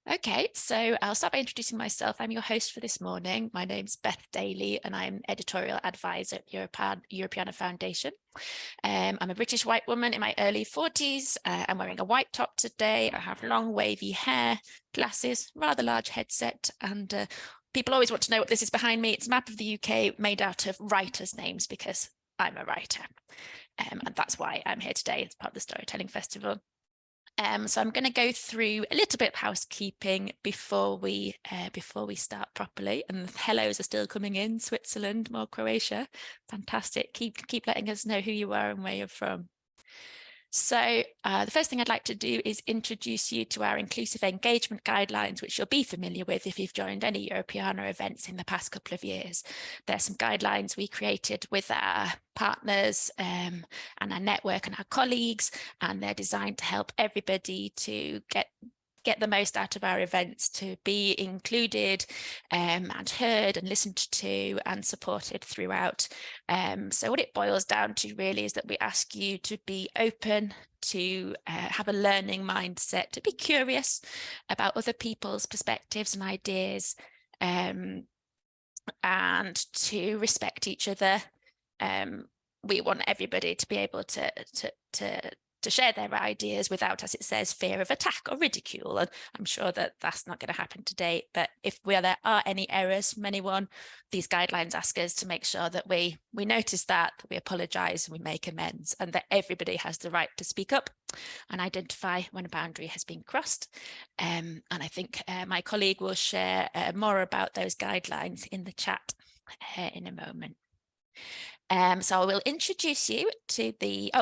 Okay, so I'll start by introducing myself. I'm your host for this morning. My name's Beth Daly, and I'm editorial advisor at Europeana Foundation. I'm a British white woman in my early 40s. I'm wearing a white top today. I have long wavy hair, glasses, rather large headset, and people always want to know what this is behind me. It's a map of the UK made out of writers' names because I'm a writer. And that's why I'm here today as part of the Storytelling Festival. So I'm going to go through a little bit of housekeeping before we start properly. And the hellos are still coming in. Switzerland, more Croatia, fantastic. Keep letting us know who you are and where you're from. So the first thing I'd like to do is introduce you to our inclusive engagement guidelines, which you'll be familiar with if you've joined any Europeana events in the past couple of years. There's some guidelines we created with our partners and our network and our colleagues, and they're designed to help everybody to get the most out of our events, to be included and heard and listened to and supported throughout. So what it boils down to really is that we ask you to be open, to have a learning mindset, to be curious about other people's perspectives and ideas, and to respect each other. We want everybody to be able to share their ideas without, as it says, fear of attack or ridicule. And I'm sure that that's not going to happen today. But if there are any errors from anyone, these guidelines ask us to make sure that we notice that we apologise and we make amends, and that everybody has the right to speak up and identify when a boundary has been crossed. And I think my colleague will share more about those guidelines in the chat in a moment. So I will introduce you to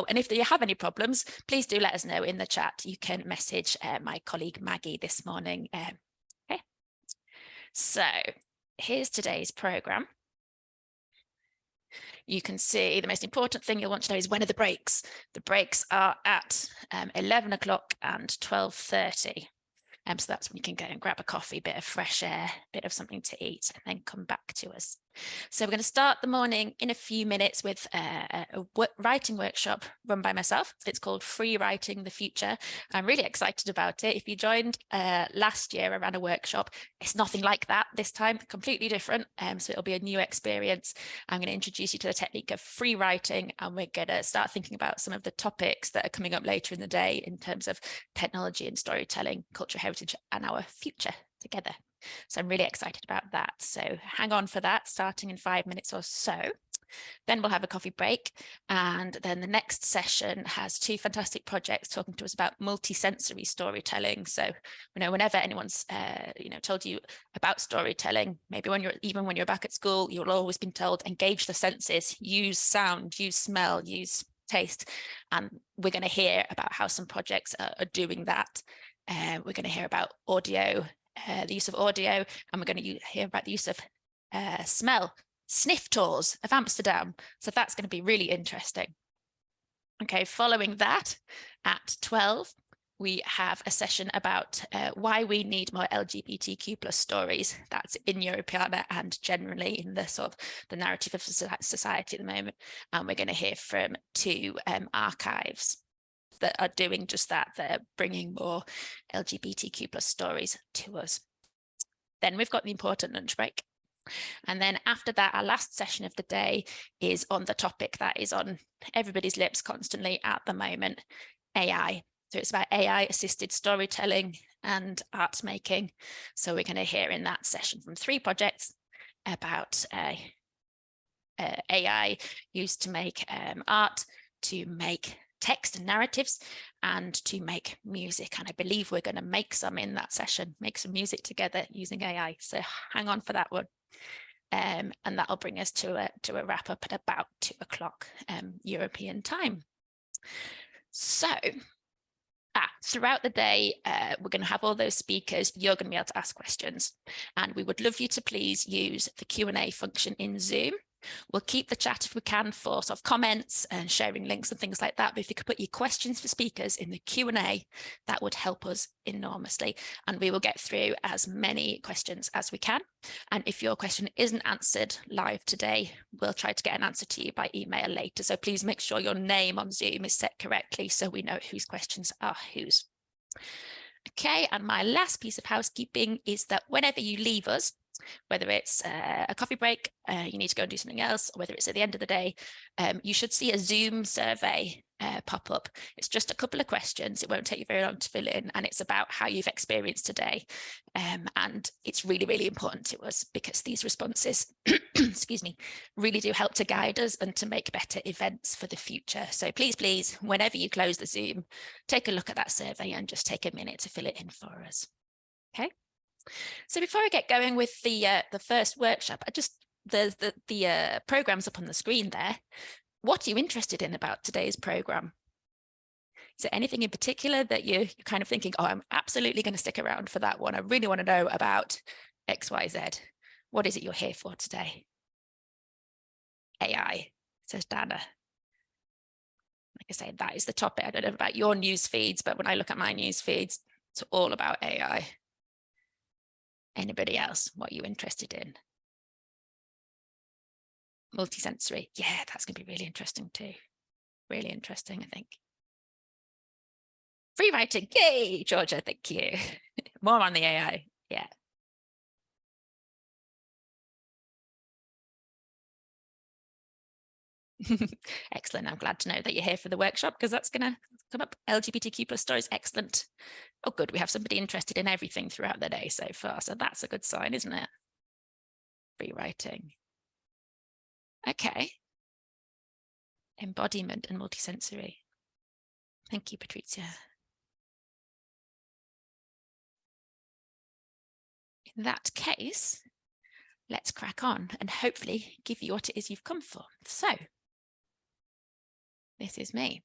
and if you have any problems, please do let us know in the chat. You can message my colleague Maggie this morning. Okay. So here's today's programme. You can see the most important thing you'll want to know is when are the breaks. The breaks are at 11 o'clock and 12:30. So that's when you can go and grab a coffee, bit of fresh air, bit of something to eat, and then come back to us. So we're going to start the morning in a few minutes with a writing workshop run by myself. It's called Free Writing the Future. I'm really excited about it. If you joined last year, I ran a workshop. It's nothing like that this time, completely different. So it'll be a new experience. I'm going to introduce you to the technique of free writing, and we're going to start thinking about some of the topics that are coming up later in the day in terms of technology and storytelling, cultural heritage, and our future together. So I'm really excited about that. So hang on for that, starting in 5 minutes or so. Then we'll have a coffee break. And then the next session has two fantastic projects talking to us about multi-sensory storytelling. So, whenever anyone's, told you about storytelling, maybe even when you're back at school, you'll always been told, engage the senses, use sound, use smell, use taste. And we're going to hear about how some projects are doing that. We're going to hear about audio, the use of audio, and we're going to hear about the use of smell, sniff tours of Amsterdam. So that's going to be really interesting. Okay, following that at 12, we have a session about why we need more LGBTQ plus stories. That's in Europeana and generally in the sort of the narrative of society at the moment. And we're going to hear from two archives that are doing just that. They're bringing more LGBTQ plus stories to us. Then we've got the important lunch break. And then after that, our last session of the day is on the topic that is on everybody's lips constantly at the moment, AI. So it's about AI assisted storytelling and art making. So we're going to hear in that session from 3 projects about AI used to make art, to make text and narratives, and to make music. And I believe we're going to make some in that session, make some music together using AI. So hang on for that one. And that'll bring us to a wrap up at about 2 o'clock European time. So throughout the day, we're going to have all those speakers. You're going to be able to ask questions, and we would love you to please use the Q&A function in Zoom. We'll keep the chat if we can for sort of comments and sharing links and things like that. But if you could put your questions for speakers in the Q&A, that would help us enormously. And we will get through as many questions as we can. And if your question isn't answered live today, we'll try to get an answer to you by email later. So please make sure your name on Zoom is set correctly so we know whose questions are whose. Okay, and my last piece of housekeeping is that whenever you leave us, whether it's a coffee break, you need to go and do something else, or whether it's at the end of the day, you should see a Zoom survey pop up. It's just a couple of questions. It won't take you very long to fill in, and it's about how you've experienced today. And it's really, really important to us because these responses, excuse me, really do help to guide us and to make better events for the future. So please, please, whenever you close the Zoom, take a look at that survey and just take a minute to fill it in for us. Okay. So before I get going with the first workshop, the program's up on the screen there. What are you interested in about today's program? Is there anything in particular that you're kind of thinking, oh, I'm absolutely going to stick around for that one. I really want to know about X, Y, Z. What is it you're here for today? AI, says Dana. Like I say, that is the topic. I don't know about your news feeds, but when I look at my news feeds, it's all about AI. Anybody else? What are you interested in? Multisensory. Yeah, that's going to be really interesting too. Really interesting, I think. Free writing. Yay, Georgia. Thank you. More on the AI. Yeah. Excellent. I'm glad to know that you're here for the workshop because that's going to come up. LGBTQ plus stories. Excellent. Oh, good. We have somebody interested in everything throughout the day so far. So that's a good sign, isn't it? Free writing. Okay. Embodiment and multisensory. Thank you, Patricia. In that case, let's crack on and hopefully give you what it is you've come for. So this is me.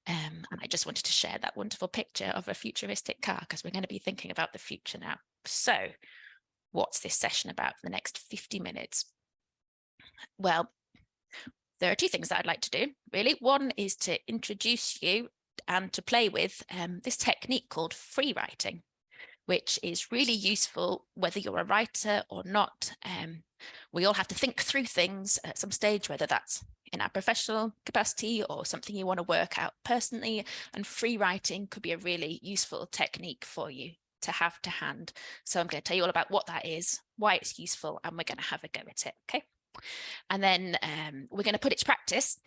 And I just wanted to share that wonderful picture of a futuristic car because we're going to be thinking about the future now. So what's this session about for the next 50 minutes? Well, there are two things that I'd like to do, really. One is to introduce you and to play with this technique called free writing, which is really useful whether you're a writer or not. We all have to think through things at some stage, whether that's in our professional capacity or something you want to work out personally, and free writing could be a really useful technique for you to have to hand. So I'm going to tell you all about what that is, why it's useful, and we're going to have a go at it, okay? And then we're going to put it to practice,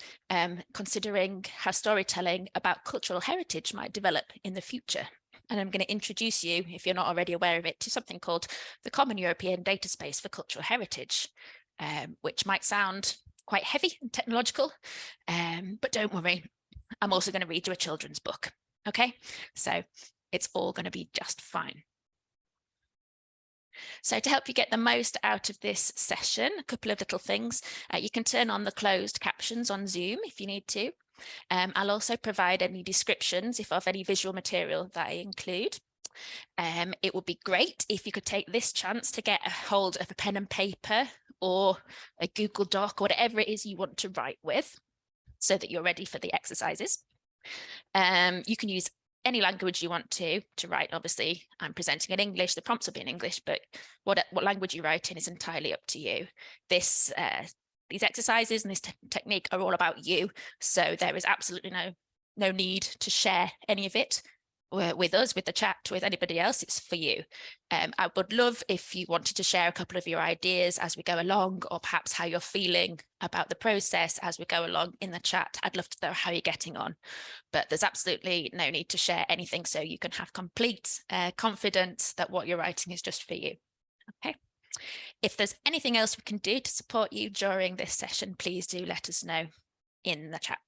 considering how storytelling about cultural heritage might develop in the future. And I'm going to introduce you, if you're not already aware of it, to something called the Common European Data Space for Cultural Heritage, which might sound quite heavy and technological, but don't worry, I'm also going to read you a children's book, okay? So it's all going to be just fine. So to help you get the most out of this session, a couple of little things. You can turn on the closed captions on Zoom if you need to. I'll also provide any descriptions if of any visual material that I include. It would be great if you could take this chance to get a hold of a pen and paper or a Google Doc, or whatever it is you want to write with, so that you're ready for the exercises. You can use any language you want to write. Obviously, I'm presenting in English, the prompts will be in English, but what language you write in is entirely up to you. These exercises and this technique are all about you, so there is absolutely no need to share any of it with us, with the chat, with anybody else. It's for you. I would love if you wanted to share a couple of your ideas as we go along, or perhaps how you're feeling about the process as we go along in the chat. I'd love to know how you're getting on, but there's absolutely no need to share anything, so you can have complete confidence that what you're writing is just for you. Okay. If there's anything else we can do to support you during this session, please do let us know in the chat.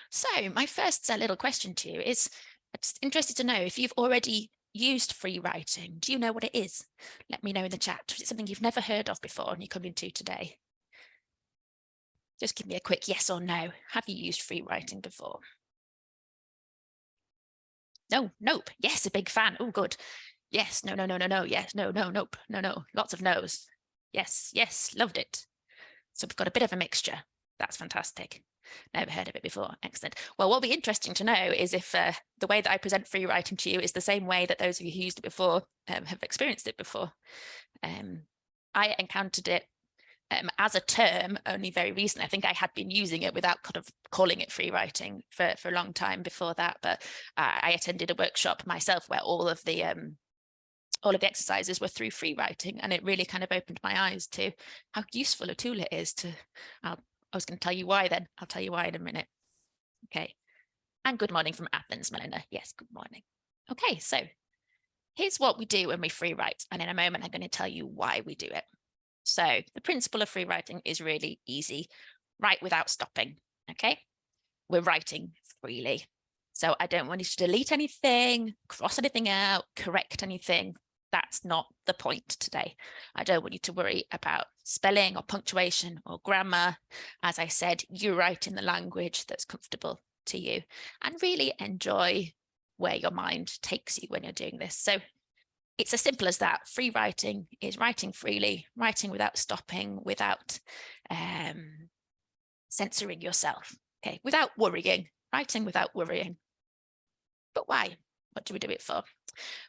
So my first little question to you is, I'm just interested to know if you've already used free writing. Do you know what it is? Let me know in the chat. Is it something you've never heard of before and you come into today? Just give me a quick yes or no. Have you used free writing before? No, nope. Yes, a big fan. Oh, good. Yes, no, no, no, no, no. Yes, no, no, nope, no, no. Lots of no's. Yes, yes, loved it. So we've got a bit of a mixture. That's fantastic. Never heard of it before. Excellent. Well, what'll be interesting to know is if the way that I present free writing to you is the same way that those of you who used it before have experienced it before. I encountered it as a term only very recently. I think I had been using it without kind of calling it free writing for a long time before that, but I attended a workshop myself where all of the exercises were through free writing, and it really kind of opened my eyes to how useful a tool it is to, I was going to tell you why then, I'll tell you why in a minute. Okay, and good morning from Athens, Melinda. Yes, good morning. Okay, so here's what we do when we free write, and in a moment I'm going to tell you why we do it. So the principle of free writing is really easy. Write without stopping, okay? We're writing freely. So I don't want you to delete anything, cross anything out, correct anything. That's not the point today. I don't want you to worry about spelling or punctuation or grammar. As I said, you write in the language that's comfortable to you, and really enjoy where your mind takes you when you're doing this. So it's as simple as that. Free writing is writing freely, writing without stopping, without censoring yourself, okay, without worrying, writing without worrying. But why? What do we do it for?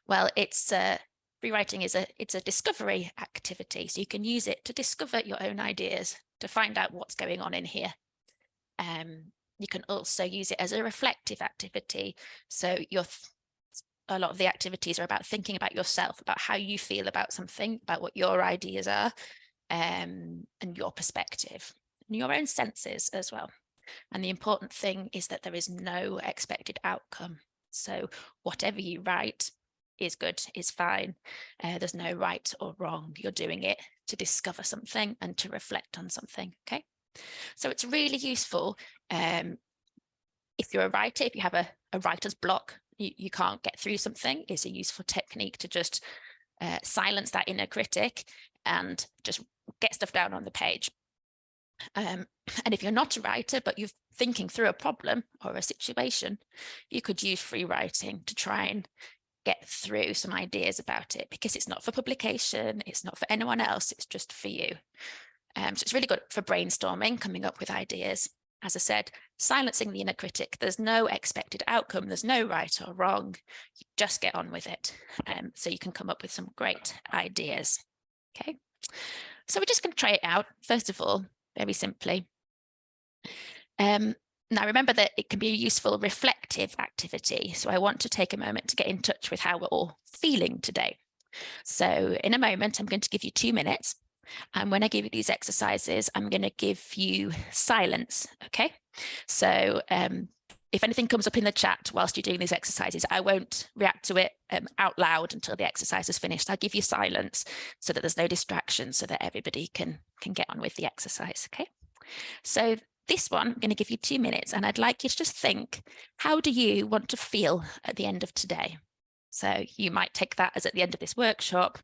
Well, it's free writing is it's a discovery activity, so you can use it to discover your own ideas, to find out what's going on in here. You can also use it as a reflective activity. So a lot of the activities are about thinking about yourself, about how you feel about something, about what your ideas are, and your perspective, and your own senses as well. And the important thing is that there is no expected outcome. So whatever you write is good, is fine. There's no right or wrong. You're doing it to discover something and to reflect on something, okay? So it's really useful if you're a writer, if you have a writer's block, you can't get through something. It's a useful technique to just silence that inner critic and just get stuff down on the page. And if you're not a writer, but you're thinking through a problem or a situation, you could use free writing to try and get through some ideas about it, because it's not for publication, it's not for anyone else, it's just for you. So it's really good for brainstorming, coming up with ideas. As I said, silencing the inner critic. There's no expected outcome. There's no right or wrong. You just get on with it. So you can come up with some great ideas. Okay. So we're just going to try it out. First of all, very simply. Now remember that it can be a useful reflective activity. So I want to take a moment to get in touch with how we're all feeling today. So in a moment, I'm going to give you 2 minutes. And when I give you these exercises, I'm going to give you silence, okay? So if anything comes up in the chat whilst you're doing these exercises, I won't react to it out loud until the exercise is finished. I'll give you silence so that there's no distraction, so that everybody can get on with the exercise, okay? So this one, I'm going to give you 2 minutes, and I'd like you to just think, how do you want to feel at the end of today? So you might take that as at the end of this workshop,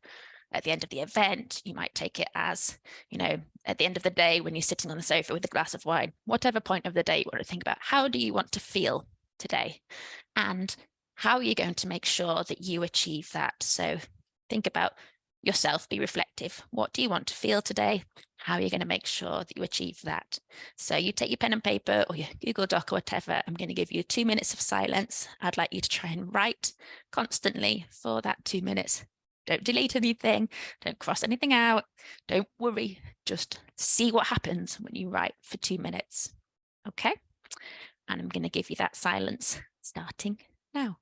at the end of the event. You might take it as, you know, at the end of the day when you're sitting on the sofa with a glass of wine. Whatever point of the day you want to think about, how do you want to feel today? And how are you going to make sure that you achieve that? So think about yourself, be reflective. What do you want to feel today? How are you going to make sure that you achieve that? So you take your pen and paper or your Google Doc or whatever. I'm going to give you 2 minutes of silence. I'd like you to try and write constantly for that 2 minutes. Don't delete anything, don't cross anything out, don't worry, just see what happens when you write for 2 minutes, okay? And I'm going to give you that silence starting now.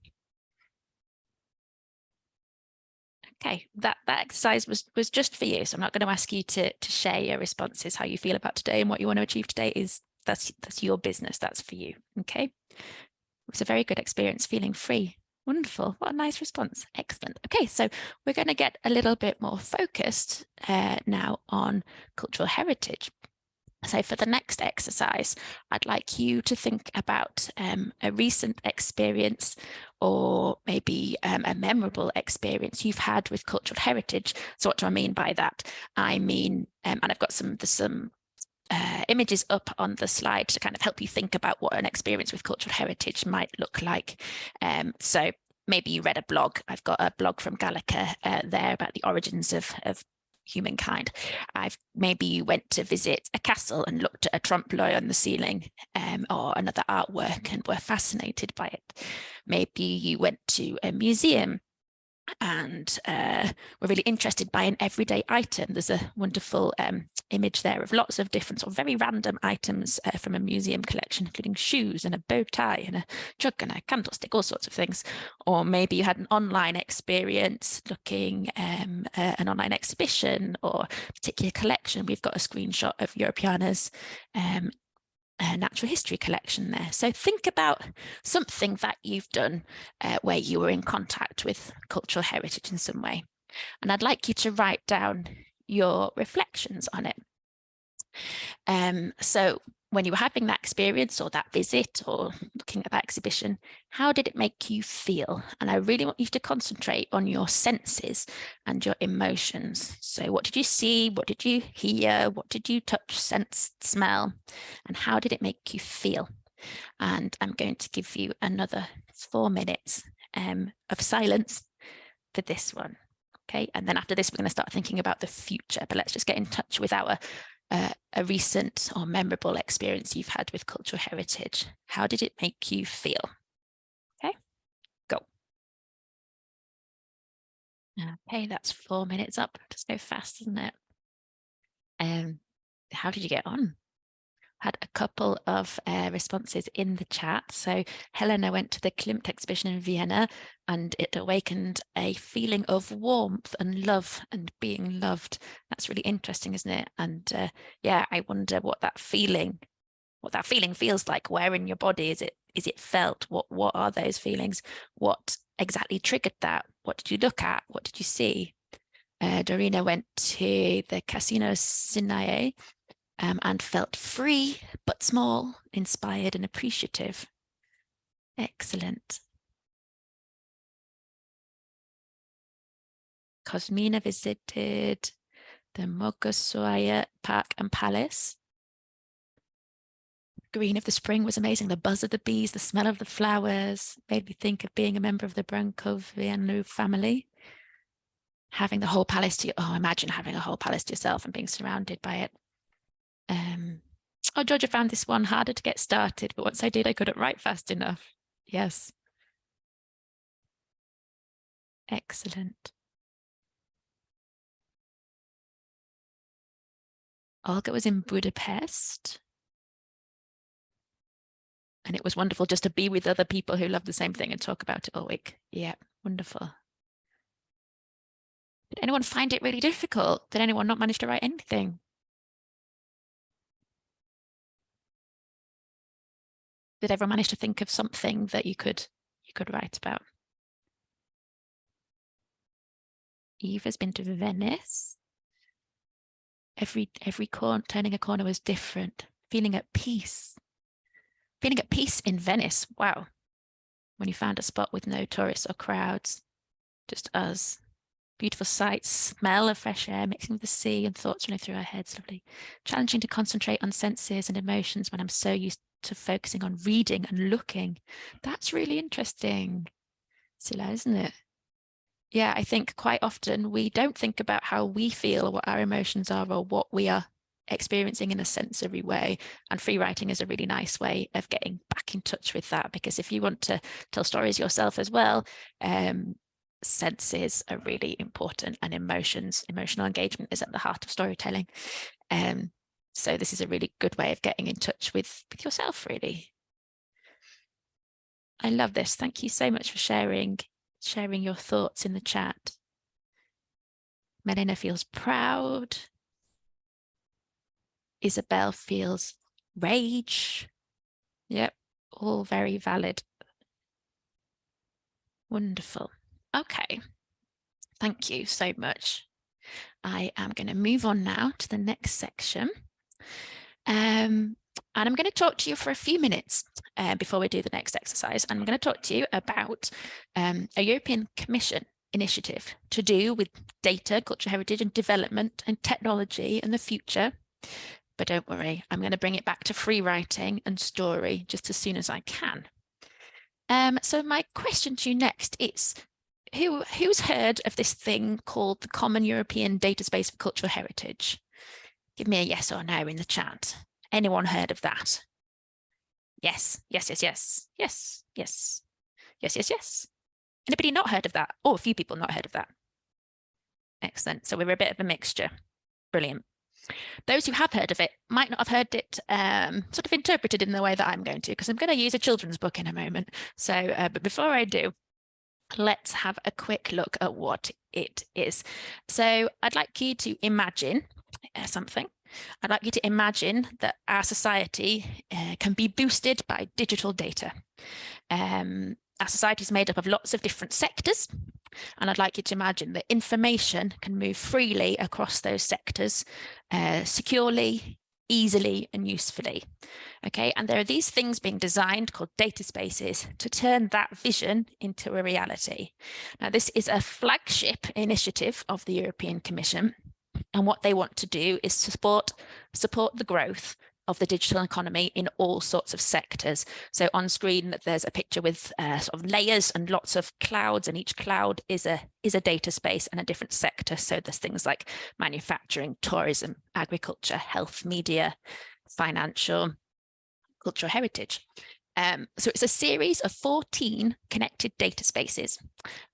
Okay, that exercise was just for you, so I'm not going to ask you to share your responses, how you feel about today and what you want to achieve today. That's your business, that's for you, okay? It was a very good experience feeling free. Wonderful. What a nice response. Excellent. Okay, so we're going to get a little bit more focused now on cultural heritage. So for the next exercise, I'd like you to think about a recent experience, or maybe a memorable experience you've had with cultural heritage. So what do I mean by that? I mean, and I've got some images up on the slide to kind of help you think about what an experience with cultural heritage might look like. So maybe you read a blog. I've got a blog from Gallica there about the origins of humankind. Maybe you went to visit a castle and looked at a trompe l'oeil on the ceiling, or another artwork, and were fascinated by it. Maybe you went to a museum and we're really interested by an everyday item. There's a wonderful image there of lots of different sort of very random items from a museum collection, including shoes and a bow tie and a jug and a candlestick, all sorts of things. Or maybe you had an online experience looking an online exhibition or a particular collection. We've got a screenshot of Europeana's natural history collection there. So think about something that you've done where you were in contact with cultural heritage in some way. And I'd like you to write down your reflections on it. So when you were having that experience or that visit or looking at that exhibition, how did it make you feel? And I really want you to concentrate on your senses and your emotions. So what did you see? What did you hear? What did you touch, sense, smell? And how did it make you feel? And I'm going to give you another 4 minutes of silence for this one. Okay, and then after this, we're going to start thinking about the future, but let's just get in touch with our a recent or memorable experience you've had with cultural heritage. How did it make you feel? Okay, go. Okay, that's 4 minutes up. Just go fast, isn't it? How did you get on? Had a couple of responses in the chat. So Helena went to the Klimt exhibition in Vienna and it awakened a feeling of warmth and love and being loved. That's really interesting, isn't it? And yeah, I wonder what that feeling feels like. Where in your body is it felt? What are those feelings? What exactly triggered that? What did you look at? What did you see? Dorina went to the Casino Sinaia and felt free but small, inspired and appreciative. Excellent. Cosmina visited the Mogosoaya Park and Palace. Green of the spring was amazing. The buzz of the bees, the smell of the flowers made me think of being a member of the Brancovianu family. Having the whole palace to imagine having a whole palace to yourself and being surrounded by it. Oh, Georgia found this one harder to get started, but once I did, I couldn't write fast enough. Yes. Excellent. Olga was in Budapest. And it was wonderful just to be with other people who love the same thing and talk about it all week. Yeah, wonderful. Did anyone find it really difficult? Did anyone not manage to write anything? Did everyone manage to think of something that you could write about? Eve has been to Venice. Every corner, turning a corner was different. Feeling at peace. Feeling at peace in Venice. Wow. When you found a spot with no tourists or crowds, just us. Beautiful sights, smell of fresh air mixing with the sea and thoughts running through our heads. Lovely. Challenging to concentrate on senses and emotions when I'm so used to focusing on reading and looking. That's really interesting, Sila, isn't it? Yeah, I think quite often we don't think about how we feel or what our emotions are or what we are experiencing in a sensory way. And free writing is a really nice way of getting back in touch with that, because if you want to tell stories yourself as well, senses are really important, and emotional engagement is at the heart of storytelling. So this is a really good way of getting in touch with yourself, really. I love this. Thank you so much for sharing your thoughts in the chat. Melina feels proud. Isabel feels rage. Yep, all very valid. Wonderful. Okay, thank you so much. I am going to move on now to the next section. And I'm going to talk to you for a few minutes before we do the next exercise. And I'm going to talk to you about a European Commission initiative to do with data, cultural heritage and development and technology and the future. But don't worry, I'm going to bring it back to free writing and story just as soon as I can. So my question to you next is, who's heard of this thing called the Common European Data Space for Cultural Heritage? Give me a yes or no in the chat. Anyone heard of that? Yes, yes, yes, yes, yes, yes, yes, yes, yes. Anybody not heard of that? Oh, a few people not heard of that. Excellent. So we're a bit of a mixture. Brilliant. Those who have heard of it might not have heard it sort of interpreted in the way that I'm going to, because I'm going to use a children's book in a moment. So, but before I do, let's have a quick look at what it is. So I'd like you to imagine something. I'd like you to imagine that our society can be boosted by digital data. Our society is made up of lots of different sectors, and I'd like you to imagine that information can move freely across those sectors securely, easily, and usefully. Okay, and there are these things being designed called data spaces to turn that vision into a reality. Now, this is a flagship initiative of the European Commission, and what they want to do is support the growth of the digital economy in all sorts of sectors. So on screen, there's a picture with sort of layers and lots of clouds, and each cloud is a data space and a different sector. So there's things like manufacturing, tourism, agriculture, health, media, financial, cultural heritage. So it's a series of 14 connected data spaces.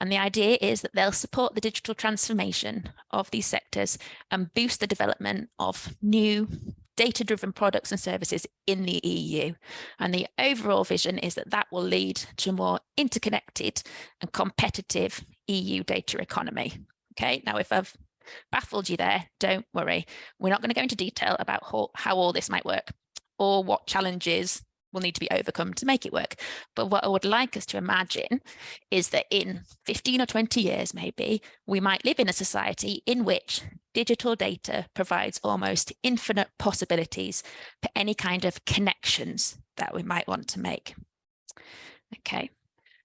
And the idea is that they'll support the digital transformation of these sectors and boost the development of new data-driven products and services in the EU. And the overall vision is that that will lead to a more interconnected and competitive EU data economy. Okay, now if I've baffled you there, don't worry. We're not going to go into detail about how all this might work or what challenges will need to be overcome to make it work. But what I would like us to imagine is that in 15 or 20 years, maybe, we might live in a society in which digital data provides almost infinite possibilities for any kind of connections that we might want to make. Okay,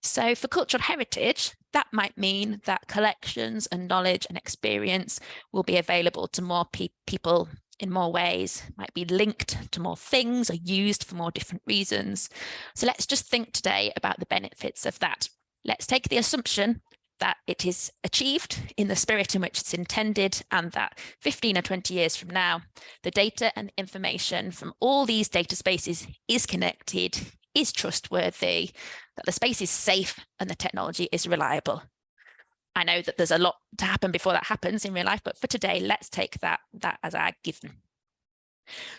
so for cultural heritage, that might mean that collections and knowledge and experience will be available to more people in more ways, might be linked to more things or used for more different reasons. So let's just think today about the benefits of that. Let's take the assumption that it is achieved in the spirit in which it's intended, and that 15 or 20 years from now, the data and information from all these data spaces is connected, is trustworthy, that the space is safe, and the technology is reliable. I know that there's a lot to happen before that happens in real life, but for today, let's take that as our given.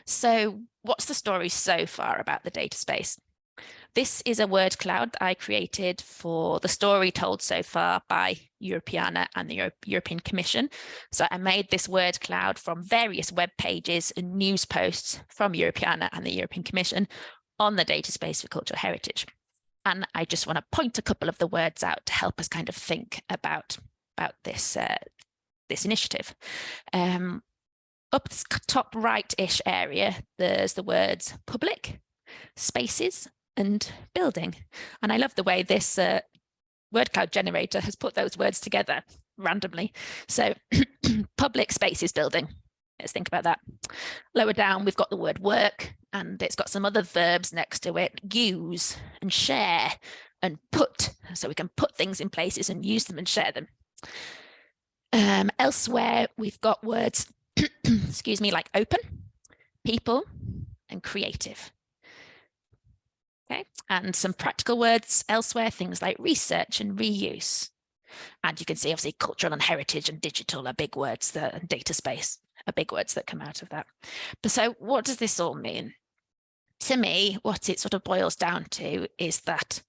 So what's the story so far about the data space? This is a word cloud that I created for the story told so far by Europeana and the European Commission. So I made this word cloud from various web pages and news posts from Europeana and the European Commission on the data space for cultural heritage. And I just want to point a couple of the words out to help us kind of think about this this initiative. Up the top right-ish area, there's the words public, spaces, and building. And I love the way this word cloud generator has put those words together randomly. So public spaces building. Let's think about that. Lower down, we've got the word work, and it's got some other verbs next to it: use and share and put. So we can put things in places and use them and share them. Elsewhere, we've got words, excuse me, like open, people, and creative. Okay, and some practical words elsewhere, things like research and reuse. And you can see, obviously, cultural and heritage and digital are big words, and data space are big words that come out of that. But so what does this all mean? To me, what it sort of boils down to is that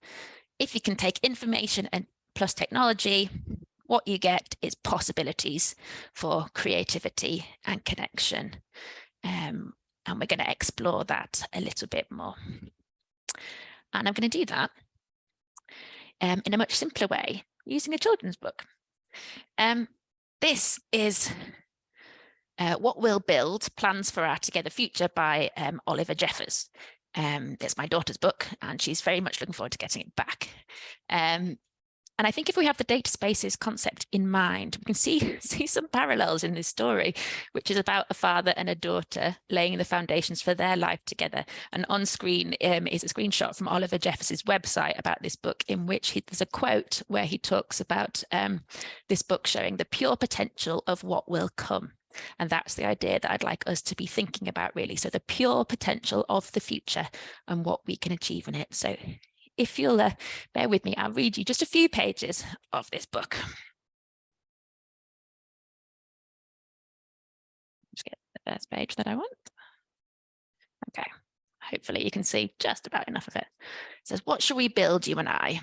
if you can take information and plus technology, what you get is possibilities for creativity and connection. And we're going to explore that a little bit more. And I'm going to do that in a much simpler way using a children's book. This is What We'll Build, Plans for Our Together Future by Oliver Jeffers. It's my daughter's book, and she's very much looking forward to getting it back. And I think if we have the data spaces concept in mind, we can see some parallels in this story, which is about a father and a daughter laying the foundations for their life together. And on screen is a screenshot from Oliver Jeffers' website about this book, in which there's a quote where he talks about this book showing the pure potential of what will come. And that's the idea that I'd like us to be thinking about, really. So the pure potential of the future and what we can achieve in it. So if you'll bear with me, I'll read you just a few pages of this book. Just get the first page that I want. Okay, hopefully you can see just about enough of it. It says, what shall we build, you and I?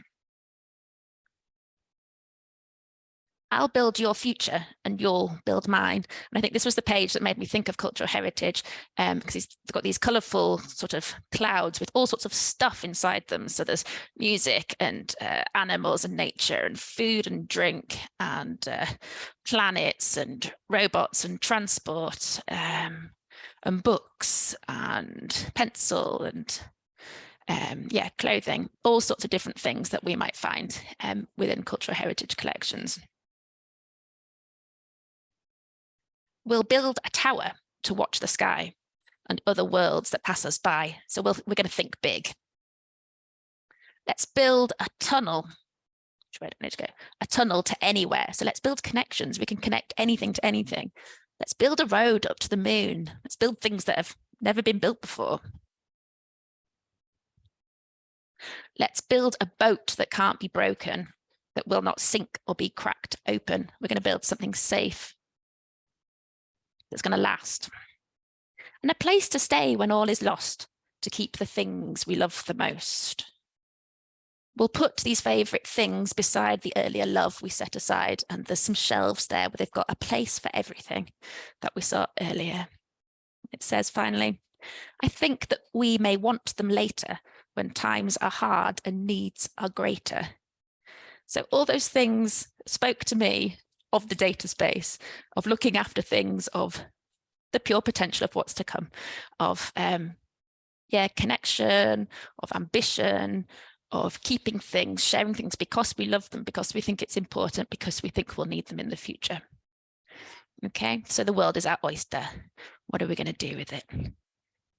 I'll build your future and you'll build mine. And I think this was the page that made me think of cultural heritage, because he's got these colourful sort of clouds with all sorts of stuff inside them. So there's music and animals and nature and food and drink and planets and robots and transport and books and pencil and yeah, clothing, all sorts of different things that we might find within cultural heritage collections. We'll build a tower to watch the sky and other worlds that pass us by. So we're going to think big. Let's build a tunnel. Where do I need to go? A tunnel to anywhere. So let's build connections. We can connect anything to anything. Let's build a road up to the moon. Let's build things that have never been built before. Let's build a boat that can't be broken, that will not sink or be cracked open. We're going to build something safe, that's going to last. And a place to stay when all is lost, to keep the things we love the most. We'll put these favourite things beside the earlier love we set aside, and there's some shelves there where they've got a place for everything that we saw earlier. It says, finally, I think that we may want them later when times are hard and needs are greater. So all those things spoke to me of the data space, of looking after things, of the pure potential of what's to come, of yeah, connection, of ambition, of keeping things, sharing things because we love them, because we think it's important, because we think we'll need them in the future. Okay, so the world is our oyster. What are we going to do with it?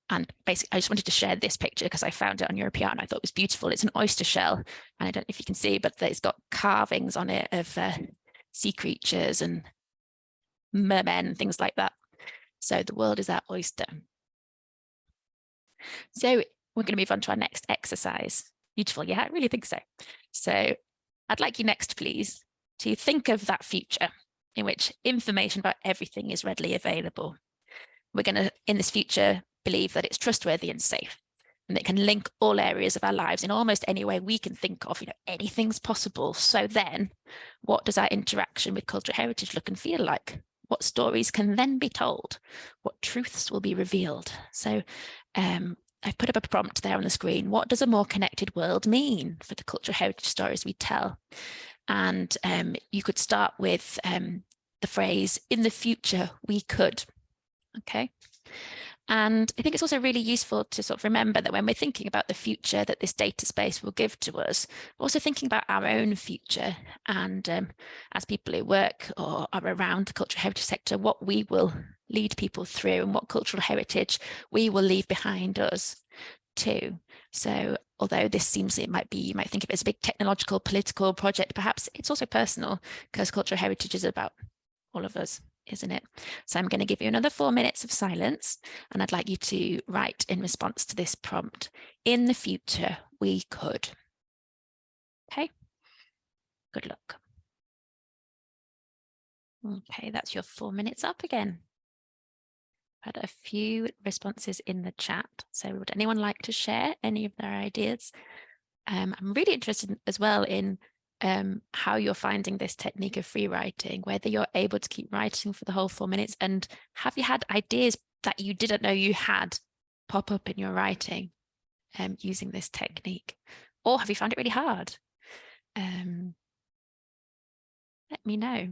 And basically, I just wanted to share this picture because I found it on Europeana. I thought it was beautiful. It's an oyster shell, and I don't know if you can see, but it's got carvings on it of sea creatures and mermen and things like that. So the world is our oyster. So we're going to move on to our next exercise. Beautiful, yeah, I really think so. So I'd like you next, please, to think of that future in which information about everything is readily available. We're going to, in this future, believe that it's trustworthy and safe, and it can link all areas of our lives in almost any way we can think of. You know, anything's possible. So then, what does our interaction with cultural heritage look and feel like? What stories can then be told? What truths will be revealed? So I've put up a prompt there on the screen. What does a more connected world mean for the cultural heritage stories we tell? And you could start with the phrase, in the future, we could. Okay. And I think it's also really useful to sort of remember that when we're thinking about the future that this data space will give to us, we're also thinking about our own future. And as people who work or are around the cultural heritage sector, what we will lead people through and what cultural heritage we will leave behind us too. So although this seems, it might be, you might think of it as a big technological, political project, perhaps it's also personal, because cultural heritage is about all of us, isn't it? So I'm going to give you another 4 minutes of silence, and I'd like you to write in response to this prompt, in the future, we could. Okay, good luck. Okay, that's your 4 minutes up again. Had a few responses in the chat. So would anyone like to share any of their ideas? I'm really interested as well in how you're finding this technique of free writing, whether you're able to keep writing for the whole 4 minutes, and have you had ideas that you didn't know you had pop up in your writing using this technique, or have you found it really hard? Let me know.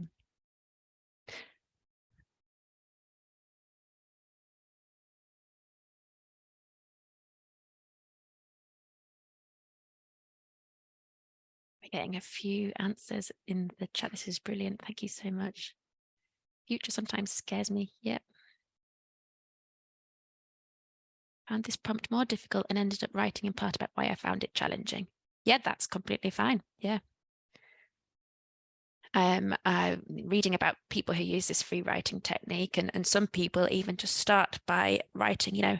We're getting a few answers in the chat. This is brilliant. Thank you so much. Future sometimes scares me. Yep. Found this prompt more difficult and ended up writing in part about why I found it challenging. Yeah, that's completely fine. Yeah. I'm reading about people who use this free writing technique, and some people even just start by writing, you know,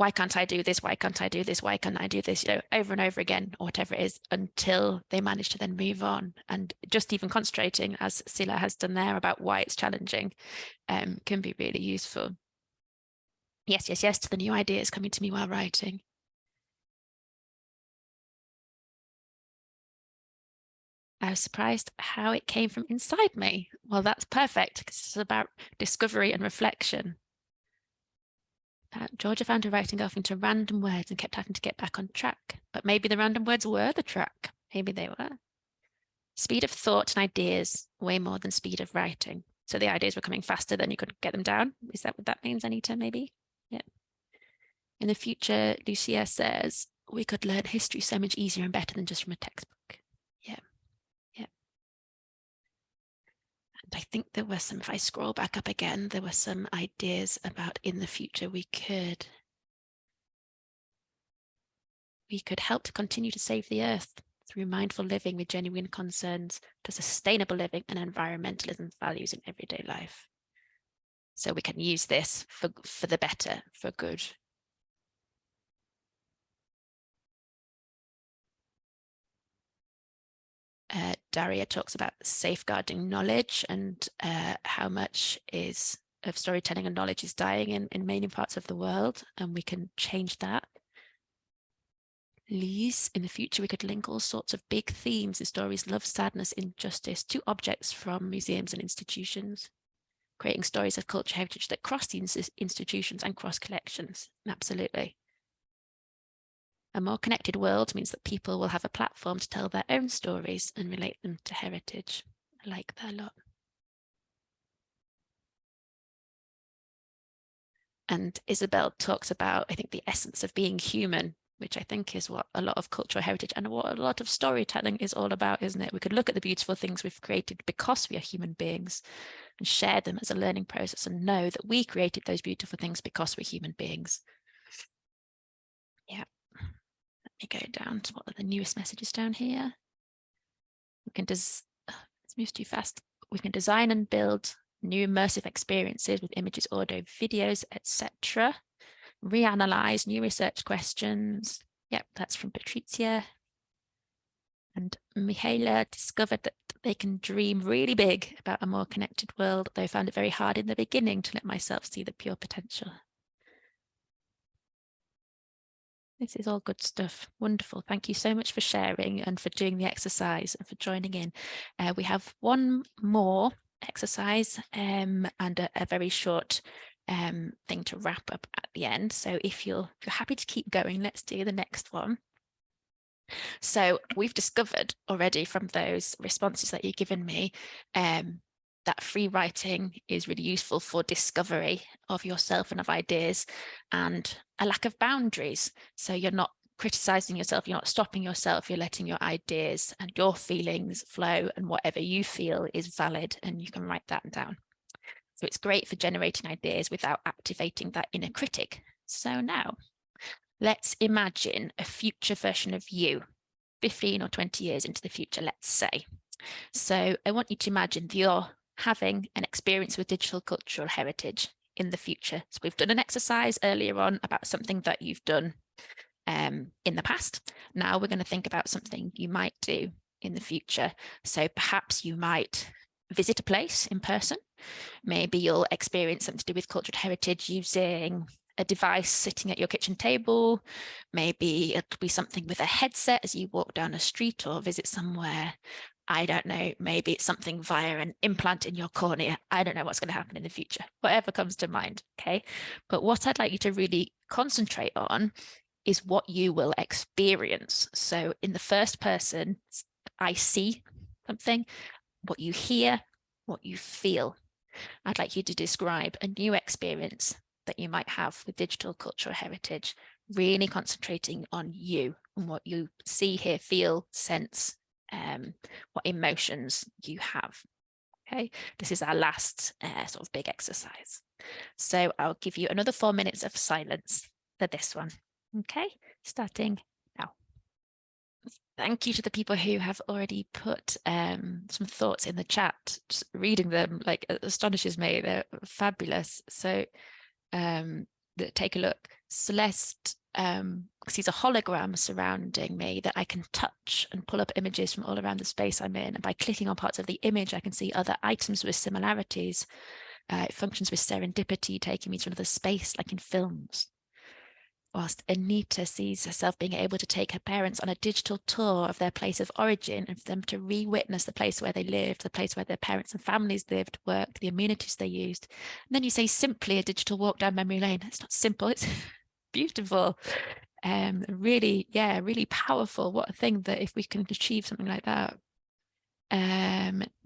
why can't I do this? Why can't I do this? Why can't I do this? You know, over and over again, or whatever it is, until they manage to then move on. And just even concentrating, as Sila has done there, about why it's challenging, can be really useful. Yes, yes, yes to the new ideas coming to me while writing. I was surprised how it came from inside me. Well, that's perfect, because it's about discovery and reflection. Georgia found her writing off into random words and kept having to get back on track. But maybe the random words were the track. Maybe they were. Speed of thought and ideas, way more than speed of writing. So the ideas were coming faster than you could get them down. Is that what that means, Anita, maybe? Yeah. In the future, Lucia says, we could learn history so much easier and better than just from a textbook. Yeah. Yeah. And I think there were some, if I scroll back up again, there were some ideas about in the future we could help to continue to save the earth through mindful living with genuine concerns to sustainable living and environmentalism values in everyday life. So we can use this for the better, for good. Daria talks about safeguarding knowledge and how much of storytelling and knowledge is dying in many parts of the world, and we can change that. Lise, in the future, we could link all sorts of big themes in stories, love, sadness, injustice, to objects from museums and institutions, creating stories of culture heritage that cross the institutions and cross collections. Absolutely. A more connected world means that people will have a platform to tell their own stories and relate them to heritage. I like that a lot. And Isabel talks about, I think, the essence of being human, which I think is what a lot of cultural heritage and what a lot of storytelling is all about, isn't it? We could look at the beautiful things we've created because we are human beings and share them as a learning process and know that we created those beautiful things because we're human beings. Yeah. Let me go down to what are the newest messages down here. We can let's move too fast. We can design and build new immersive experiences with images, audio, videos, etc. Reanalyze new research questions. Yep, that's from Patrizia. And Mihaela discovered that they can dream really big about a more connected world, though I found it very hard in the beginning to let myself see the pure potential. This is all good stuff. Wonderful. Thank you so much for sharing and for doing the exercise and for joining in. We have one more exercise and a very short thing to wrap up at the end. So if you're happy to keep going, let's do the next one. So we've discovered already from those responses that you've given me that free writing is really useful for discovery of yourself and of ideas, and a lack of boundaries. So you're not criticizing yourself, you're not stopping yourself, you're letting your ideas and your feelings flow, and whatever you feel is valid, and you can write that down. So it's great for generating ideas without activating that inner critic. So now let's imagine a future version of you, 15 or 20 years into the future, let's say. So I want you to imagine that you're having an experience with digital cultural heritage in the future. So we've done an exercise earlier on about something that you've done in the past. Now we're going to think about something you might do in the future. So perhaps you might visit a place in person. Maybe you'll experience something to do with cultural heritage using a device sitting at your kitchen table. Maybe it'll be something with a headset as you walk down a street or visit somewhere. I don't know, maybe it's something via an implant in your cornea. I don't know what's going to happen in the future, whatever comes to mind, okay? But what I'd like you to really concentrate on is what you will experience. So in the first person, I see something, what you hear, what you feel. I'd like you to describe a new experience that you might have with digital cultural heritage, really concentrating on you and what you see, hear, feel, sense, what emotions you have. Okay, this is our last sort of big exercise. So I'll give you another 4 minutes of silence for this one. Okay, starting now. Thank you to the people who have already put some thoughts in the chat. Just reading them like astonishes me. They're fabulous. So take a look. Celeste sees a hologram surrounding me that I can touch and pull up images from all around the space I'm in. And by clicking on parts of the image, I can see other items with similarities. It functions with serendipity, taking me to another space like in films. Whilst Anita sees herself being able to take her parents on a digital tour of their place of origin and for them to re-witness the place where they lived, the place where their parents and families lived, worked, the amenities they used. And then you say simply a digital walk down memory lane. It's not simple, it's beautiful. Really, yeah, really powerful. What a thing that if we can achieve something like that.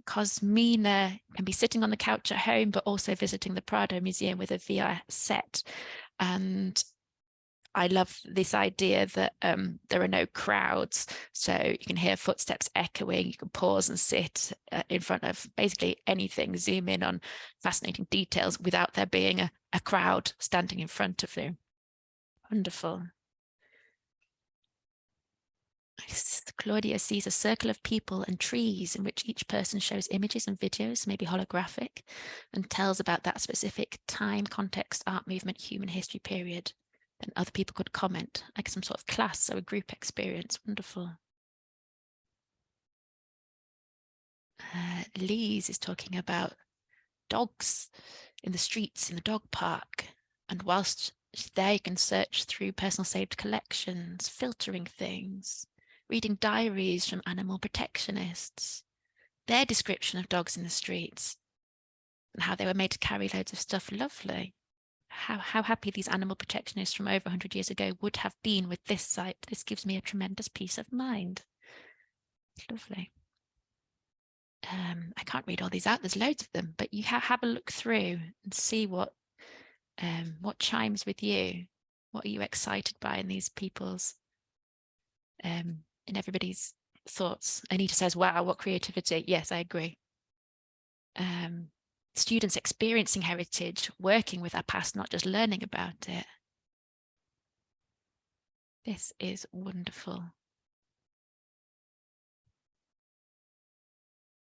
Cosmina can be sitting on the couch at home, but also visiting the Prado Museum with a VR set. And I love this idea that there are no crowds, so you can hear footsteps echoing, you can pause and sit in front of basically anything, zoom in on fascinating details without there being a crowd standing in front of you. Wonderful. Claudia sees a circle of people and trees in which each person shows images and videos, maybe holographic, and tells about that specific time, context, art movement, human history period. Then other people could comment, like some sort of class, so a group experience. Wonderful. Lise is talking about dogs in the streets, in the dog park. And whilst there, you can search through personal saved collections, filtering things, reading diaries from animal protectionists, their description of dogs in the streets, and how they were made to carry loads of stuff. Lovely. How happy these animal protectionists from over 100 years ago would have been with this site. This gives me a tremendous peace of mind. Lovely. I can't read all these out. There's loads of them, but you have a look through and see what chimes with you. What are you excited by in these people's, in everybody's thoughts? Anita says, wow, what creativity. Yes, I agree. Students experiencing heritage, working with our past, not just learning about it. This is wonderful.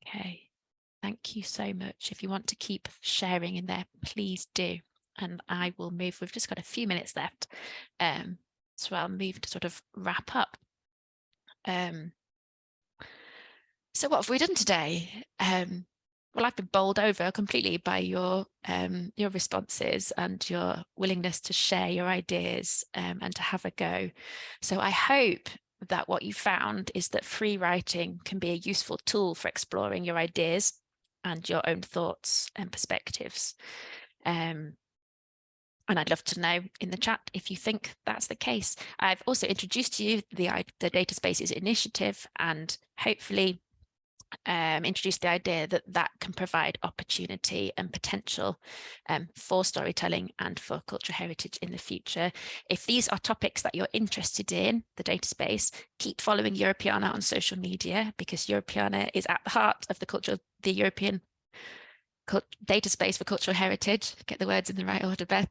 Okay, thank you so much. If you want to keep sharing in there, please do. And I will move, we've just got a few minutes left. So I'll move to sort of wrap up. So what have we done today? Well, I've been bowled over completely by your responses and your willingness to share your ideas and to have a go. So I hope that what you found is that free writing can be a useful tool for exploring your ideas and your own thoughts and perspectives. And I'd love to know in the chat if you think that's the case. I've also introduced to you the Data Spaces initiative, and hopefully introduced the idea that that can provide opportunity and potential for storytelling and for cultural heritage in the future. If these are topics that you're interested in, the data space, keep following Europeana on social media, because Europeana is at the heart of the European data space for cultural heritage. Get the words in the right order, Beth.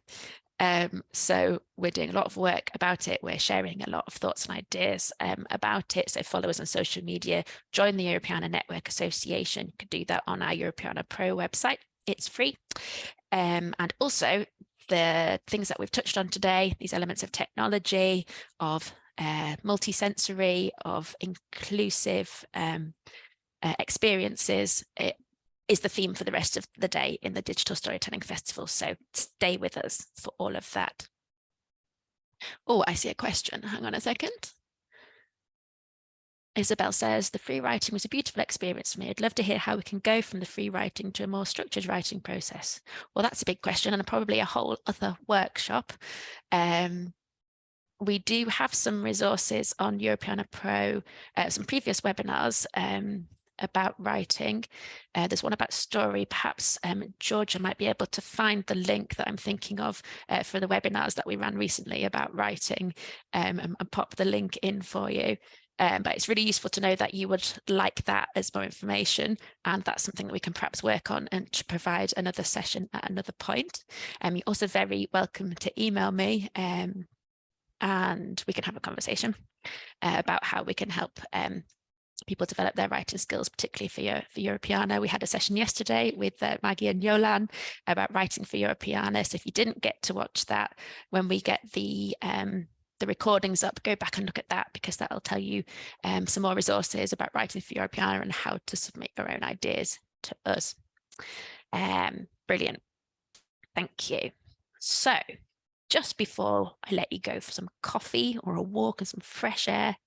So we're doing a lot of work about it. We're sharing a lot of thoughts and ideas about it. So follow us on social media, join the Europeana Network Association. You can do that on our Europeana Pro website. It's free. And also the things that we've touched on today, these elements of technology, of multisensory, of inclusive experiences, it is the theme for the rest of the day in the Digital Storytelling Festival. So stay with us for all of that. Oh, I see a question. Hang on a second. Isabel says, the free writing was a beautiful experience for me. I'd love to hear how we can go from the free writing to a more structured writing process. Well, that's a big question and probably a whole other workshop. We do have some resources on Europeana Pro, some previous webinars about writing. There's one about story. Perhaps Georgia might be able to find the link that I'm thinking of for the webinars that we ran recently about writing and pop the link in for you. But it's really useful to know that you would like that as more information, and that's something that we can perhaps work on and to provide another session at another point. You're also very welcome to email me and we can have a conversation about how we can help people develop their writing skills, particularly for Europeana. We had a session yesterday with Maggie and Yolan about writing for Europeana. So if you didn't get to watch that, when we get the recordings up, go back and look at that, because that'll tell you some more resources about writing for Europeana and how to submit your own ideas to us. Brilliant. Thank you. So just before I let you go for some coffee or a walk and some fresh air,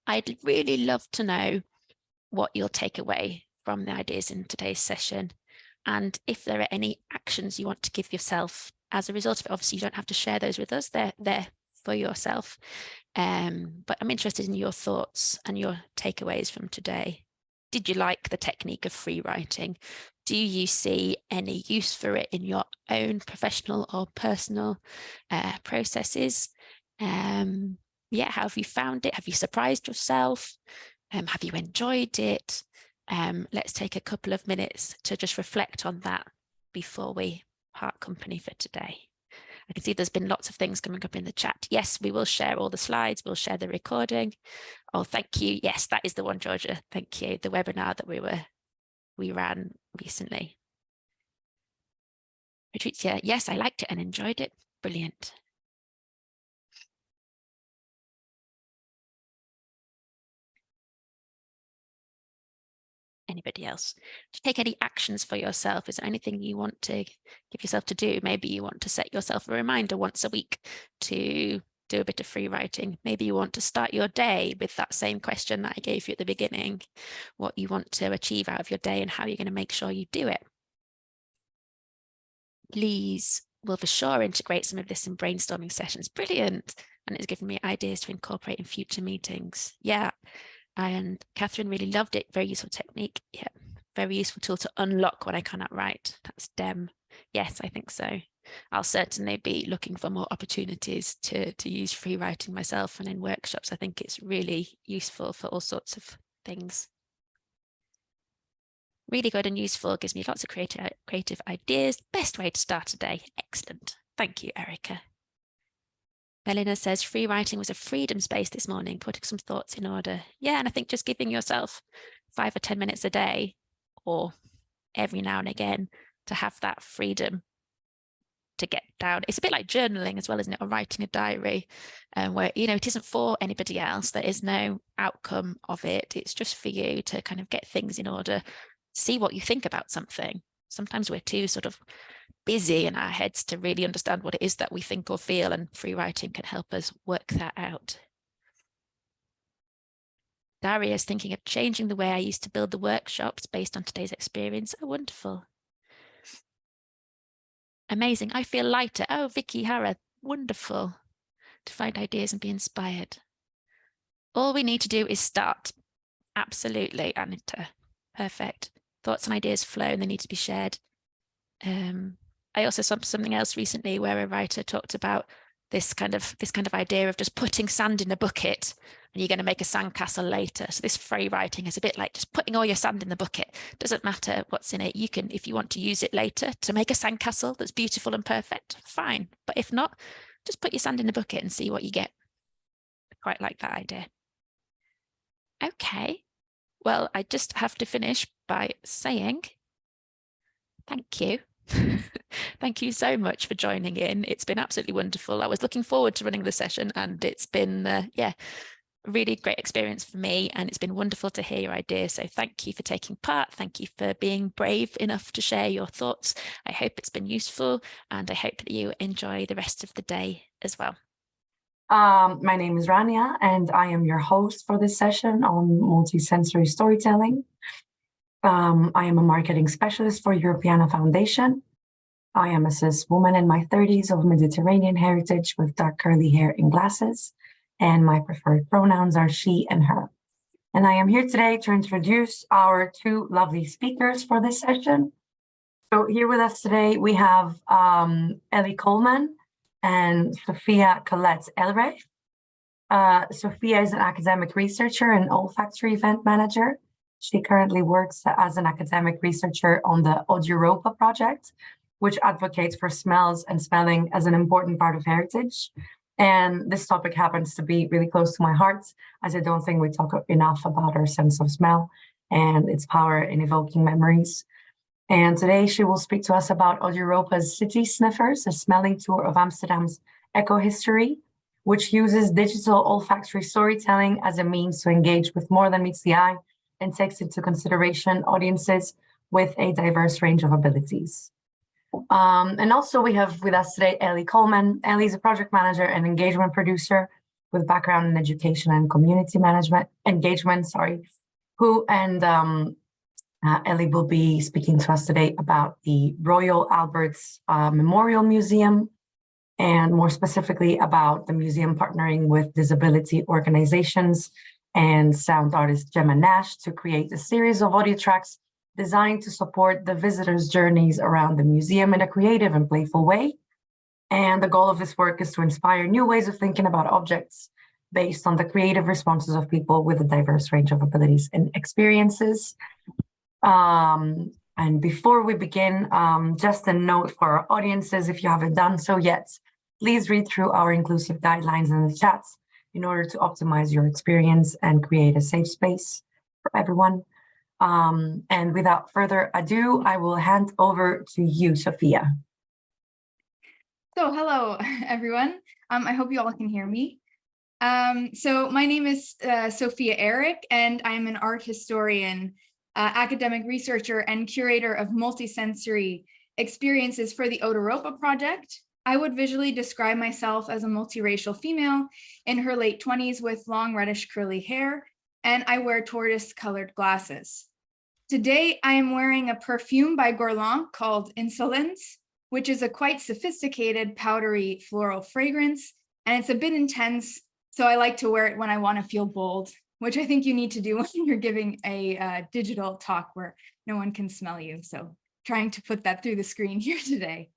I'd really love to know what you'll take away from the ideas in today's session. And if there are any actions you want to give yourself as a result of it. Obviously, you don't have to share those with us. They're there for yourself. But I'm interested in your thoughts and your takeaways from today. Did you like the technique of free writing? Do you see any use for it in your own professional or personal processes? Yeah, how have you found it? Have you surprised yourself? Have you enjoyed it? Let's take a couple of minutes to just reflect on that before we part company for today. I can see there's been lots of things coming up in the chat. Yes, we will share all the slides. We'll share the recording. Oh, thank you. Yes, that is the one, Georgia. Thank you. The webinar that we ran recently. Patrizia, yes, I liked it and enjoyed it. Brilliant. Anybody else? To take any actions for yourself? Is there anything you want to give yourself to do? Maybe you want to set yourself a reminder once a week to do a bit of free writing. Maybe you want to start your day with that same question that I gave you at the beginning, what you want to achieve out of your day and how you're going to make sure you do it. Lise will for sure integrate some of this in brainstorming sessions. Brilliant. And it's given me ideas to incorporate in future meetings. Yeah. And Catherine really loved it. Very useful technique. Yeah, very useful tool to unlock what I cannot write. That's Dem. Yes, I think so. I'll certainly be looking for more opportunities to use free writing myself, and in workshops. I think it's really useful for all sorts of things. Really good and useful. Gives me lots of creative ideas. Best way to start a day. Excellent. Thank you, Erica. Melina says free writing was a freedom space this morning, putting some thoughts in order. Yeah, and I think just giving yourself 5 or 10 minutes a day, or every now and again, to have that freedom to get down. It's a bit like journaling as well, isn't it? Or writing a diary, where, you know, it isn't for anybody else. There is no outcome of it. It's just for you to kind of get things in order, see what you think about something. Sometimes we're too sort of busy in our heads to really understand what it is that we think or feel, and free writing can help us work that out. Daria is thinking of changing the way I used to build the workshops based on today's experience. Oh, wonderful. Amazing. I feel lighter. Oh, Vicky Hara, wonderful to find ideas and be inspired. All we need to do is start. Absolutely, Anita. Perfect. Thoughts and ideas flow and they need to be shared. I also saw something else recently where a writer talked about this kind of idea of just putting sand in a bucket and you're going to make a sandcastle later. So this free writing is a bit like just putting all your sand in the bucket. Doesn't matter what's in it. You can, if you want to use it later to make a sandcastle that's beautiful and perfect, fine. But if not, just put your sand in the bucket and see what you get. I quite like that idea. Okay. Well, I just have to finish by saying thank you. Thank you so much for joining in. It's been absolutely wonderful. I was looking forward to running the session and it's been, yeah, a really great experience for me, and it's been wonderful to hear your ideas. So thank you for taking part. Thank you for being brave enough to share your thoughts. I hope it's been useful and I hope that you enjoy the rest of the day as well. My name is Rania and I am your host for this session on multisensory storytelling. I am a marketing specialist for Europeana Foundation. I am a cis woman in my 30s of Mediterranean heritage with dark curly hair and glasses, and my preferred pronouns are she and her. And I am here today to introduce our two lovely speakers for this session. So here with us today, we have Ellie Coleman and Sophia Colette Elreich. Sophia is an academic researcher and olfactory event manager. She currently works as an academic researcher on the Od Europa project, which advocates for smells and smelling as an important part of heritage. And this topic happens to be really close to my heart, as I don't think we talk enough about our sense of smell and its power in evoking memories. And today she will speak to us about Europa's City Sniffers, a smelling tour of Amsterdam's eco-history, which uses digital olfactory storytelling as a means to engage with more than meets the eye and takes into consideration audiences with a diverse range of abilities. And also we have with us today Ellie Coleman. Ellie is a project manager and engagement producer with background in education and community engagement, Ellie will be speaking to us today about the Royal Albert's Memorial Museum, and more specifically about the museum partnering with disability organizations and sound artist Gemma Nash to create a series of audio tracks designed to support the visitors' journeys around the museum in a creative and playful way. And the goal of this work is to inspire new ways of thinking about objects based on the creative responses of people with a diverse range of abilities and experiences. And before we begin, just a note for our audiences, if you haven't done so yet, please read through our inclusive guidelines in the chats in order to optimize your experience and create a safe space for everyone. And without further ado, I will hand over to you, Sophia. So hello, everyone. I hope you all can hear me. So my name is Sophia Eric, and I'm an art historian, academic researcher, and curator of multisensory experiences for the Europa Project. I would visually describe myself as a multiracial female in her late 20s with long reddish curly hair, and I wear tortoise-colored glasses. Today, I am wearing a perfume by Guerlain called Insolence, which is a quite sophisticated powdery floral fragrance, and it's a bit intense, so I like to wear it when I want to feel bold, which I think you need to do when you're giving a digital talk where no one can smell you. So trying to put that through the screen here today.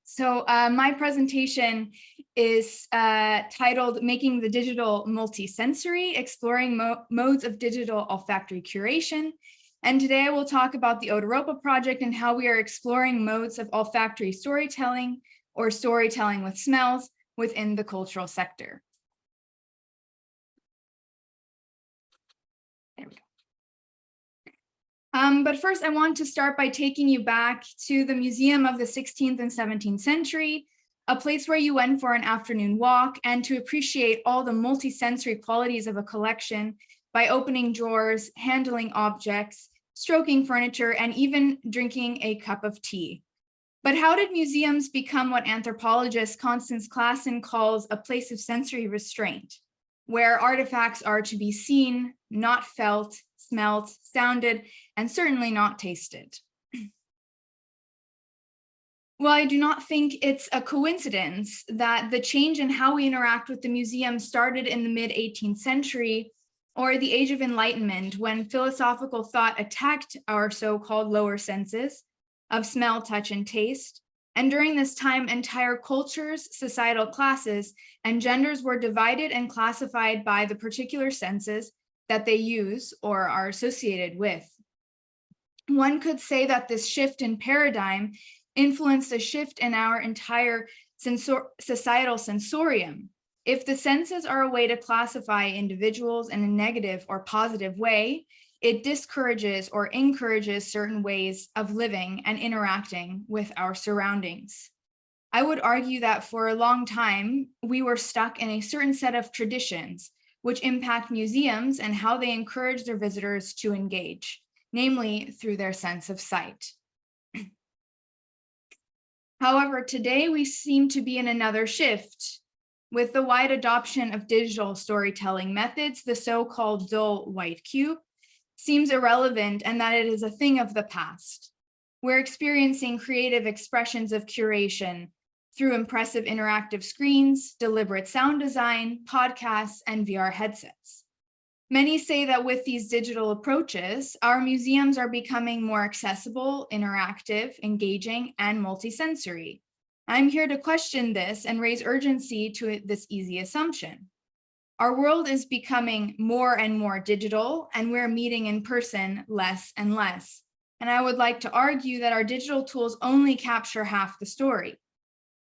So my presentation is titled Making the Digital Multisensory, Exploring Modes of Digital Olfactory Curation. And today I will talk about the Europa Project and how we are exploring modes of olfactory storytelling or storytelling with smells within the cultural sector. There we go. But first, I want to start by taking you back to the museum of the 16th and 17th century, a place where you went for an afternoon walk and to appreciate all the multisensory qualities of a collection by opening drawers, handling objects, stroking furniture, and even drinking a cup of tea. But how did museums become what anthropologist Constance Classen calls a place of sensory restraint, where artifacts are to be seen, not felt, smelt, sounded, and certainly not tasted? Well, I do not think it's a coincidence that the change in how we interact with the museum started in the mid-18th century, or the Age of Enlightenment, when philosophical thought attacked our so-called lower senses of smell, touch, and taste. And during this time, entire cultures, societal classes, and genders were divided and classified by the particular senses that they use or are associated with. One could say that this shift in paradigm influenced a shift in our entire societal sensorium. If the senses are a way to classify individuals in a negative or positive way, it discourages or encourages certain ways of living and interacting with our surroundings. I would argue that for a long time, we were stuck in a certain set of traditions which impact museums and how they encourage their visitors to engage, namely through their sense of sight. However, today we seem to be in another shift. With the wide adoption of digital storytelling methods, the so-called dull white cube seems irrelevant and that it is a thing of the past. We're experiencing creative expressions of curation through impressive interactive screens, deliberate sound design, podcasts, and VR headsets. Many say that with these digital approaches, our museums are becoming more accessible, interactive, engaging, and multisensory. I'm here to question this and raise urgency to this easy assumption. Our world is becoming more and more digital, and we're meeting in person less and less. And I would like to argue that our digital tools only capture half the story.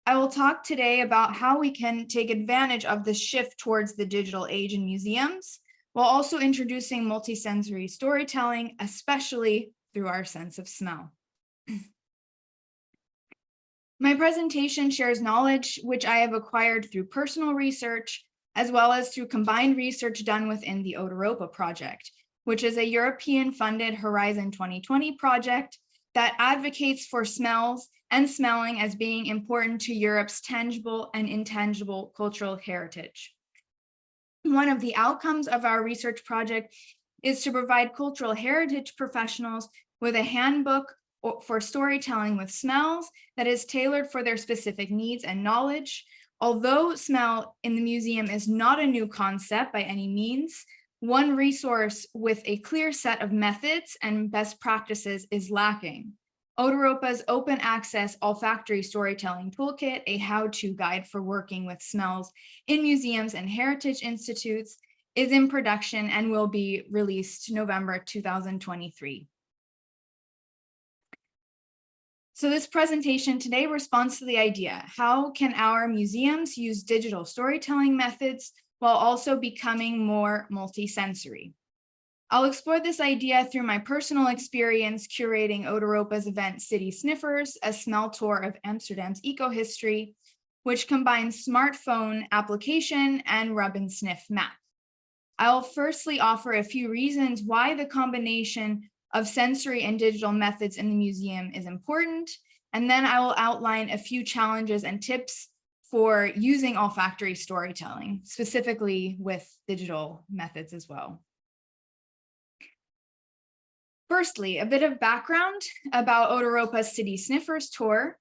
I will talk today about how we can take advantage of the shift towards the digital age in museums, while also introducing multisensory storytelling, especially through our sense of smell. My presentation shares knowledge which I have acquired through personal research, as well as through combined research done within the Otaropa Project, which is a European-funded Horizon 2020 project that advocates for smells and smelling as being important to Europe's tangible and intangible cultural heritage. One of the outcomes of our research project is to provide cultural heritage professionals with a handbook for storytelling with smells that is tailored for their specific needs and knowledge. Although smell in the museum is not a new concept by any means, one resource with a clear set of methods and best practices is lacking. Otaropa's open access olfactory storytelling toolkit, a how-to guide for working with smells in museums and heritage institutes, is in production and will be released November 2023. So this presentation today responds to the idea, how can our museums use digital storytelling methods while also becoming more multisensory? I'll explore this idea through my personal experience curating Otaropa's event City Sniffers, a smell tour of Amsterdam's eco-history, which combines smartphone application and rub and sniff map. I'll firstly offer a few reasons why the combination of sensory and digital methods in the museum is important, and then I will outline a few challenges and tips for using olfactory storytelling, specifically with digital methods as well. Firstly, a bit of background about Otaropa's City Sniffers tour.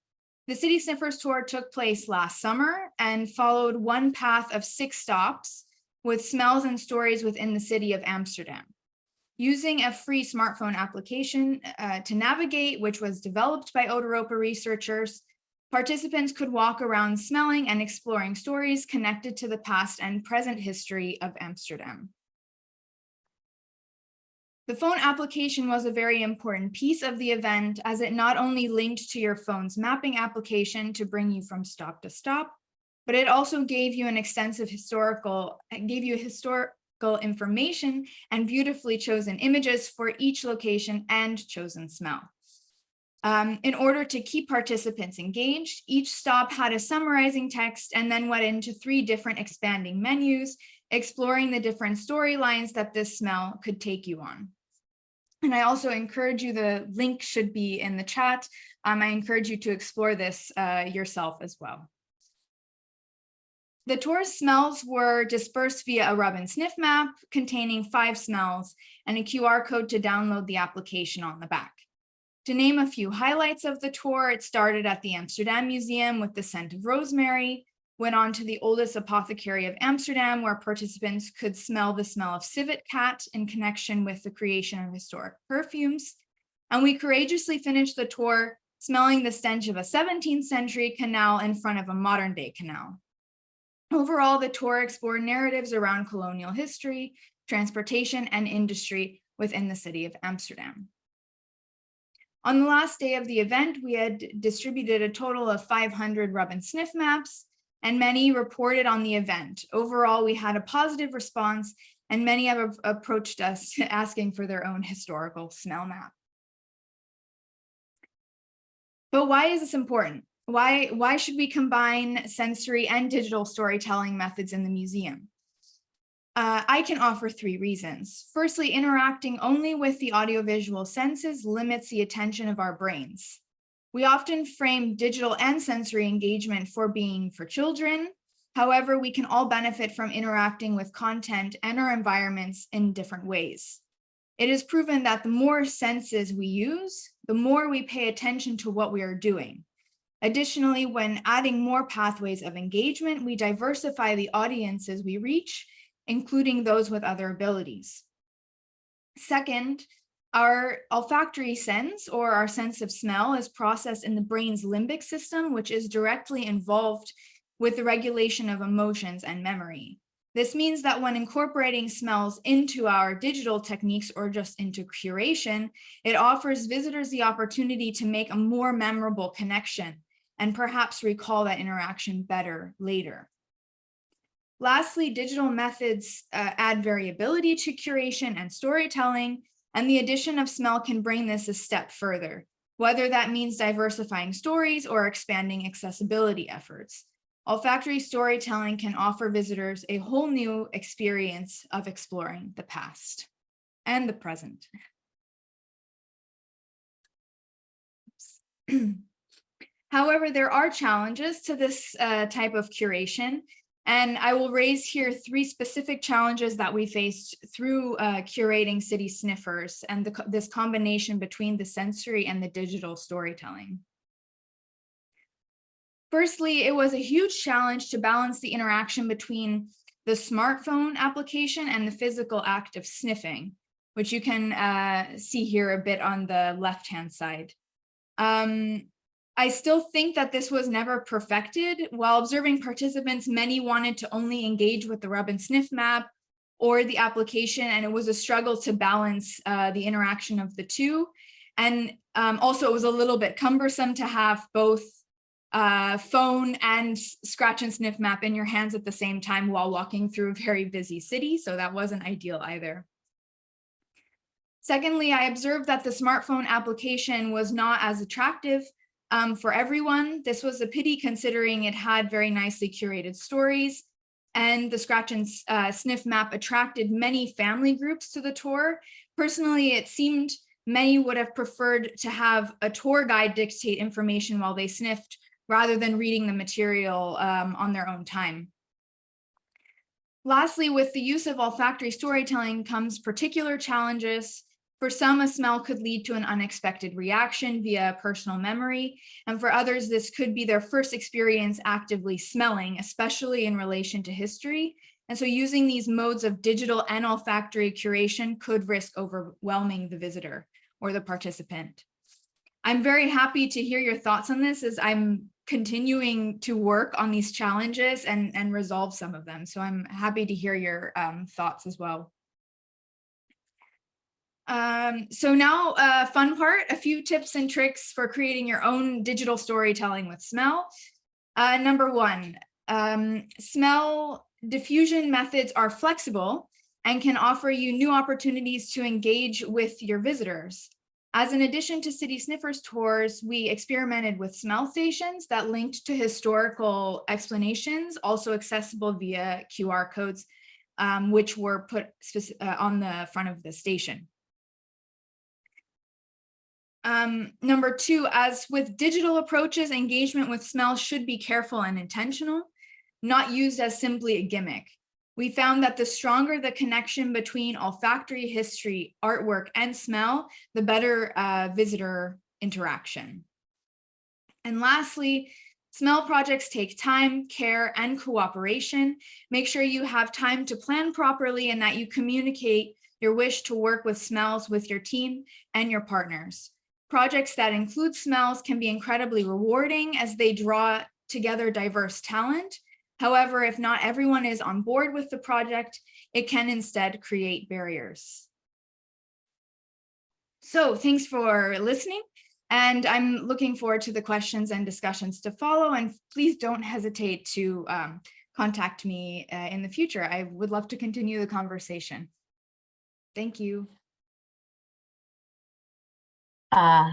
The City Sniffers tour took place last summer and followed one path of 6 stops with smells and stories within the city of Amsterdam. Using a free smartphone application to navigate, which was developed by Otaropa researchers, participants could walk around smelling and exploring stories connected to the past and present history of Amsterdam. The phone application was a very important piece of the event, as it not only linked to your phone's mapping application to bring you from stop to stop, but it also gave you an extensive historical information and beautifully chosen images for each location and chosen smell. In order to keep participants engaged, each stop had a summarizing text and then went into 3 different expanding menus, exploring the different storylines that this smell could take you on. And I also encourage you, the link should be in the chat. I encourage you to explore this yourself as well. The tour's smells were dispersed via a rub and sniff map containing 5 smells and a QR code to download the application on the back. To name a few highlights of the tour, it started at the Amsterdam Museum with the scent of rosemary, went on to the oldest apothecary of Amsterdam, where participants could smell the smell of civet cat in connection with the creation of historic perfumes. And we courageously finished the tour smelling the stench of a 17th century canal in front of a modern day canal. Overall, the tour explored narratives around colonial history, transportation, and industry within the city of Amsterdam. On the last day of the event, we had distributed a total of 500 rub and sniff maps, and many reported on the event. Overall, we had a positive response, and many have approached us asking for their own historical smell map. But why is this important? Why should we combine sensory and digital storytelling methods in the museum? I can offer 3 reasons. Firstly, interacting only with the audiovisual senses limits the attention of our brains. We often frame digital and sensory engagement for being for children. However, we can all benefit from interacting with content and our environments in different ways. It is proven that the more senses we use, the more we pay attention to what we are doing. Additionally, when adding more pathways of engagement, we diversify the audiences we reach, including those with other abilities. Second, our olfactory sense, or our sense of smell, is processed in the brain's limbic system, which is directly involved with the regulation of emotions and memory. This means that when incorporating smells into our digital techniques or just into curation, it offers visitors the opportunity to make a more memorable connection and perhaps recall that interaction better later. Lastly, digital methods add variability to curation and storytelling, and the addition of smell can bring this a step further, whether that means diversifying stories or expanding accessibility efforts. Olfactory storytelling can offer visitors a whole new experience of exploring the past and the present. However, there are challenges to this type of curation, and I will raise here 3 specific challenges that we faced through curating City Sniffers and this combination between the sensory and the digital storytelling. Firstly, it was a huge challenge to balance the interaction between the smartphone application and the physical act of sniffing, which you can see here a bit on the left-hand side. I still think that this was never perfected. While observing participants, many wanted to only engage with the rub and sniff map or the application, and it was a struggle to balance the interaction of the two. And also it was a little bit cumbersome to have both phone and scratch and sniff map in your hands at the same time while walking through a very busy city, so that wasn't ideal either. Secondly, I observed that the smartphone application was not as attractive for everyone. This was a pity considering it had very nicely curated stories, and the scratch and sniff map attracted many family groups to the tour. Personally, it seemed many would have preferred to have a tour guide dictate information while they sniffed rather than reading the material on their own time. Lastly, with the use of olfactory storytelling comes particular challenges. For some, a smell could lead to an unexpected reaction via personal memory, and for others, this could be their first experience actively smelling, especially in relation to history. And so using these modes of digital and olfactory curation could risk overwhelming the visitor or the participant. I'm very happy to hear your thoughts on this as I'm continuing to work on these challenges and resolve some of them. So I'm happy to hear your thoughts as well. So now, fun part, a few tips and tricks for creating your own digital storytelling with smell. Number 1, smell diffusion methods are flexible and can offer you new opportunities to engage with your visitors. As an addition to City Sniffers tours, we experimented with smell stations that linked to historical explanations, also accessible via QR codes, which were put on the front of the station. Number 2, as with digital approaches, engagement with smell should be careful and intentional, not used as simply a gimmick. We found that the stronger the connection between olfactory history, artwork, and smell, the better visitor interaction. And lastly, smell projects take time, care, and cooperation. Make sure you have time to plan properly and that you communicate your wish to work with smells with your team and your partners. Projects that include smells can be incredibly rewarding as they draw together diverse talent. However, if not everyone is on board with the project, it can instead create barriers. So thanks for listening, and I'm looking forward to the questions and discussions to follow, and please don't hesitate to contact me in the future. I would love to continue the conversation. Thank you.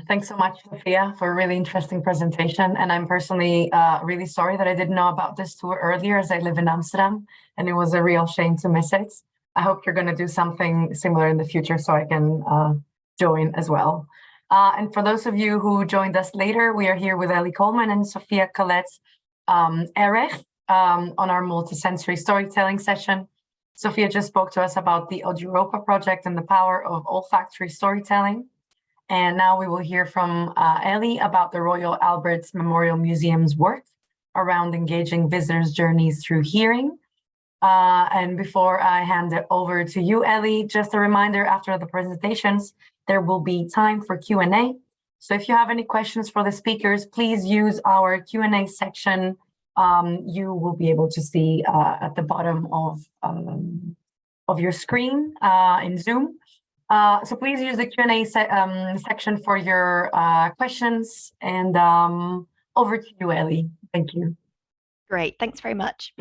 Thanks so much, Sophia, for a really interesting presentation. And I'm personally really sorry that I didn't know about this tour earlier, as I live in Amsterdam, and it was a real shame to miss it. I hope you're going to do something similar in the future so I can join as well. And for those of you who joined us later, we are here with Ellie Coleman and Sophia Colette Erich on our multisensory storytelling session. Sophia just spoke to us about the Europa project and the power of olfactory storytelling. And now we will hear from Ellie about the Royal Albert Memorial Museum's work around engaging visitors' journeys through hearing. And before I hand it over to you, Ellie, just a reminder, after the presentations, there will be time for Q&A. So if you have any questions for the speakers, please use our Q&A section. You will be able to see at the bottom of your screen in Zoom. So please use the Q&A section for your questions, and Over to you, Ellie. Thank you. Great, thanks very much.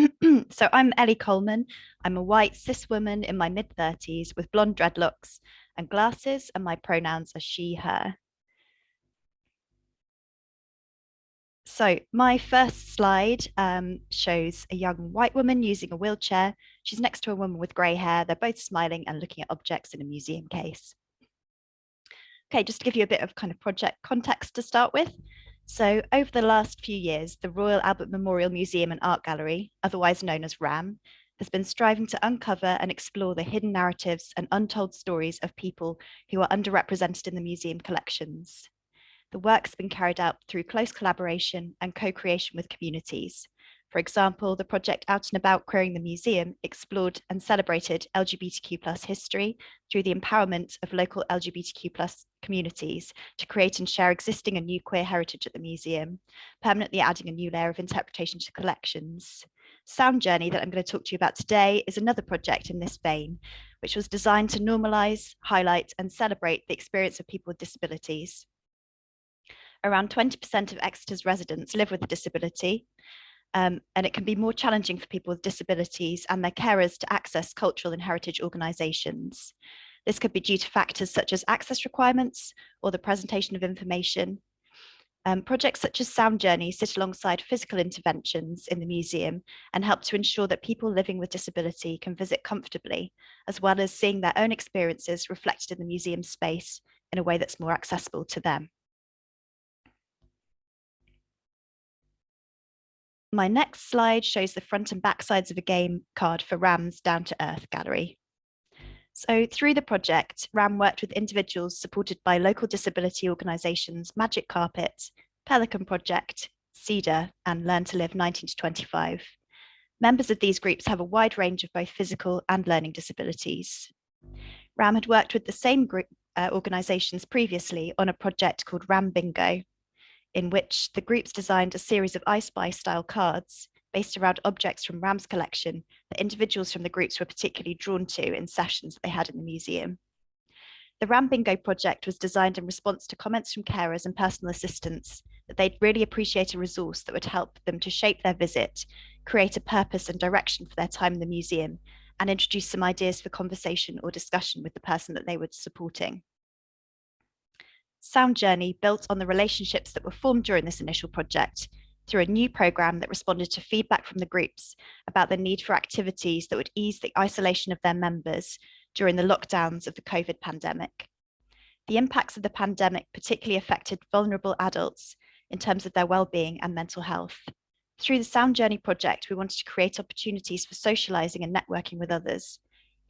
So I'm Ellie Coleman. I'm a white cis woman in my mid-30s with blonde dreadlocks and glasses, and my pronouns are she, her. So my first slide shows a young white woman using a wheelchair. She's next to a woman with grey hair. They're both smiling and looking at objects in a museum case. Okay, just to give you a bit of kind of project context to start with. So over the last few years, the Royal Albert Memorial Museum and Art Gallery, otherwise known as RAM, has been striving to uncover and explore the hidden narratives and untold stories of people who are underrepresented in the museum collections. The work's been carried out through close collaboration and co-creation with communities. For example, the project Out and About Queering the Museum explored and celebrated LGBTQ+ history through the empowerment of local LGBTQ+ communities to create and share existing and new queer heritage at the museum, permanently adding a new layer of interpretation to collections. Sound Journey, that I'm going to talk to you about today, is another project in this vein, which was designed to normalize, highlight, and celebrate the experience of people with disabilities. Around 20% of Exeter's residents live with a disability, and it can be more challenging for people with disabilities and their carers to access cultural and heritage organisations. This could be due to factors such as access requirements or the presentation of information. Projects such as Sound Journey sit alongside physical interventions in the museum and help to ensure that people living with disability can visit comfortably, as well as seeing their own experiences reflected in the museum space in a way that's more accessible to them. My next slide shows the front and back sides of a game card for RAM's Down to Earth gallery. So through the project, RAM worked with individuals supported by local disability organisations Magic Carpet, Pelican Project, CEDAR, and Learn to Live 19 to 25. Members of these groups have a wide range of both physical and learning disabilities. RAM had worked with the same group organisations previously on a project called RAM Bingo, in which the groups designed a series of I Spy style cards based around objects from RAM's collection that individuals from the groups were particularly drawn to in sessions that they had in the museum. The RAM Bingo project was designed in response to comments from carers and personal assistants that they'd really appreciate a resource that would help them to shape their visit, create a purpose and direction for their time in the museum, and introduce some ideas for conversation or discussion with the person that they were supporting. Sound Journey built on the relationships that were formed during this initial project through a new programme that responded to feedback from the groups about the need for activities that would ease the isolation of their members during the lockdowns of the COVID pandemic. The impacts of the pandemic particularly affected vulnerable adults in terms of their well-being and mental health. Through the Sound Journey project, we wanted to create opportunities for socialising and networking with others,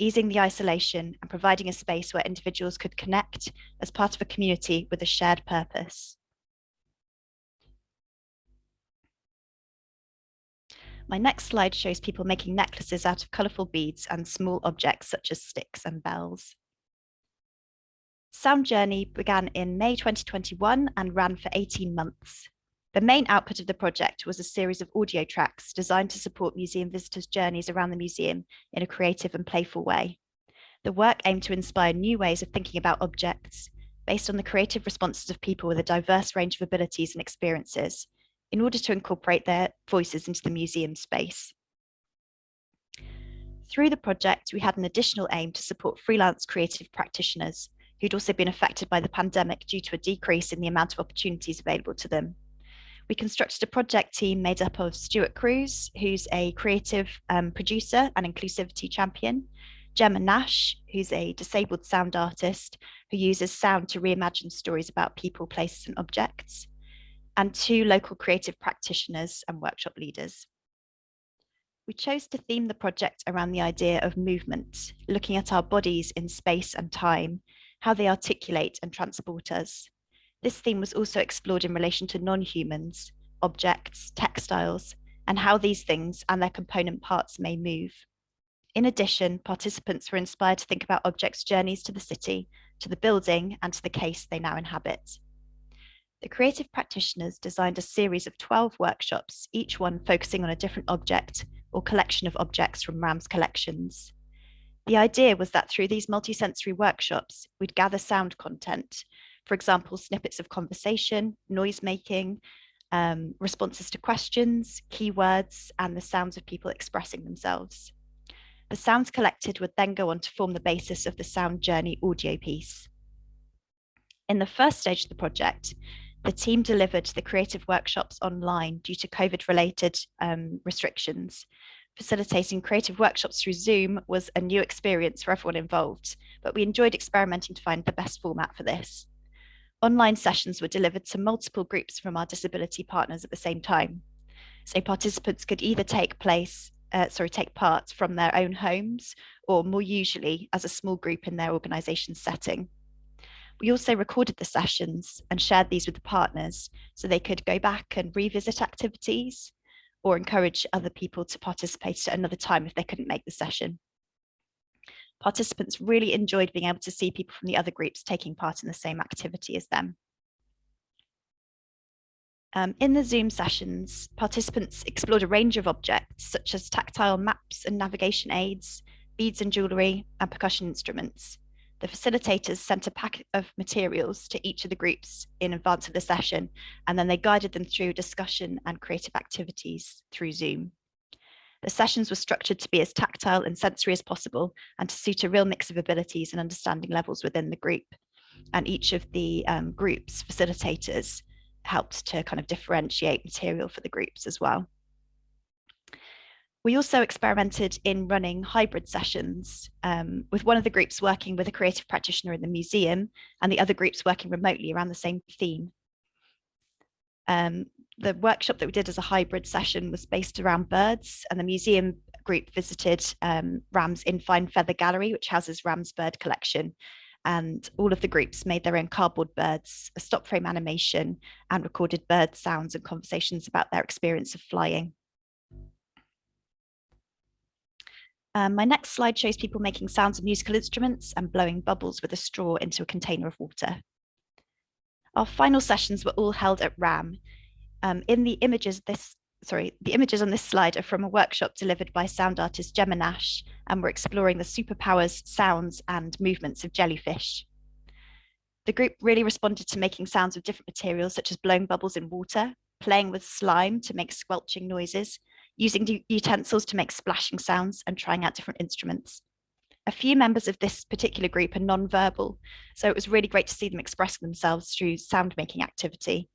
easing the isolation and providing a space where individuals could connect as part of a community with a shared purpose. My next slide shows people making necklaces out of colourful beads and small objects such as sticks and bells. Sound Journey began in May 2021 and ran for 18 months. The main output of the project was a series of audio tracks designed to support museum visitors' journeys around the museum in a creative and playful way. The work aimed to inspire new ways of thinking about objects based on the creative responses of people with a diverse range of abilities and experiences in order to incorporate their voices into the museum space. Through the project, we had an additional aim to support freelance creative practitioners who'd also been affected by the pandemic due to a decrease in the amount of opportunities available to them. We constructed a project team made up of Stuart Cruz, who's a creative producer and inclusivity champion, Gemma Nash, who's a disabled sound artist who uses sound to reimagine stories about people, places, and objects, and 2 local creative practitioners and workshop leaders. We chose to theme the project around the idea of movement, looking at our bodies in space and time, how they articulate and transport us. This theme was also explored in relation to non-humans, objects, textiles, and how these things and their component parts may move. In addition, participants were inspired to think about objects' journeys to the city, to the building, and to the case they now inhabit. The creative practitioners designed a series of 12 workshops, each one focusing on a different object or collection of objects from RAM's collections. The idea was that through these multisensory workshops, we'd gather sound content, for example, snippets of conversation, noise making, responses to questions, keywords, and the sounds of people expressing themselves. The sounds collected would then go on to form the basis of the Sound Journey audio piece. In the first stage of the project, the team delivered the creative workshops online due to COVID-related restrictions. Facilitating creative workshops through Zoom was a new experience for everyone involved, but we enjoyed experimenting to find the best format for this. Online sessions were delivered to multiple groups from our disability partners at the same time. So participants could either take part from their own homes, or more usually as a small group in their organisation setting. We also recorded the sessions and shared these with the partners so they could go back and revisit activities or encourage other people to participate at another time if they couldn't make the session. Participants really enjoyed being able to see people from the other groups taking part in the same activity as them. In the Zoom sessions, participants explored a range of objects such as tactile maps and navigation aids, beads and jewellery, and percussion instruments. The facilitators sent a packet of materials to each of the groups in advance of the session, and then they guided them through discussion and creative activities through Zoom. The sessions were structured to be as tactile and sensory as possible and to suit a real mix of abilities and understanding levels within the group. And each of the groups facilitators helped to kind of differentiate material for the groups as well. We also experimented in running hybrid sessions, with one of the groups working with a creative practitioner in the museum and the other groups working remotely around the same theme. The workshop that we did as a hybrid session was based around birds, and the museum group visited Ram's In Fine Feather Gallery, which houses Ram's bird collection. And all of the groups made their own cardboard birds, a stop frame animation, and recorded bird sounds and conversations about their experience of flying. My next slide shows people making sounds of musical instruments and blowing bubbles with a straw into a container of water. Our final sessions were all held at RAM. The images on this slide are from a workshop delivered by sound artist Gemma Nash, and we're exploring the superpowers, sounds, and movements of jellyfish. The group really responded to making sounds of different materials, such as blowing bubbles in water, playing with slime to make squelching noises, using utensils to make splashing sounds, and trying out different instruments. A few members of this particular group are non-verbal, so it was really great to see them expressing themselves through sound-making activity.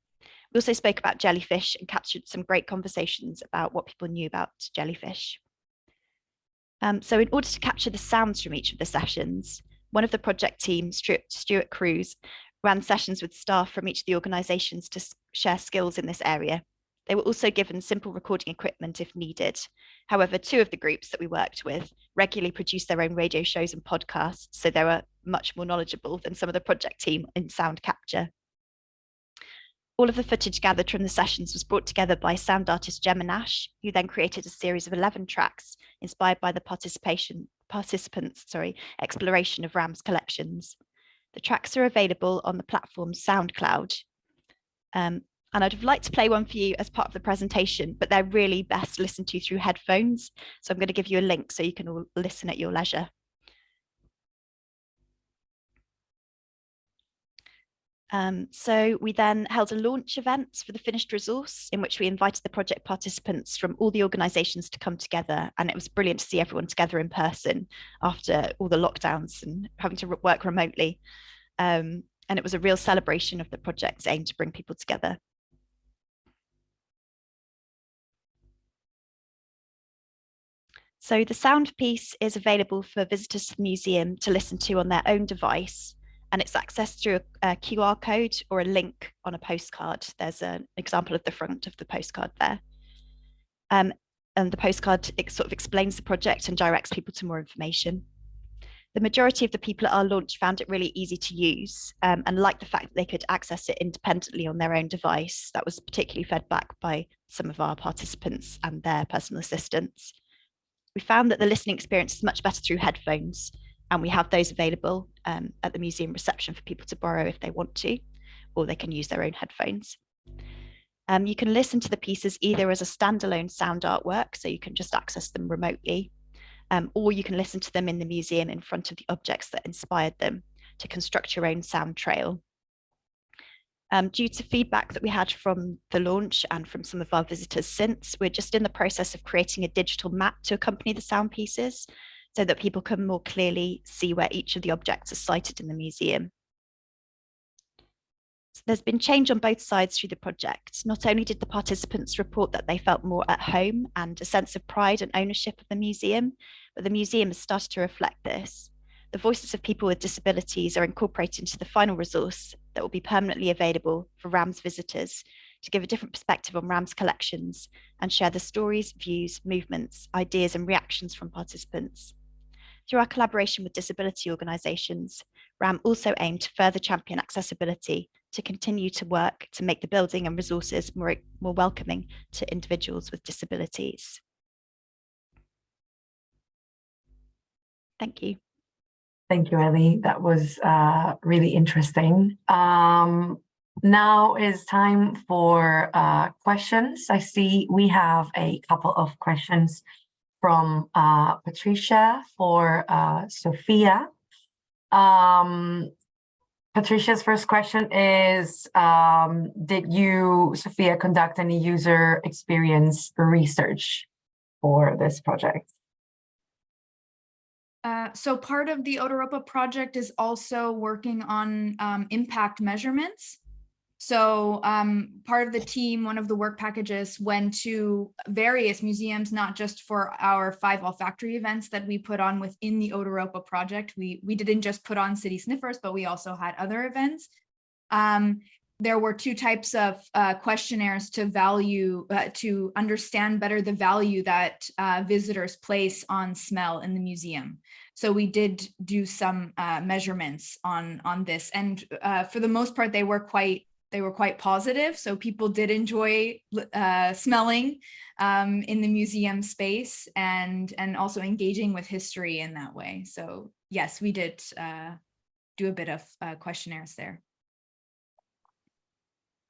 We also spoke about jellyfish and captured some great conversations about what people knew about jellyfish. So in order to capture the sounds from each of the sessions, one of the project team, Stuart Cruz, ran sessions with staff from each of the organisations to share skills in this area. They were also given simple recording equipment if needed. However, two of the groups that we worked with regularly produced their own radio shows and podcasts, so they were much more knowledgeable than some of the project team in sound capture. All of the footage gathered from the sessions was brought together by sound artist Gemma Nash, who then created a series of 11 tracks inspired by the participants' exploration of Ram's collections. The tracks are available on the platform SoundCloud. And I'd have liked to play one for you as part of the presentation, but they're really best listened to through headphones. So I'm going to give you a link so you can all listen at your leisure. So we then held a launch event for the finished resource in which we invited the project participants from all the organisations to come together, and it was brilliant to see everyone together in person after all the lockdowns and having to work remotely. And it was a real celebration of the project's aim to bring people together. So the sound piece is available for visitors to the museum to listen to on their own device, and it's accessed through a QR code or a link on a postcard. There's an example of the front of the postcard there. And the postcard sort of explains the project and directs people to more information. The majority of the people at our launch found it really easy to use, and liked the fact that they could access it independently on their own device. That was particularly fed back by some of our participants and their personal assistants. We found that the listening experience is much better through headphones, and we have those available at the museum reception for people to borrow if they want to, or they can use their own headphones. You can listen to the pieces either as a standalone sound artwork, so you can just access them remotely, or you can listen to them in the museum in front of the objects that inspired them to construct your own sound trail. Due to feedback that we had from the launch and from some of our visitors since, we're just in the process of creating a digital map to accompany the sound pieces so that people can more clearly see where each of the objects are sited in the museum. So there's been change on both sides through the project. Not only did the participants report that they felt more at home and a sense of pride and ownership of the museum, but the museum has started to reflect this. The voices of people with disabilities are incorporated into the final resource that will be permanently available for RAMS visitors to give a different perspective on RAMS collections and share the stories, views, movements, ideas, and reactions from participants. Through our collaboration with disability organisations, RAM also aimed to further champion accessibility to continue to work to make the building and resources more welcoming to individuals with disabilities. Thank you. Thank you, Ellie. That was really interesting. Now is time for questions. I see we have a couple of questions from Patricia for Sophia. Patricia's first question is, did you, Sophia, conduct any user experience research for this project? So part of the Otaropa project is also working on impact measurements. So part of the team, one of the work packages went to various museums, not just for our 5 olfactory events that we put on within the Otaropa project. We didn't just put on City Sniffers, but we also had other events. There were 2 types of questionnaires to understand better the value that visitors place on smell in the museum. So we did do some measurements on this, and for the most part, they were quite positive. So people did enjoy smelling in the museum space and also engaging with history in that way. So yes, we did do a bit of questionnaires there.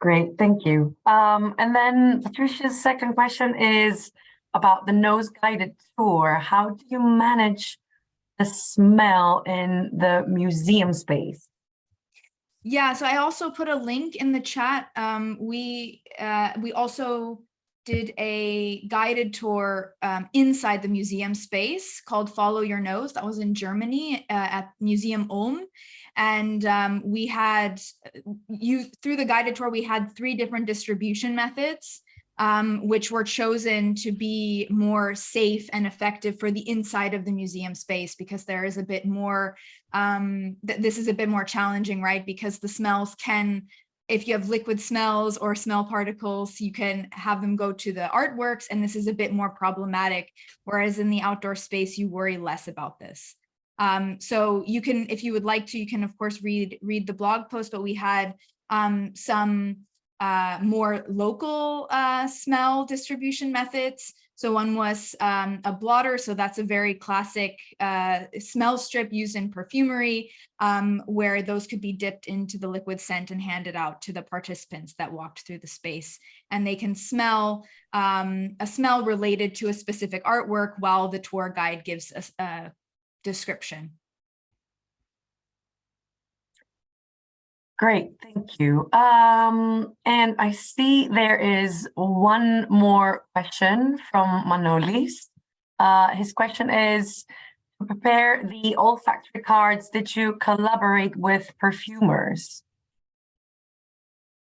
Great, thank you. And then Patricia's second question is about the nose guided tour. How do you manage the smell in the museum space? Yeah, so I also put a link in the chat. We also did a guided tour inside the museum space called Follow Your Nose. That was in Germany at Museum Ulm. And we had, through the guided tour, we had 3 different distribution methods, which were chosen to be more safe and effective for the inside of the museum space, because there is a bit more, this is a bit more challenging, right? Because the smells can, if you have liquid smells or smell particles, you can have them go to the artworks, and this is a bit more problematic, whereas in the outdoor space, you worry less about this. So you can, if you would like to, you can of course read the blog post, but we had some more local smell distribution methods. So one was a blotter. So that's a very classic smell strip used in perfumery, where those could be dipped into the liquid scent and handed out to the participants that walked through the space. And they can smell a smell related to a specific artwork while the tour guide gives a description. Great, thank you. And I see there is one more question from Manolis. His question is, to prepare the olfactory cards, did you collaborate with perfumers?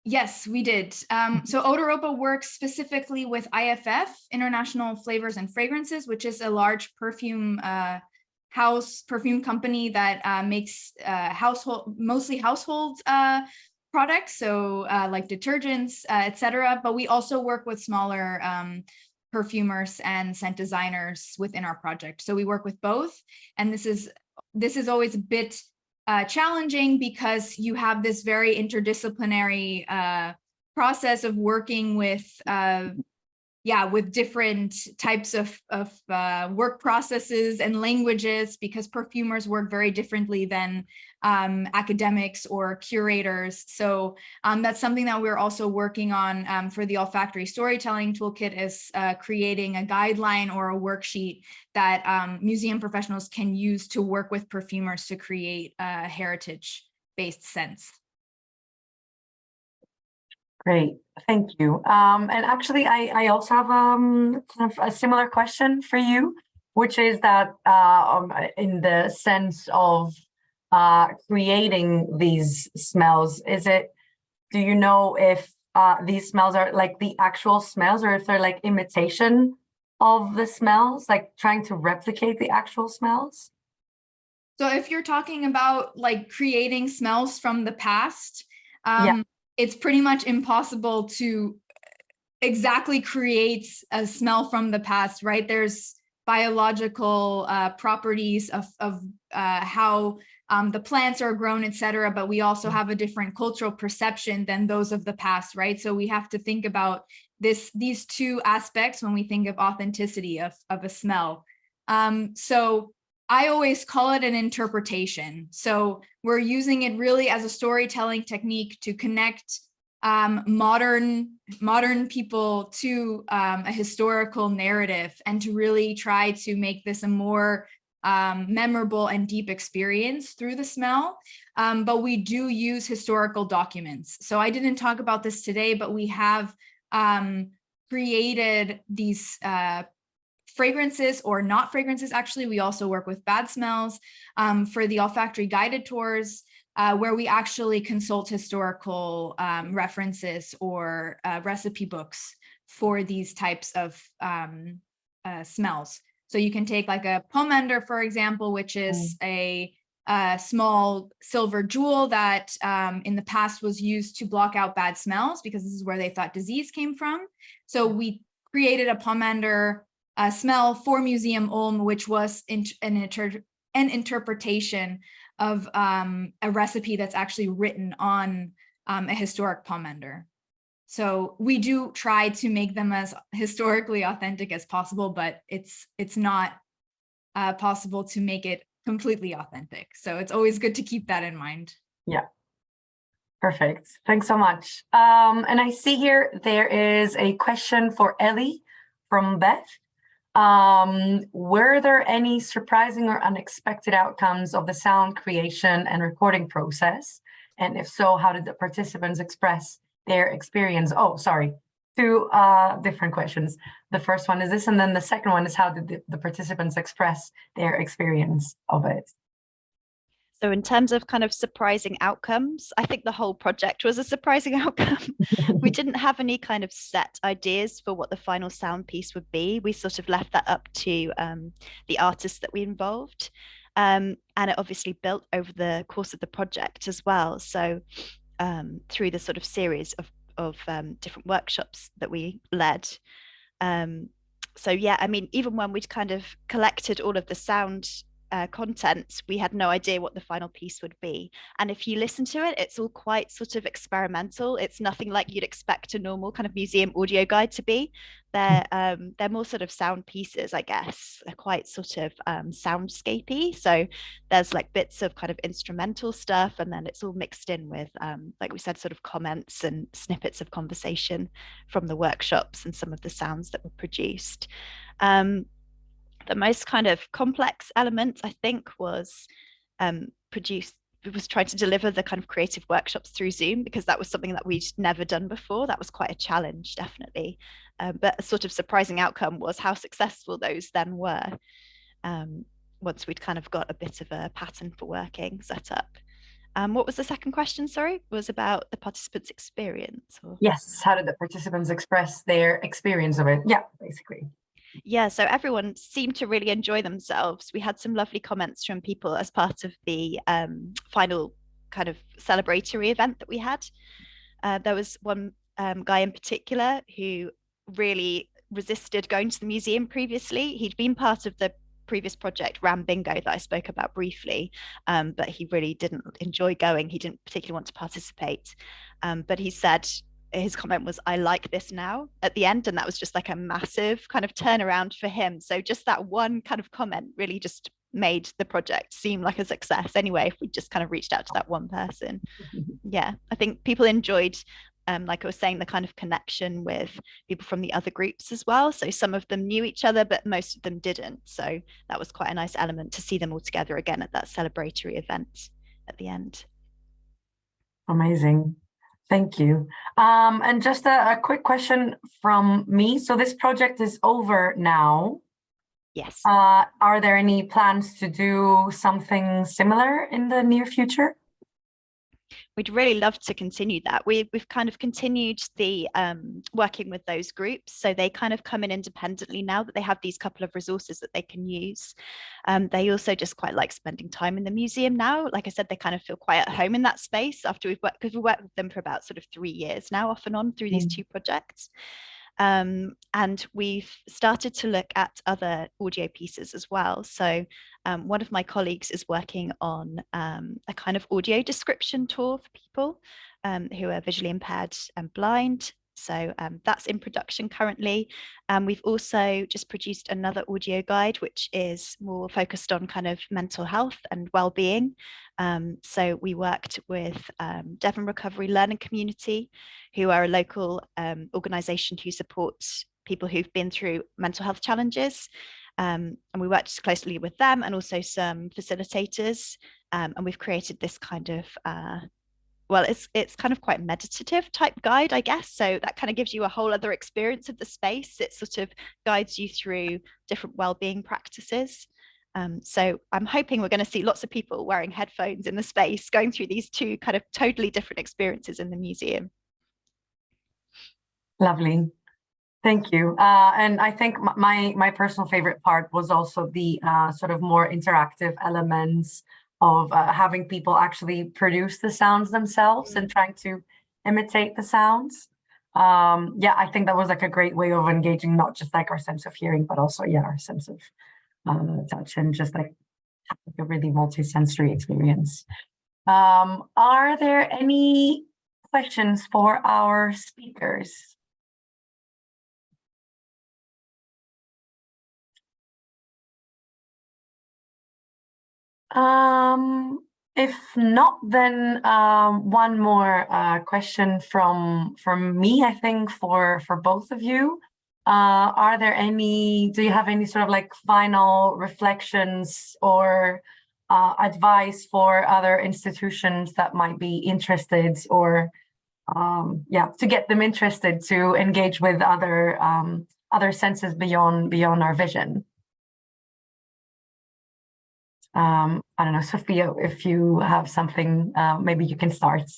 Yes, we did. So Otaropa works specifically with IFF, International Flavors and Fragrances, which is a large perfume perfume company that makes mostly household products, so like detergents, etc. But we also work with smaller perfumers and scent designers within our project. So we work with both, and this is always a bit challenging because you have this very interdisciplinary process of working with different types of work processes and languages, because perfumers work very differently than academics or curators. So that's something that we're also working on for the olfactory storytelling toolkit, is creating a guideline or a worksheet that museum professionals can use to work with perfumers to create heritage-based scents. Great, thank you. And actually, I also have kind of a similar question for you, which is that in the sense of creating these smells, do you know if these smells are like the actual smells or if they're like imitation of the smells, like trying to replicate the actual smells? So if you're talking about like creating smells from the past, Yeah. it's pretty much impossible to exactly create a smell from the past, right? There's biological properties of how the plants are grown, et cetera, but we also have a different cultural perception than those of the past, right? So we have to think about these two aspects when we think of authenticity of a smell. So I always call it an interpretation. So we're using it really as a storytelling technique to connect modern people to a historical narrative and to really try to make this a more memorable and deep experience through the smell. But we do use historical documents. So I didn't talk about this today, but we have created these fragrances or not fragrances. Actually, we also work with bad smells for the olfactory guided tours, where we actually consult historical references or recipe books for these types of smells. So you can take like a pomander, for example, which is a small silver jewel that in the past was used to block out bad smells because this is where they thought disease came from. So we created a pomander smell for Museum Ulm, which was an interpretation of a recipe that's actually written on a historic pomander. So we do try to make them as historically authentic as possible, but it's not possible to make it completely authentic. So it's always good to keep that in mind. Yeah. Perfect. Thanks so much. And I see here there is a question for Ellie from Beth. Were there any surprising or unexpected outcomes of the sound creation and recording process? And if so, how did the participants express their experience? Oh, sorry, two different questions. The first one is this, and then the second one is how did the participants express their experience of it? So in terms of kind of surprising outcomes, I think the whole project was a surprising outcome. We didn't have any kind of set ideas for what the final sound piece would be. We sort of left that up to the artists that we involved. And it obviously built over the course of the project as well. So through the sort of series of different workshops that we led. So yeah, I mean, even when we'd kind of collected all of the sound content, we had no idea what the final piece would be. And if you listen to it, it's all quite sort of experimental. It's nothing like you'd expect a normal kind of museum audio guide to be. They're more sort of sound pieces, I guess. They're quite sort of soundscapey. So there's like bits of kind of instrumental stuff, and then it's all mixed in with, like we said, sort of comments and snippets of conversation from the workshops and some of the sounds that were produced. The most kind of complex element, I think, was trying to deliver the kind of creative workshops through Zoom, because that was something that we'd never done before. That was quite a challenge, definitely. But a sort of surprising outcome was how successful those then were, once we'd kind of got a bit of a pattern for working set up. What was the second question, sorry? Was about the participants' experience? Or? Yes, how did the participants express their experience of it? Yeah, basically. Yeah, so everyone seemed to really enjoy themselves. We had some lovely comments from people as part of the final kind of celebratory event that we had. There was one guy in particular who really resisted going to the museum previously. He'd been part of the previous project, Ram Bingo, that I spoke about briefly, but he really didn't enjoy going. He didn't particularly want to participate. But he said, his comment was, "I like this now," at the end, and that was just like a massive kind of turnaround for him. So just that one kind of comment really just made the project seem like a success anyway, if we just kind of reached out to that one person. Yeah, I think people enjoyed, like I was saying, the kind of connection with people from the other groups as well. So some of them knew each other, but most of them didn't. So that was quite a nice element to see them all together again at that celebratory event at the end. Amazing. Thank you. And just a quick question from me. So this project is over now. Yes. Are there any plans to do something similar in the near future? We'd really love to continue that. We've kind of continued the working with those groups. So they kind of come in independently now that they have these couple of resources that they can use. They also just quite like spending time in the museum now. Like I said, they kind of feel quite at home in that space after we've worked, because we worked with them for about sort of 3 years now, off and on through these 2 projects. And we've started to look at other audio pieces as well. So one of my colleagues is working on a kind of audio description tour for people who are visually impaired and blind. So that's in production currently. We've also just produced another audio guide, which is more focused on kind of mental health and well-being. So we worked with Devon Recovery Learning Community, who are a local organisation who supports people who've been through mental health challenges. And we worked closely with them and also some facilitators. And we've created this kind of well, it's kind of quite meditative type guide, I guess. So that kind of gives you a whole other experience of the space. It sort of guides you through different well-being practices. So I'm hoping we're going to see lots of people wearing headphones in the space, going through these 2 kind of totally different experiences in the museum. Lovely. Thank you. And I think my personal favorite part was also the sort of more interactive elements of having people actually produce the sounds themselves and trying to imitate the sounds. Yeah, I think that was like a great way of engaging not just like our sense of hearing, but also, yeah, our sense of touch, and just like a really multi-sensory experience. Are there any questions for our speakers? If not, then one more question from me, I think, for both of you. Do you have any sort of like final reflections or advice for other institutions that might be interested, or yeah, to get them interested to engage with other senses beyond our vision? I don't know, Sophia, if you have something, maybe you can start.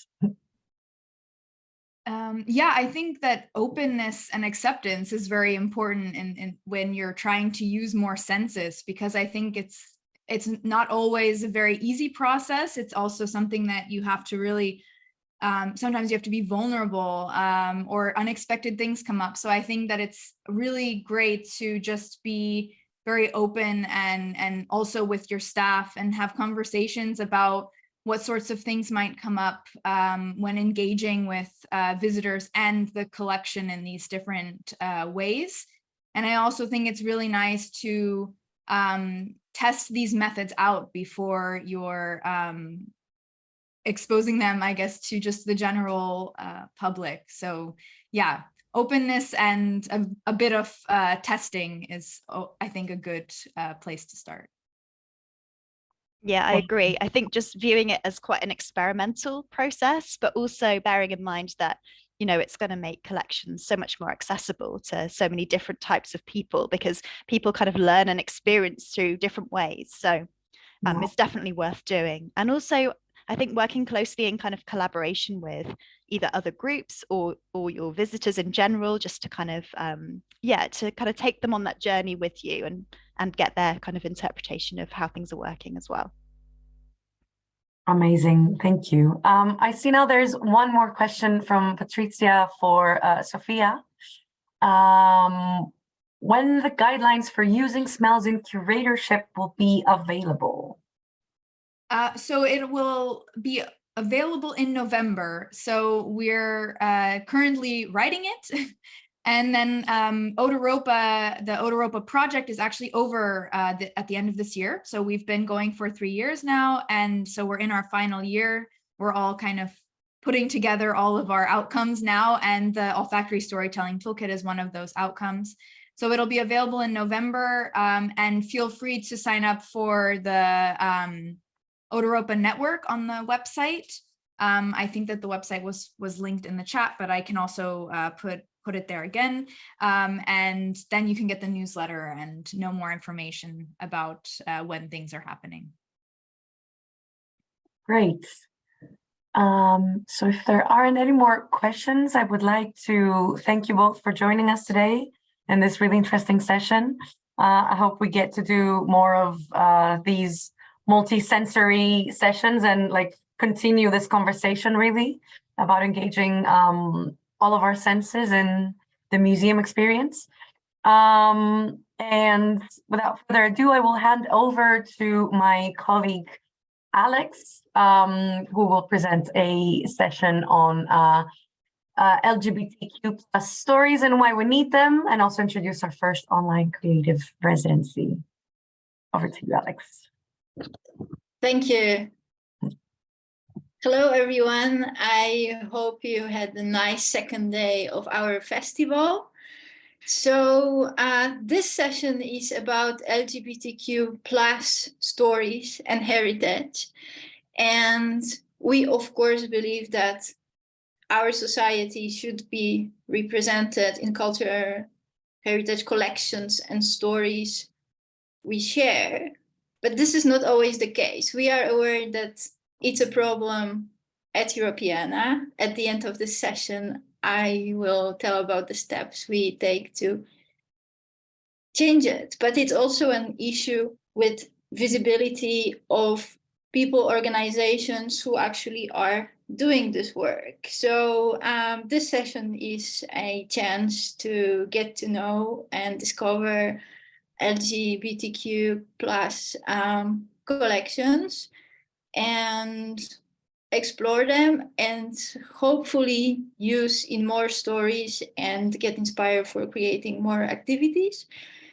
Yeah, I think that openness and acceptance is very important in when you're trying to use more senses, because I think it's not always a very easy process. It's also something that you have to really, sometimes you have to be vulnerable, or unexpected things come up. So I think that it's really great to just be very open and also with your staff and have conversations about what sorts of things might come up when engaging with visitors and the collection in these different ways. And I also think it's really nice to test these methods out before you're exposing them, I guess, to just the general public. So yeah, openness and a bit of testing is, I think, a good place to start. Yeah, I agree. I think just viewing it as quite an experimental process, but also bearing in mind that, you know, it's going to make collections so much more accessible to so many different types of people, because people kind of learn and experience through different ways. So it's definitely worth doing. And also, I think working closely in kind of collaboration with either other groups or your visitors in general, just to kind of, yeah, to kind of take them on that journey with you and get their kind of interpretation of how things are working as well. Amazing, thank you. I see now there's one more question from Patricia for Sophia. When the guidelines for using smells in curatorship will be available? So it will be available in November. So we're currently writing it. And then Odoropa, the Odoropa project is actually over at the end of this year. So we've been going for 3 years now. And so we're in our final year. We're all kind of putting together all of our outcomes now. And the Olfactory Storytelling Toolkit is one of those outcomes. So it'll be available in November. And feel free to sign up for the Odoropa network on the website. I think that the website was linked in the chat, but I can also put it there again. And then you can get the newsletter and know more information about when things are happening. Great. So if there aren't any more questions, I would like to thank you both for joining us today in this really interesting session. I hope we get to do more of these multi-sensory sessions and like continue this conversation really about engaging all of our senses in the museum experience. And without further ado, I will hand over to my colleague Alex, who will present a session on LGBTQ+ stories and why we need them, and also introduce our first online creative residency. Over to you, Alex. Thank you. Hello, everyone. I hope you had a nice second day of our festival. So this session is about LGBTQ+ stories and heritage. And we, of course, believe that our society should be represented in cultural heritage collections and stories we share. But this is not always the case. We are aware that it's a problem at Europeana. At the end of this session, I will tell about the steps we take to change it. But it's also an issue with visibility of people, organizations who actually are doing this work. So this session is a chance to get to know and discover LGBTQ+ collections and explore them and hopefully use in more stories and get inspired for creating more activities.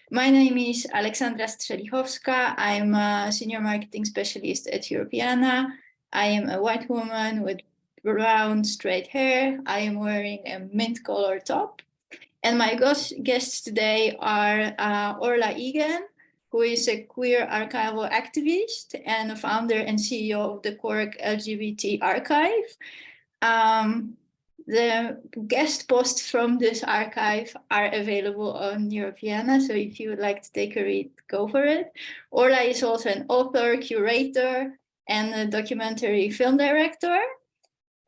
My name is Aleksandra Strzelichowska. I'm a senior marketing specialist at Europeana. I am a white woman with brown straight hair. I am wearing a mint color top. And my guests today are Orla Egan, who is a queer archival activist and a founder and CEO of the Cork LGBT Archive. The guest posts from this archive are available on Europeana, so if you would like to take a read, go for it. Orla is also an author, curator, and a documentary film director.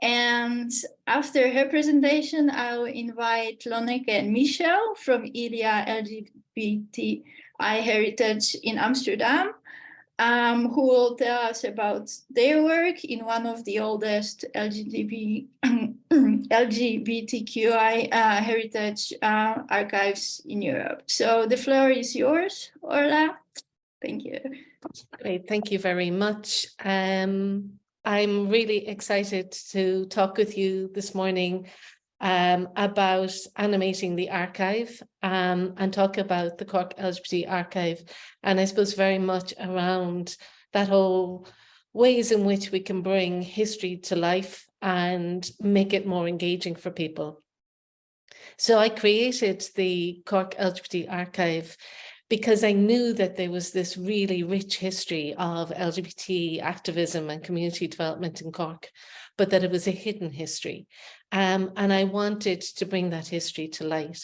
And after her presentation, I'll invite Lonneke and Michel from ILIA LGBTI Heritage in Amsterdam, who will tell us about their work in one of the oldest LGBTQI heritage archives in Europe. So the floor is yours, Orla. Thank you. Great, thank you very much. I'm really excited to talk with you this morning about animating the archive and talk about the Cork LGBT Archive, and I suppose very much around that whole ways in which we can bring history to life and make it more engaging for people. So I created the Cork LGBT Archive because I knew that there was this really rich history of LGBT activism and community development in Cork, but that it was a hidden history. And I wanted to bring that history to light.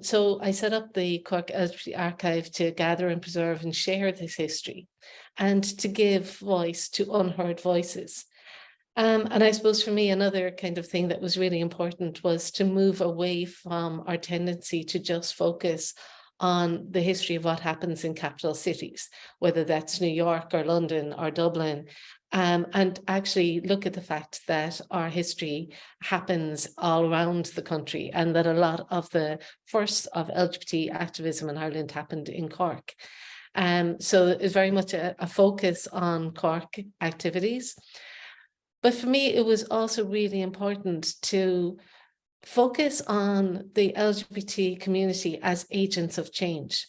So I set up the Cork LGBT Archive to gather and preserve and share this history and to give voice to unheard voices. And I suppose for me, another kind of thing that was really important was to move away from our tendency to just focus on the history of what happens in capital cities, whether that's New York or London or Dublin, and actually look at the fact that our history happens all around the country and that a lot of the first of LGBT activism in Ireland happened in Cork. So it's very much a focus on Cork activities. But for me, it was also really important to focus on the LGBT community as agents of change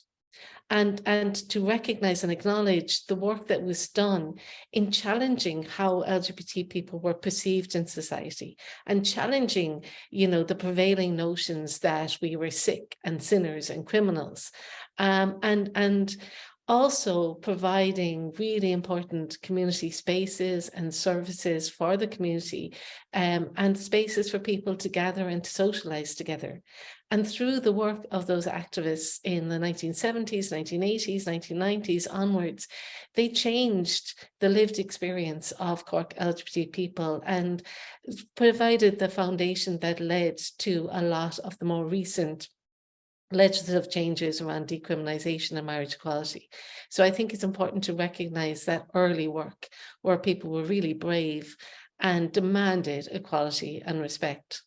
and to recognize and acknowledge the work that was done in challenging how LGBT people were perceived in society and challenging, the prevailing notions that we were sick and sinners and criminals. And also providing really important community spaces and services for the community, and spaces for people to gather and to socialize together. And through the work of those activists in the 1970s, 1980s, 1990s onwards, they changed the lived experience of Cork LGBT people and provided the foundation that led to a lot of the more recent legislative changes around decriminalisation and marriage equality. So I think it's important to recognise that early work where people were really brave and demanded equality and respect.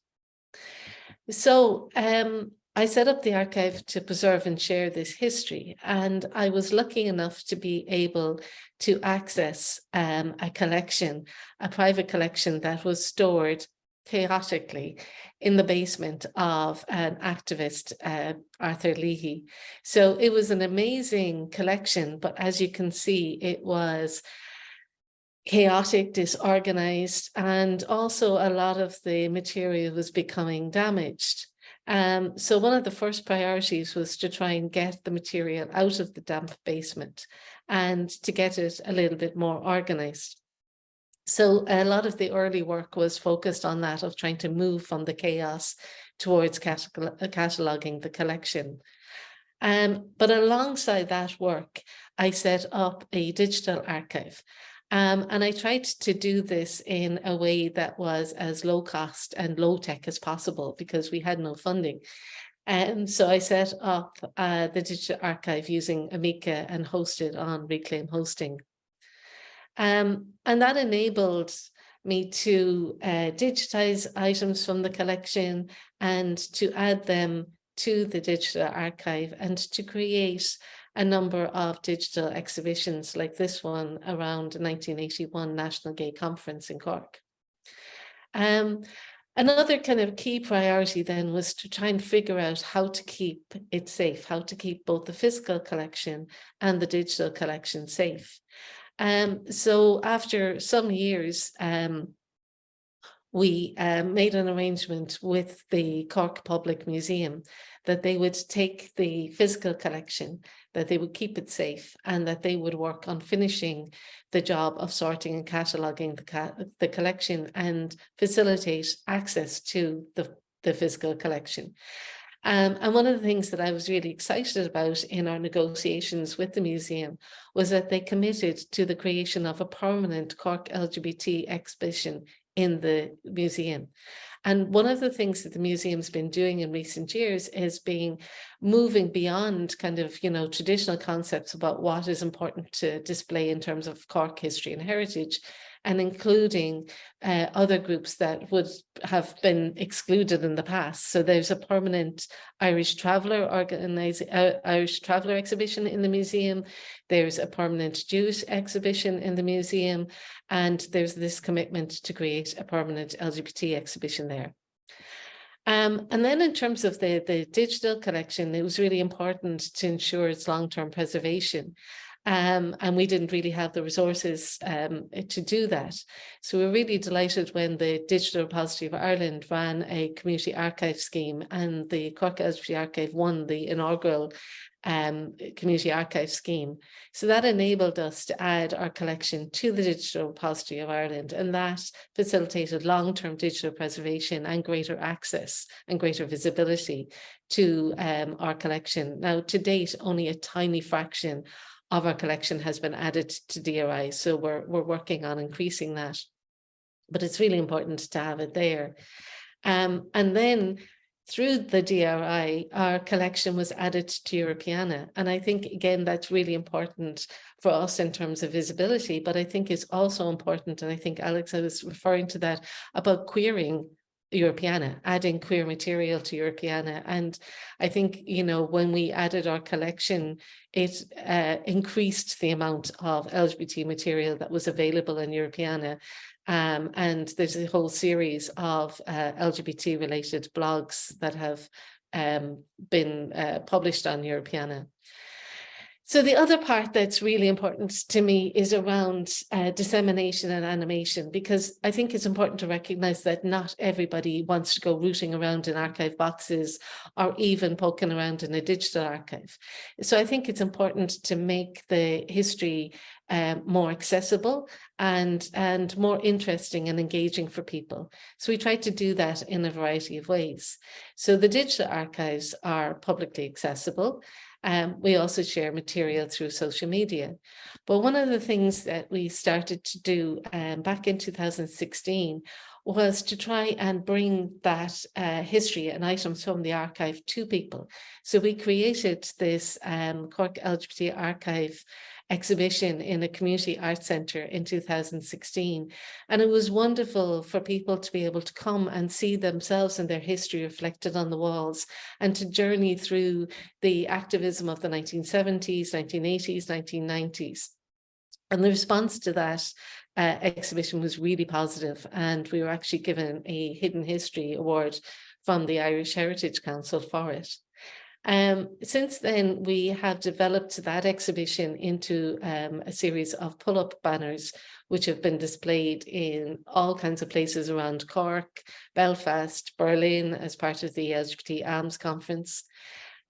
So I set up the archive to preserve and share this history, and I was lucky enough to be able to access a collection, a private collection that was stored chaotically in the basement of an activist, Arthur Leahy. So it was an amazing collection, but as you can see, it was chaotic, disorganized, and also a lot of the material was becoming damaged. So one of the first priorities was to try and get the material out of the damp basement and to get it a little bit more organized. So a lot of the early work was focused on that, of trying to move from the chaos towards cataloging the collection. But alongside that work, I set up a digital archive. And I tried to do this in a way that was as low cost and low tech as possible because we had no funding. And so I set up the digital archive using Amica and hosted on Reclaim Hosting. And that enabled me to digitize items from the collection and to add them to the digital archive and to create a number of digital exhibitions like this one around the 1981 National Gay Conference in Cork. Another kind of key priority then was to try and figure out how to keep it safe, how to keep both the physical collection and the digital collection safe. So after some years, we made an arrangement with the Cork Public Museum that they would take the physical collection, that they would keep it safe, and that they would work on finishing the job of sorting and cataloguing the collection and facilitate access to the physical collection. And one of the things that I was really excited about in our negotiations with the museum was that they committed to the creation of a permanent Cork LGBT exhibition in the museum. And one of the things that the museum's been doing in recent years is moving beyond kind of, traditional concepts about what is important to display in terms of Cork history and heritage, and including other groups that would have been excluded in the past. So there's a permanent Irish Traveller exhibition in the museum. There's a permanent Jewish exhibition in the museum, and there's this commitment to create a permanent LGBT exhibition there. And then in terms of the digital collection, it was really important to ensure its long-term preservation. And we didn't really have the resources to do that. So we're really delighted when the Digital Repository of Ireland ran a community archive scheme, and the Cork LGBT Archive won the inaugural community archive scheme. So that enabled us to add our collection to the Digital Repository of Ireland, and that facilitated long-term digital preservation and greater access and greater visibility to our collection. Now, to date, only a tiny fraction of our collection has been added to DRI, so we're working on increasing that, but it's really important to have it there. And then through the DRI, our collection was added to Europeana, and I think again that's really important for us in terms of visibility, but I think it's also important, and I think Alex was referring to that, about queering Europeana, adding queer material to Europeana. And I think, when we added our collection, it increased the amount of LGBT material that was available in Europeana. And there's a whole series of LGBT related blogs that have been published on Europeana. So the other part that's really important to me is around dissemination and animation, because I think it's important to recognize that not everybody wants to go rooting around in archive boxes or even poking around in a digital archive. So I think it's important to make the history more accessible and more interesting and engaging for people. So we try to do that in a variety of ways. So the digital archives are publicly accessible. We also share material through social media. But one of the things that we started to do back in 2016 was to try and bring that history and items from the archive to people. So we created this Cork LGBT Archive exhibition in a community art centre in 2016. And it was wonderful for people to be able to come and see themselves and their history reflected on the walls, and to journey through the activism of the 1970s, 1980s, 1990s. And the response to that exhibition was really positive, and we were actually given a Hidden History Award from the Irish Heritage Council for it. Since then, we have developed that exhibition into a series of pull-up banners, which have been displayed in all kinds of places around Cork, Belfast, Berlin, as part of the LGBT Arms Conference.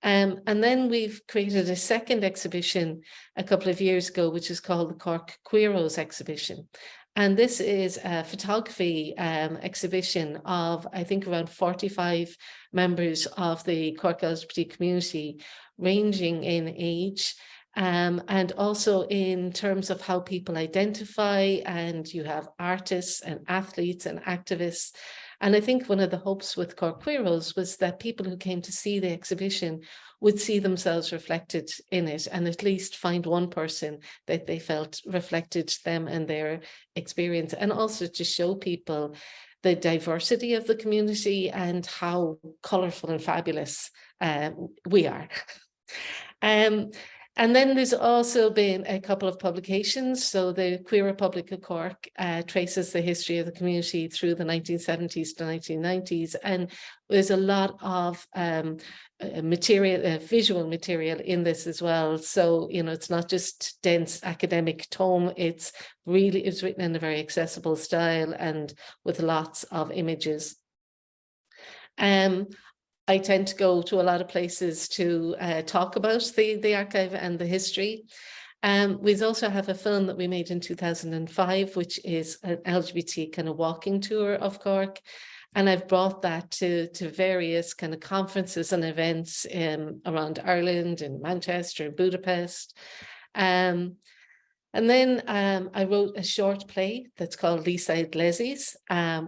And then we've created a second exhibition a couple of years ago, which is called the Cork Queeros exhibition. And this is a photography exhibition of, I think, around 45 members of the Cork LGBT community, ranging in age, and also in terms of how people identify. And you have artists and athletes and activists. And I think one of the hopes with Cork Queeros was that people who came to see the exhibition would see themselves reflected in it, and at least find one person that they felt reflected them and their experience, and also to show people the diversity of the community and how colourful and fabulous we are. And then there's also been a couple of publications. So the Queer Republic of Cork traces the history of the community through the 1970s to 1990s. And there's a lot of material, visual material in this as well. So, you know, it's not just dense academic tome. It's written in a very accessible style and with lots of images. I tend to go to a lot of places to talk about the archive and the history. We also have a film that we made in 2005, which is an LGBT kind of walking tour of Cork. And I've brought that to various kind of conferences and events around Ireland, in Manchester, and Budapest. And then I wrote a short play that's called Leaside Lesies,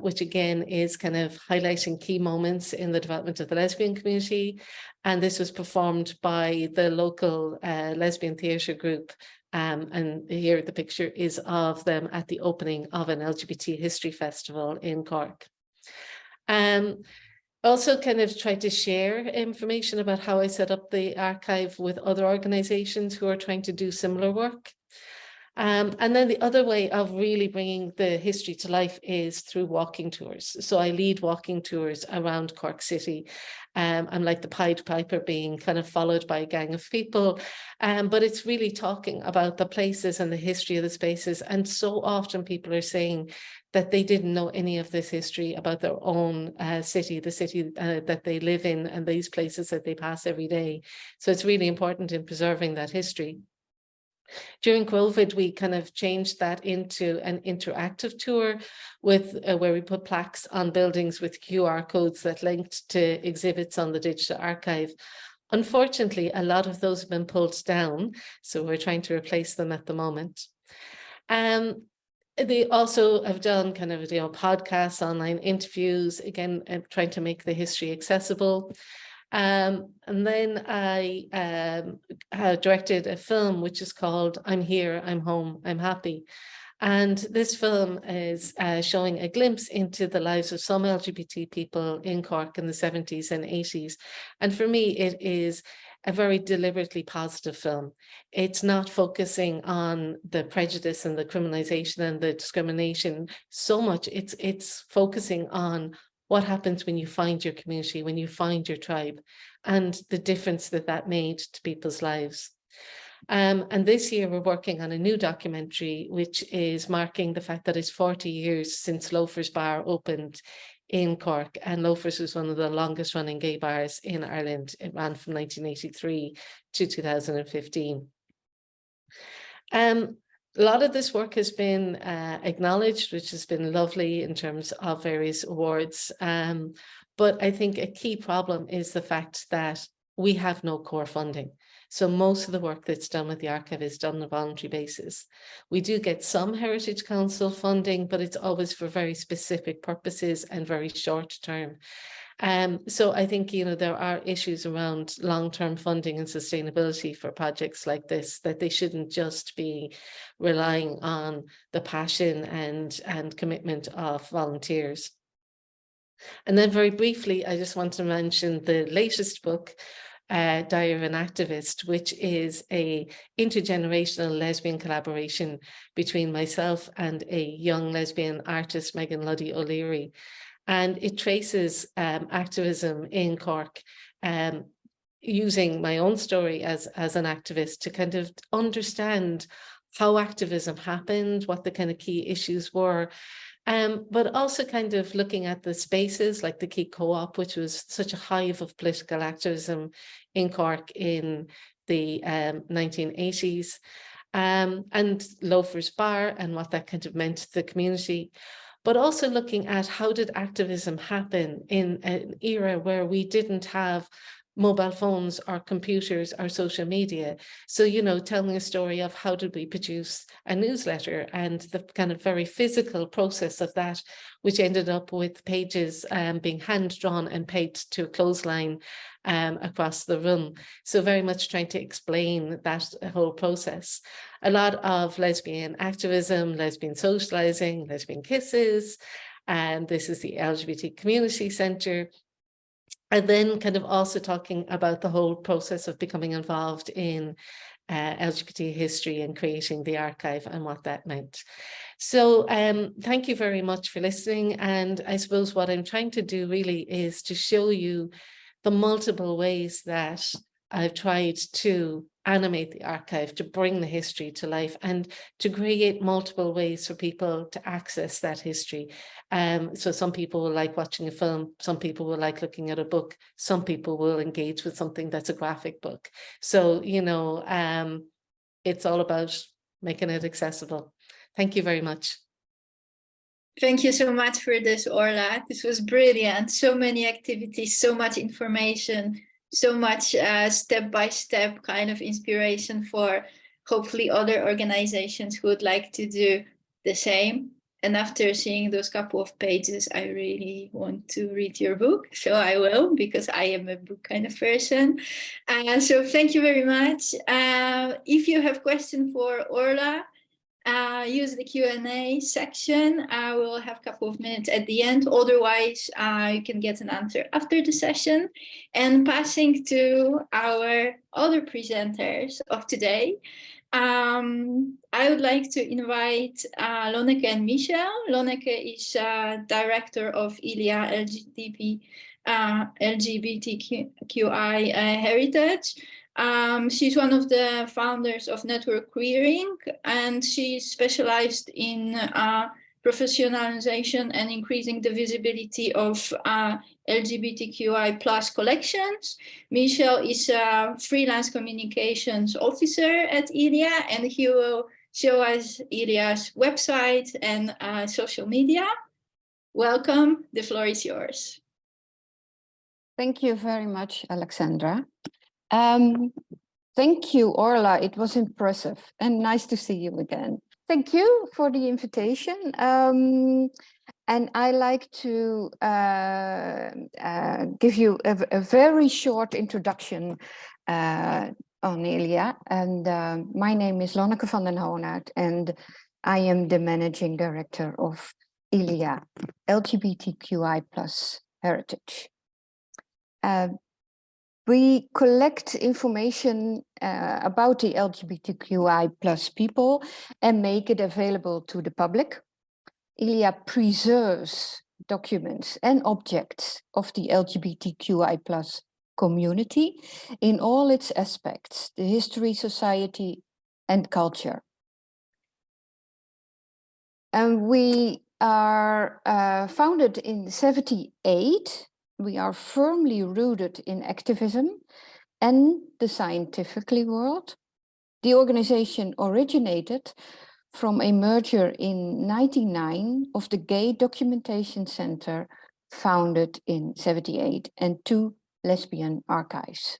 which again is kind of highlighting key moments in the development of the lesbian community. And this was performed by the local lesbian theatre group. And here the picture is of them at the opening of an LGBT history festival in Cork. Also kind of tried to share information about how I set up the archive with other organizations who are trying to do similar work. And then the other way of really bringing the history to life is through walking tours. So I lead walking tours around Cork City. I'm like the Pied Piper, being kind of followed by a gang of people. But it's really talking about the places and the history of the spaces. And so often people are saying that they didn't know any of this history about their own city, the city that they live in, and these places that they pass every day. So it's really important in preserving that history. During COVID, we kind of changed that into an interactive tour with where we put plaques on buildings with QR codes that linked to exhibits on the digital archive. Unfortunately, a lot of those have been pulled down, so we're trying to replace them at the moment. They also have done kind of, you know, podcasts, online interviews, again, trying to make the history accessible. And then I directed a film which is called I'm Here, I'm Home, I'm Happy. And this film is showing a glimpse into the lives of some LGBT people in Cork in the 70s and 80s. And for me, it is a very deliberately positive film. It's not focusing on the prejudice and the criminalization and the discrimination so much. It's focusing on what happens when you find your community, when you find your tribe, and the difference that that made to people's lives. And this year we're working on a new documentary, which is marking the fact that it's 40 years since Loafers Bar opened in Cork, and Loafers was one of the longest running gay bars in Ireland. It ran from 1983 to 2015. A lot of this work has been acknowledged, which has been lovely in terms of various awards. But I think a key problem is the fact that we have no core funding. So most of the work that's done with the archive is done on a voluntary basis. We do get some Heritage Council funding, but it's always for very specific purposes and very short term. So I think, you know, there are issues around long-term funding and sustainability for projects like this, that they shouldn't just be relying on the passion and commitment of volunteers. And then very briefly, I just want to mention the latest book, Diary of an Activist, which is a intergenerational lesbian collaboration between myself and a young lesbian artist, Megan Luddy O'Leary. And it traces activism in Cork, using my own story as an activist to kind of understand how activism happened, what the kind of key issues were, but also kind of looking at the spaces like the Key Co-op, which was such a hive of political activism in Cork in the 1980s, and Loafers Bar and what that kind of meant to the community. But also looking at how did activism happen in an era where we didn't have mobile phones or computers or social media. So, you know, telling a story of how did we produce a newsletter and the kind of very physical process of that, which ended up with pages being hand drawn and pegged to a clothesline across the room. So very much trying to explain that whole process. A lot of lesbian activism, lesbian socializing, lesbian kisses, and this is the LGBT Community Centre. And then kind of also talking about the whole process of becoming involved in LGBT history and creating the archive and what that meant. So thank you very much for listening. And I suppose what I'm trying to do really is to show you the multiple ways that I've tried to animate the archive, to bring the history to life and to create multiple ways for people to access that history. So some people will like watching a film, some people will like looking at a book, some people will engage with something that's a graphic book. So, you know, it's all about making it accessible. Thank you very much. Thank you so much for this, Orla. This was brilliant. So many activities, so much information, so much step-by-step kind of inspiration for hopefully other organizations who would like to do the same. And after seeing those couple of pages, I really want to read your book. So I will, because I am a book kind of person. So thank you very much. If you have questions for Orla, use the Q&A section. We'll have a couple of minutes at the end. Otherwise, you can get an answer after the session. And passing to our other presenters of today, I would like to invite Lonneke and Michel. Lonneke is director of ILIA LGBTQI Heritage. She's one of the founders of Network Queering, and she specialized in professionalization and increasing the visibility of LGBTQI plus collections. Michel is a freelance communications officer at ILIA, and he will show us ILIA's website and social media. Welcome, the floor is yours. Thank you very much, Alexandra. Thank you, Orla. It was impressive and nice to see you again. Thank you for the invitation. And I like to give you a very short introduction on ILIA. And my name is Lonneke van den Hoonaert, and I am the managing director of ILIA, LGBTQI plus Heritage. We collect information about the LGBTQI plus people and make it available to the public. ILIA preserves documents and objects of the LGBTQI plus community in all its aspects, the history, society, and culture. And we are founded in 78. We are firmly rooted in activism and the scientific world. The organization originated from a merger in 1999 of the Gay Documentation Center, founded in 78, and 2 lesbian archives.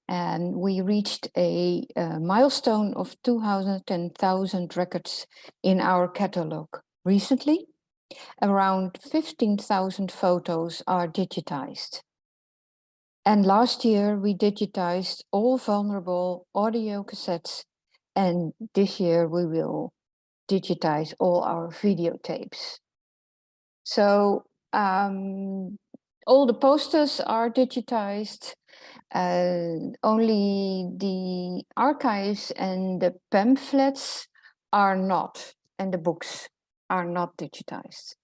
And we reached a milestone of 210,000 records in our catalog recently. Around 15,000 photos are digitized. And last year we digitized all vulnerable audio cassettes, and this year we will digitize all our videotapes. So all the posters are digitized. Only the archives and the pamphlets are not, and the books are not digitized.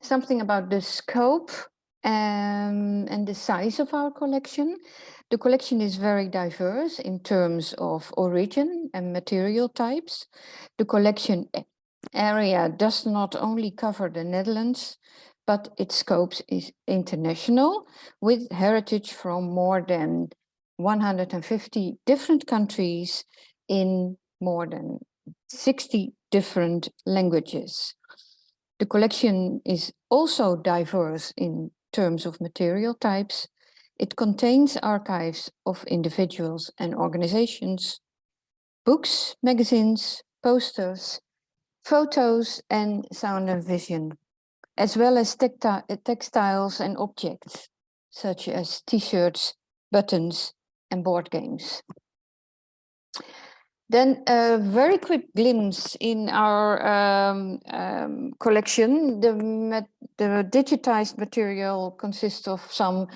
Something about the scope and the size of our collection. The collection is very diverse in terms of origin and material types. The collection area does not only cover the Netherlands, but its scope is international, with heritage from more than 150 different countries in more than 60 different languages. The collection is also diverse in terms of material types. It contains archives of individuals and organizations, books, magazines, posters, photos, and sound and vision, as well as textiles and objects, such as t-shirts, buttons, and board games. Then a very quick glimpse in our collection. The digitized material consists of some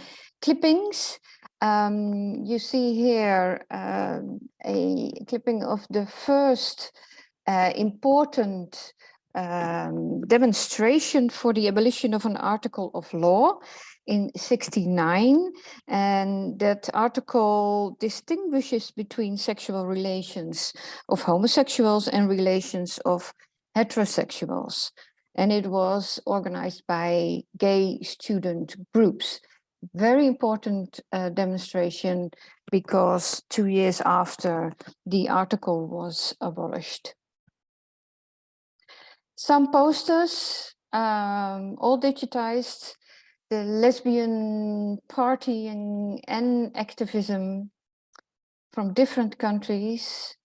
clippings. You see here a clipping of the first important demonstration for the abolition of an article of law in 1969, and that article distinguishes between sexual relations of homosexuals and relations of heterosexuals. And it was organized by gay student groups. Very important demonstration, because 2 years after the article was abolished. Some posters, all digitized. The lesbian party and activism from different countries,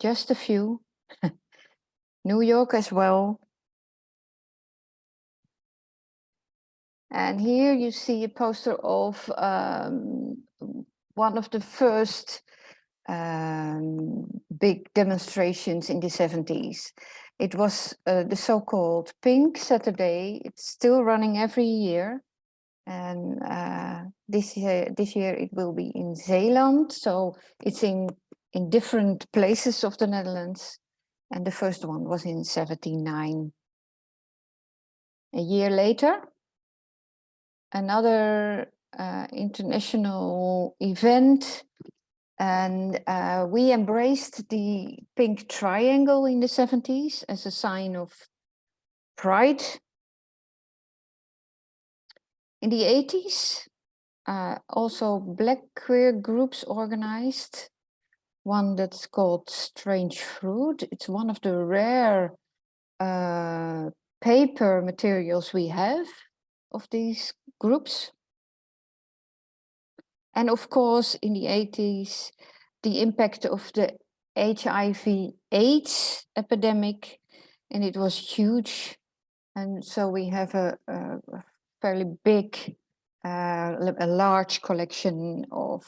just a few. New York as well. And here you see a poster of one of the first big demonstrations in the 70s. It was the so-called Pink Saturday. It's still running every year. And this year it will be in Zeeland. So it's in different places of the Netherlands. And the first one was in 1979. A year later, another international event. And we embraced the pink triangle in the 70s as a sign of pride. In the 80s, also Black queer groups organized one that's called Strange Fruit. It's one of the rare paper materials we have of these groups. And of course, in the 80s, the impact of the HIV/AIDS epidemic, and it was huge. And so we have a fairly big, a large collection of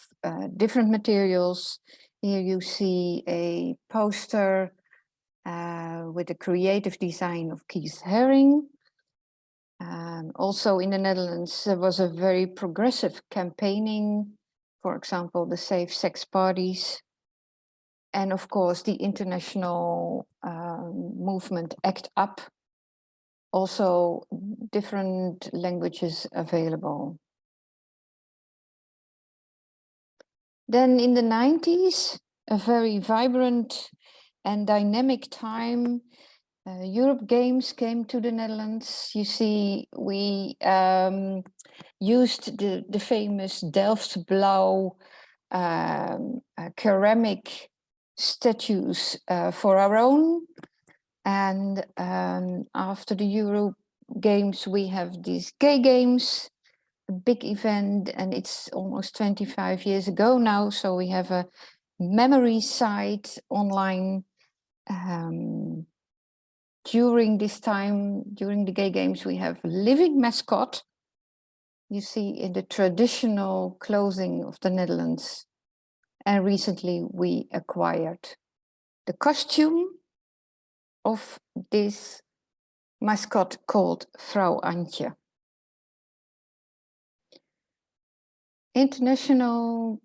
different materials. Here you see a poster with a creative design of Keith Haring. Also in the Netherlands, there was a very progressive campaigning, for example, the Safe Sex Parties. And of course, the international movement ACT UP, also different languages available. Then in the 90s, a very vibrant and dynamic time, Europe Games came to the Netherlands. You see, we used the famous Delft Blauw ceramic statues for our own. And after the Euro Games, we have these Gay Games, a big event, and it's almost 25 years ago now. So we have a memory site online. During this time, during the Gay Games, we have a living mascot. You see in the traditional clothing of the Netherlands. And recently we acquired the costume of this mascot called Vrouw Antje. International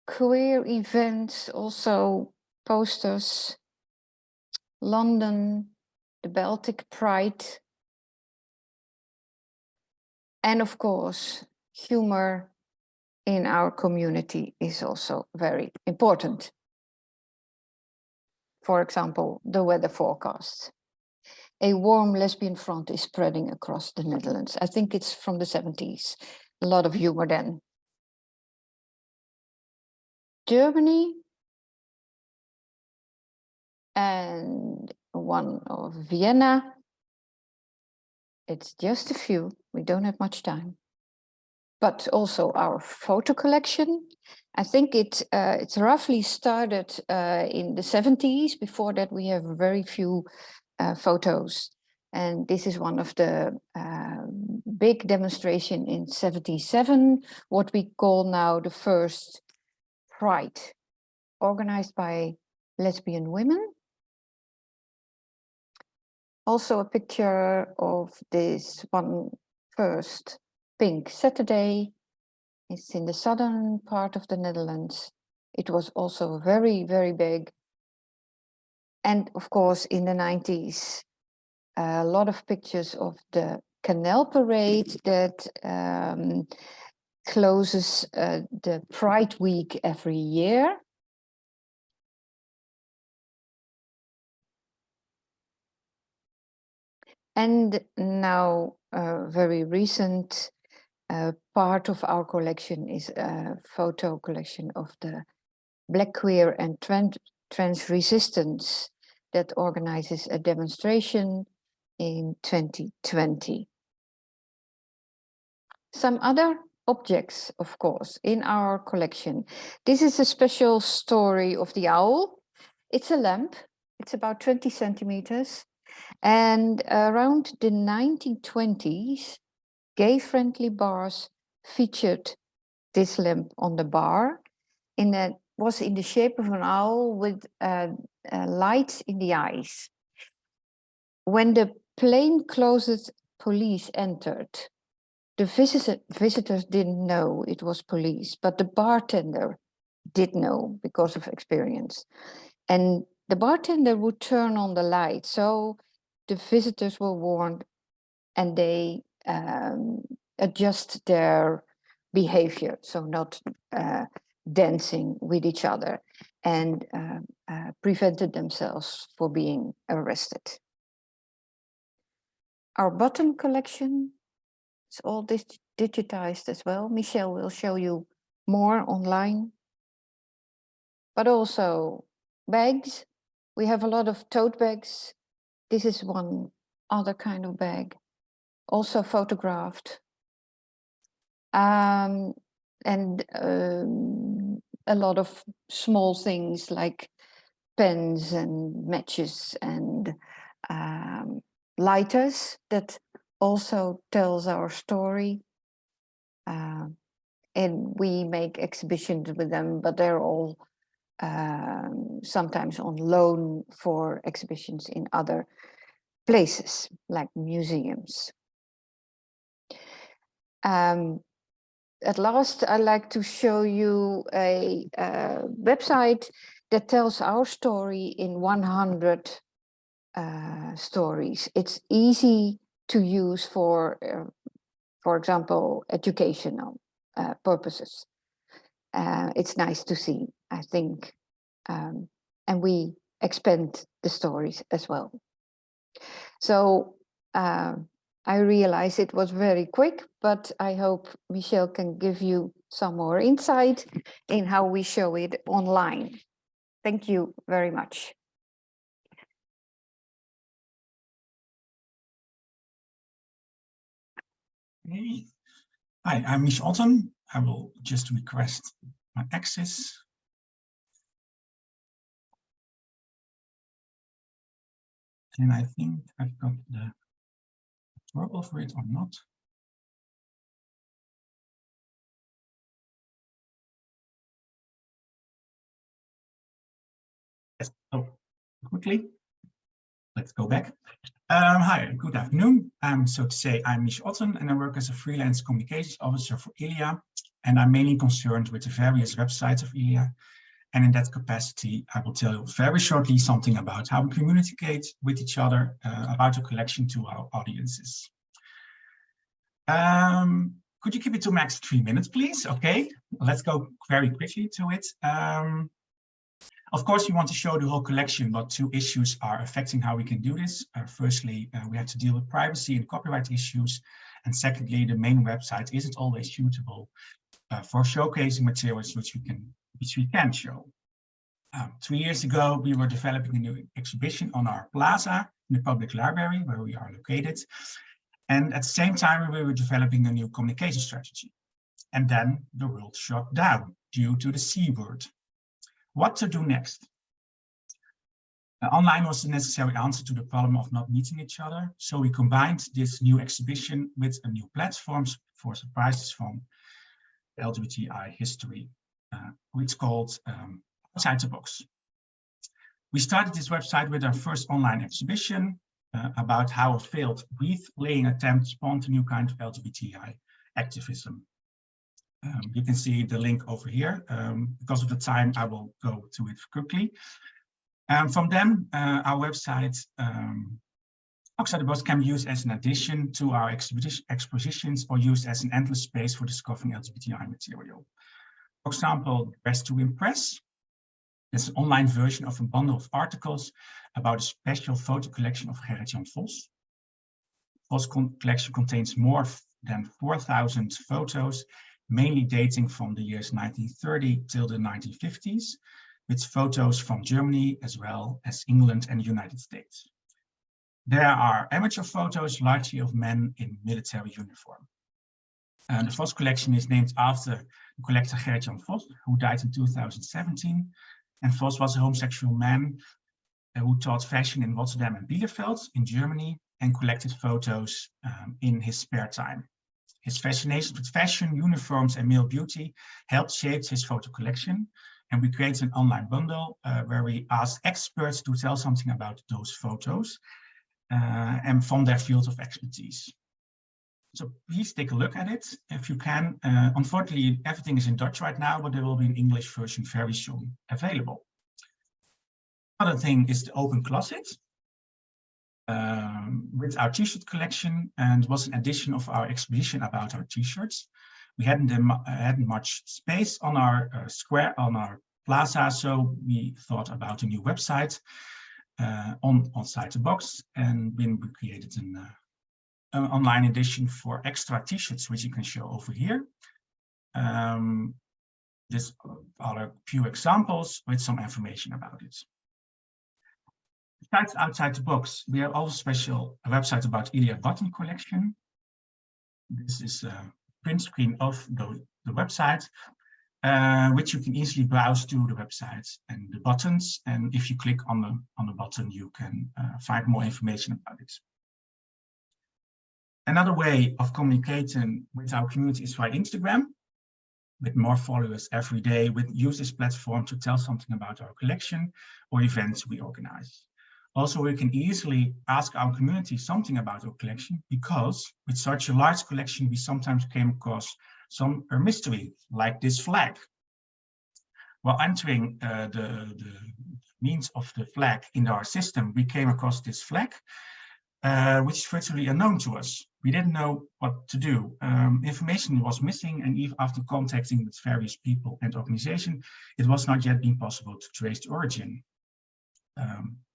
queer events, also posters, London, the Baltic Pride, and of course, humor in our community is also very important. For example, the weather forecast. A warm lesbian front is spreading across the Netherlands. I think it's from the 70s. A lot of humor then. Germany and one of Vienna. It's just a few. We don't have much time. But also our photo collection. I think it's roughly started in the 70s. Before that, we have very few photos. And this is one of the big demonstration in 77, what we call now the first Pride, organized by lesbian women. Also a picture of this one first Pink Saturday. It's in the southern part of the Netherlands. It was also very, very big. And of course, in the 90s, a lot of pictures of the Canal Parade that closes the Pride Week every year. And now a very recent part of our collection is a photo collection of the Black Queer and Trans Resistance that organizes a demonstration in 2020. Some other objects, of course, in our collection. This is a special story of the owl. It's a lamp. It's about 20 centimeters. And around the 1920s, gay-friendly bars featured this lamp on the bar. It was in the shape of an owl with lights in the eyes. When the plainclothes police entered, the visitors didn't know it was police, but the bartender did know because of experience. And the bartender would turn on the light, so the visitors were warned and they adjust their behavior, so not dancing with each other, and prevented themselves from being arrested. Our button collection is all digitized as well. Michelle will show you more online. But also bags. We have a lot of tote bags. This is one other kind of bag, also photographed. And a lot of small things like pens and matches and lighters that also tells our story. And we make exhibitions with them, but they're all sometimes on loan for exhibitions in other places like museums. At last, I'd like to show you a website that tells our story in 100 stories. It's easy to use for example, educational purposes. It's nice to see, I think, and we expand the stories as well. So I realize it was very quick, but I hope Michelle can give you some more insight in how we show it online. Thank you very much. Hey. Hi, I'm Mich Otten. I will just request my access. And I think I've got the trouble for it or not. Yes. Oh, quickly. Let's go back. Hi, good afternoon. So to say, I'm Mich Otten and I work as a freelance communications officer for ILIA. And I'm mainly concerned with the various websites of ILIA. And in that capacity, I will tell you very shortly something about how we communicate with each other about the collection to our audiences. Could you keep it to max 3 minutes, please? Okay, let's go very quickly to it. Of course, we want to show the whole collection, but 2 issues are affecting how we can do this. Firstly, we have to deal with privacy and copyright issues. And secondly, the main website isn't always suitable for showcasing materials which we can show. 3 years ago, we were developing a new exhibition on our plaza in the public library where we are located. And at the same time, we were developing a new communication strategy. And then the world shut down due to the C word. What to do next? Online was the necessary answer to the problem of not meeting each other. So we combined this new exhibition with a new platform for surprises from LGBTI history, which is called Outside the Box. We started this website with our first online exhibition about how a failed wreath-laying attempt spawned a new kind of LGBTI activism. You can see the link over here. Because of the time, I will go to it quickly. From then, our website, Outside the Box, can be used as an addition to our expositions or used as an endless space for discovering LGBTI material. For example, Dress to Impress. It's an online version of a bundle of articles about a special photo collection of Gerrit-Jan Vos. Vos collection contains more than 4,000 photos, mainly dating from the years 1930 till the 1950s, with photos from Germany as well as England and the United States. There are amateur photos, largely of men in military uniform. The Vos collection is named after the collector Gerrit-Jan Vos, who died in 2017. And Vos was a homosexual man who taught fashion in Rotterdam and Bielefeld in Germany and collected photos in his spare time. His fascination with fashion, uniforms, and male beauty helped shape his photo collection. And we created an online bundle where we asked experts to tell something about those photos and from their field of expertise. So please take a look at it if you can. Unfortunately, everything is in Dutch right now, but there will be an English version very soon available. Another thing is the open closet with our t-shirt collection, and was an addition of our exhibition about our t-shirts. We hadn't much space on our square, on our plaza, so we thought about a new website on Outside the Box, and then we created an online edition for extra t-shirts, which you can show over here. These are a few examples with some information about it. Besides Outside the Box, we have also special website about ILIA button collection. This is a print screen of the website, which you can easily browse to the website and the buttons. And if you click on the button, you can find more information about it. Another way of communicating with our community is via Instagram. With more followers every day, we use this platform to tell something about our collection or events we organize. Also, we can easily ask our community something about our collection, because with such a large collection, we sometimes came across some mystery, like this flag. While entering the means of the flag in our system, we came across this flag, which is virtually unknown to us. We didn't know what to do. Information was missing, and even after contacting with various people and organizations, it was not yet been possible to trace the origin.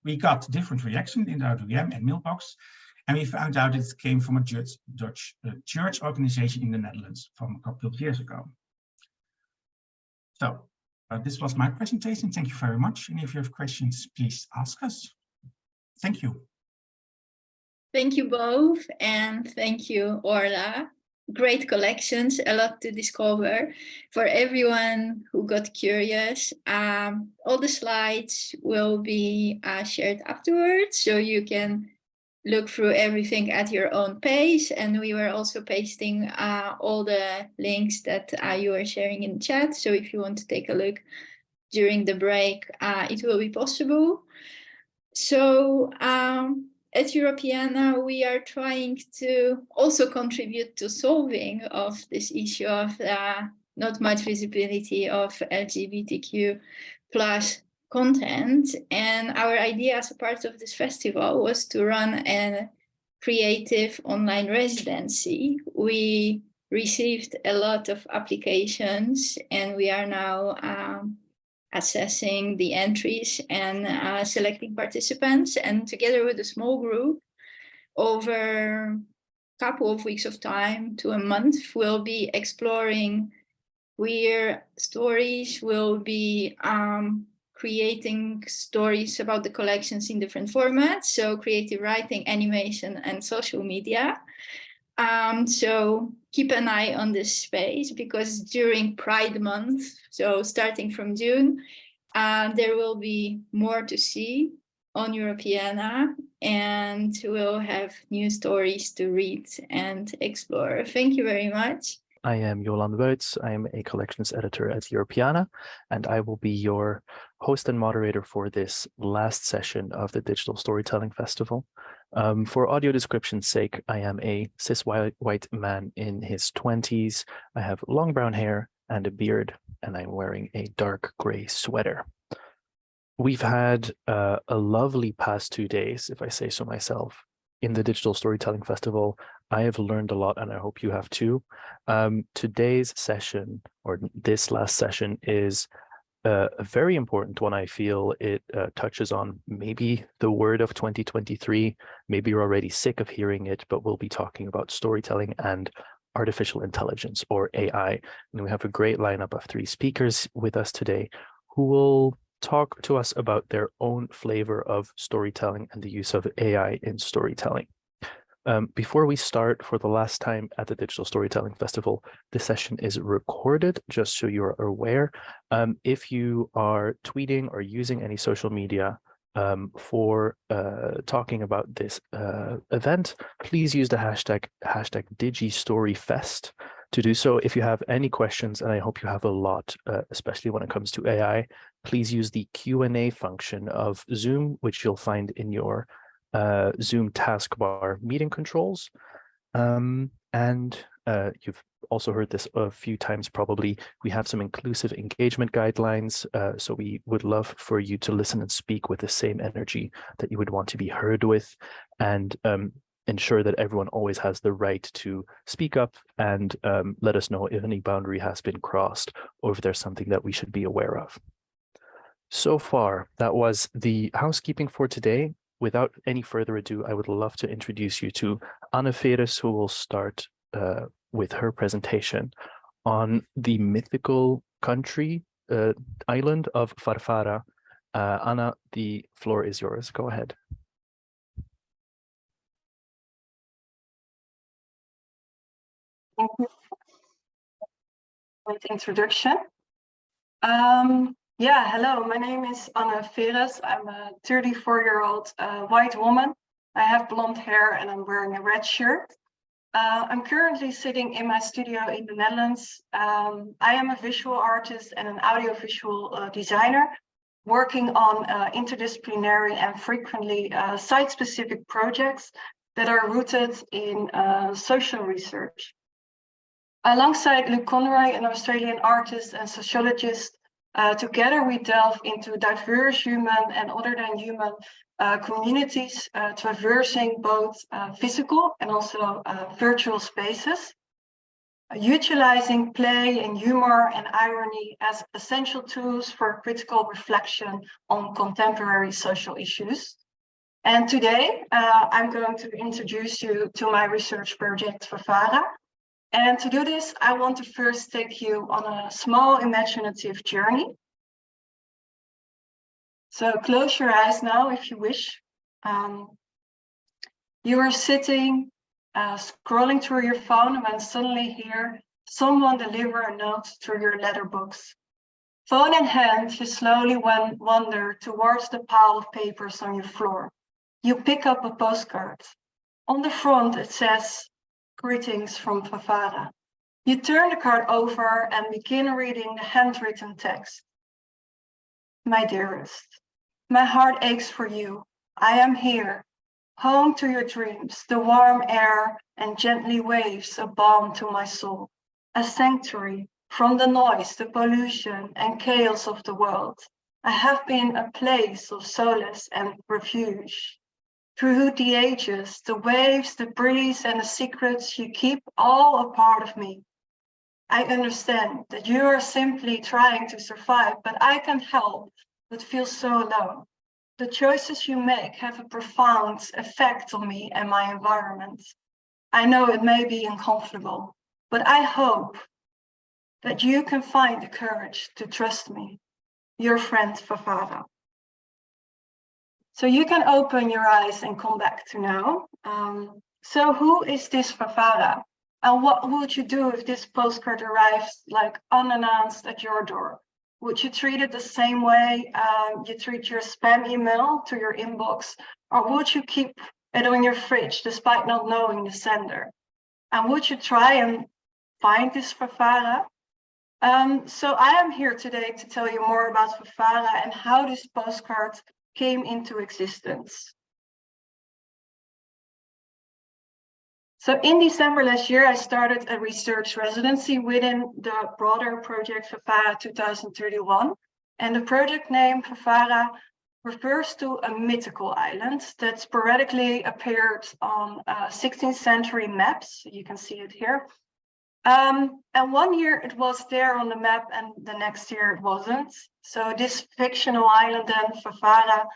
We got different reactions in the RWM and mailbox, and we found out it came from a Dutch church organization in the Netherlands from a couple of years ago. So this was my presentation. Thank you very much. And if you have questions, please ask us. Thank you. Thank you both, and thank you, Orla. Great collections, a lot to discover. For everyone who got curious, all the slides will be shared afterwards, so you can look through everything at your own pace. And we were also pasting all the links that you were sharing in the chat. So if you want to take a look during the break, it will be possible. So at Europeana, we are trying to also contribute to solving of this issue of not much visibility of LGBTQ plus content. And our idea as a part of this festival was to run a creative online residency. We received a lot of applications, and we are now assessing the entries and selecting participants. And together with a small group, over a couple of weeks of time to a month, we'll be exploring queer stories. We'll be creating stories about the collections in different formats, so creative writing, animation, and social media. So keep an eye on this space, because during Pride Month, so starting from June, there will be more to see on Europeana, and we'll have new stories to read and explore. Thank you very much. I am Jolan Wouts. I am a collections editor at Europeana, and I will be your host and moderator for this last session of the Digital Storytelling Festival. For audio description's sake, I am a cis white man in his 20s. I have long brown hair and a beard, and I'm wearing a dark gray sweater. We've had a lovely past 2 days, if I say so myself, in the Digital Storytelling Festival. I have learned a lot, and I hope you have too. Today's session, or this last session, is a very important one. I feel it touches on maybe the word of 2023. Maybe you're already sick of hearing it, but we'll be talking about storytelling and artificial intelligence, or AI. And we have a great lineup of 3 speakers with us today who will talk to us about their own flavor of storytelling and the use of AI in storytelling. Before we start, for the last time at the Digital Storytelling Festival, this session is recorded, just so you're aware. If you are tweeting or using any social media for talking about this event, please use the hashtag DigiStoryFest to do so. If you have any questions, and I hope you have a lot, especially when it comes to AI, please use the Q&A function of Zoom, which you'll find in your Zoom taskbar meeting controls. And you've also heard this a few times probably. We have some inclusive engagement guidelines, so we would love for you to listen and speak with the same energy that you would want to be heard with, and ensure that everyone always has the right to speak up and let us know if any boundary has been crossed, or if there's something that we should be aware of. So far, that was the housekeeping for today. Without any further ado, I would love to introduce you to Anne Veres, who will start with her presentation on the mythical country, island of Farfara. Anna, the floor is yours. Go ahead. Thank you for the introduction. Yeah, hello, my name is Anne Veres. I'm a 34-year-old white woman. I have blonde hair and I'm wearing a red shirt. I'm currently sitting in my studio in the Netherlands. I am a visual artist and an audiovisual designer, working on interdisciplinary and frequently site-specific projects that are rooted in social research. Alongside Luke Conroy, an Australian artist and sociologist, Together, we delve into diverse human and other than human communities, traversing both physical and also virtual spaces, utilizing play and humor and irony as essential tools for critical reflection on contemporary social issues. And today, I'm going to introduce you to my research project, Vervara. And to do this, I want to first take you on a small imaginative journey. So close your eyes now, if you wish. You are sitting, scrolling through your phone when suddenly hear someone deliver a note through your letterbox. Phone in hand, you slowly wander towards the pile of papers on your floor. You pick up a postcard. On the front, it says, "Greetings from Vervara." You turn the card over and begin reading the handwritten text. "My dearest, my heart aches for you. I am here, home to your dreams, the warm air and gently waves a balm to my soul, a sanctuary from the noise, the pollution and chaos of the world. I have been a place of solace and refuge. Through the ages, the waves, the breeze, and the secrets you keep all a part of me. I understand that you are simply trying to survive, but I can't help but feel so alone. The choices you make have a profound effect on me and my environment. I know it may be uncomfortable, but I hope that you can find the courage to trust me. Your friend, Vervara." So you can open your eyes and come back to now. So who is this Vervara? And what would you do if this postcard arrives like unannounced at your door? Would you treat it the same way you treat your spam email to your inbox? Or would you keep it on your fridge despite not knowing the sender? And would you try and find this Vervara? So I am here today to tell you more about Vervara and how this postcard came into existence. So in December last year, I started a research residency within the broader project Vervara 2031. And the project name Vervara refers to a mythical island that sporadically appeared on 16th century maps. You can see it here. And one year it was there on the map and the next year it wasn't. So this fictional island then, Vervara,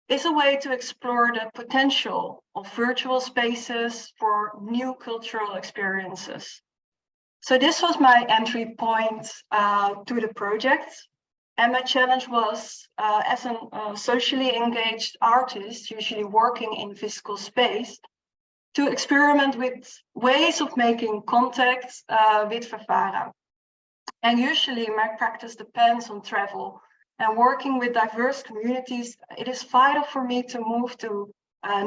is a way to explore the potential of virtual spaces for new cultural experiences. So this was my entry point to the project. And my challenge was, as a socially engaged artist, usually working in physical space, to experiment with ways of making contact with Vervara. And usually my practice depends on travel. And working with diverse communities, it is vital for me to move to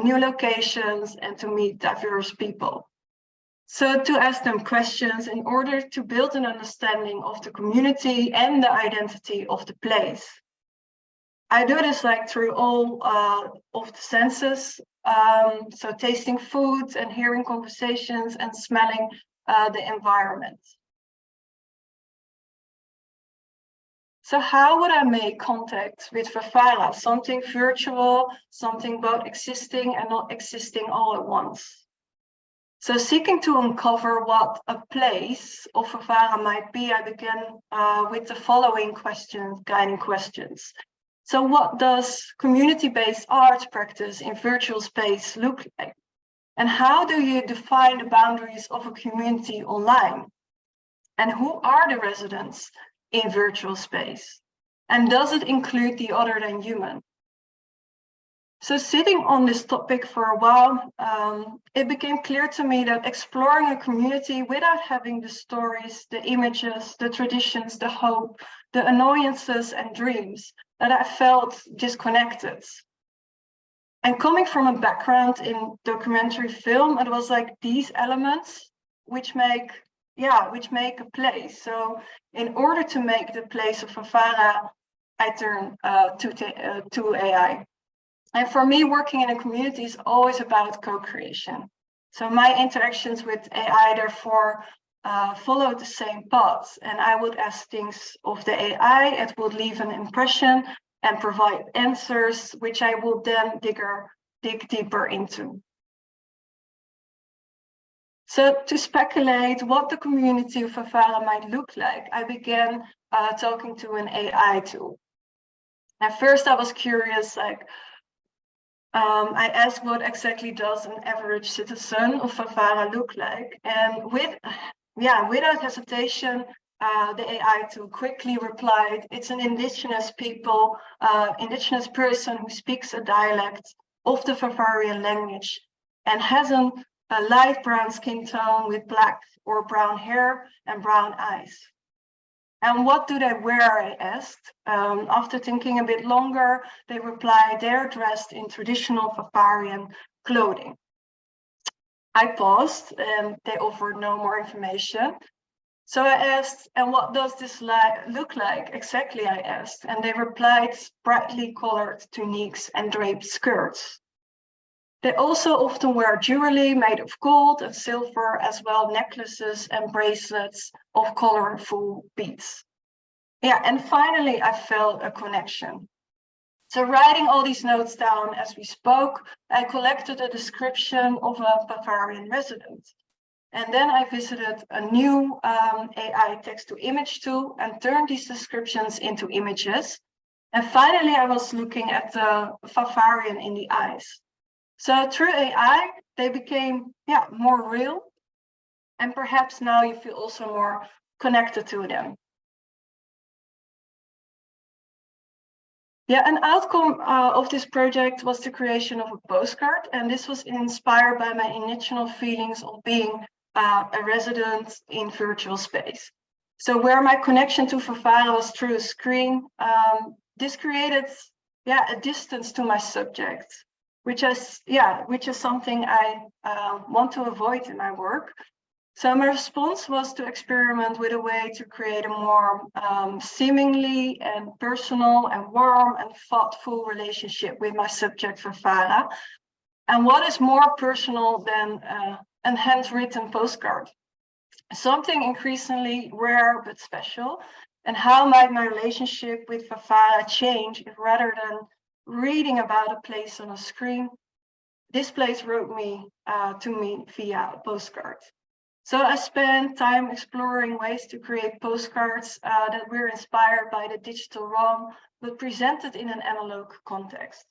new locations and to meet diverse people. So to ask them questions in order to build an understanding of the community and the identity of the place. I do this like through all of the senses. So tasting food and hearing conversations and smelling the environment. So how would I make contact with Vervara? Something virtual, something both existing and not existing all at once. So seeking to uncover what a place of Vervara might be, I began with the following guiding questions. So what does community-based art practice in virtual space look like? And how do you define the boundaries of a community online? And who are the residents in virtual space? And does it include the other than human? So sitting on this topic for a while, it became clear to me that exploring a community without having the stories, the images, the traditions, the hope, the annoyances and dreams, that I felt disconnected. And coming from a background in documentary film, it was like these elements which make a place. So in order to make the place of Vervara, I turn to AI. And for me, working in a community is always about co-creation. So my interactions with AI, therefore, followed the same path. And I would ask things of the AI, it would leave an impression and provide answers, which I will then dig deeper into. So to speculate what the community of Fafara might look like, I began talking to an AI tool. At first I was curious, like, I asked what exactly does an average citizen of Fafara look like? And without hesitation, the AI tool quickly replied, it's an indigenous person who speaks a dialect of the Fafarian language and has a light brown skin tone with black or brown hair and brown eyes. And what do they wear, I asked. After thinking a bit longer, they replied, they're dressed in traditional Fafarian clothing. I paused and they offered no more information. So I asked, and what does this look like exactly, I asked. And they replied, brightly colored tuniques and draped skirts. They also often wear jewelry made of gold and silver, as well necklaces and bracelets of colorful beads. Yeah, and finally I felt a connection. So writing all these notes down as we spoke, I collected a description of a Bavarian resident. And then I visited a new AI text-to-image tool and turned these descriptions into images. And finally, I was looking at the Bavarian in the eyes. So through AI, they became more real. And perhaps now you feel also more connected to them. Yeah, an outcome of this project was the creation of a postcard. And this was inspired by my initial feelings of being a resident in virtual space. So where my connection to Fafara was through a screen, this created a distance to my subject, which is something I want to avoid in my work. So my response was to experiment with a way to create a more seemingly and personal and warm and thoughtful relationship with my subject Fafara. And what is more personal than a handwritten postcard? Something increasingly rare but special. And how might my relationship with Fafara change if rather than reading about a place on a screen, this place wrote to me via a postcard? So I spent time exploring ways to create postcards that were inspired by the digital realm, but presented in an analog context.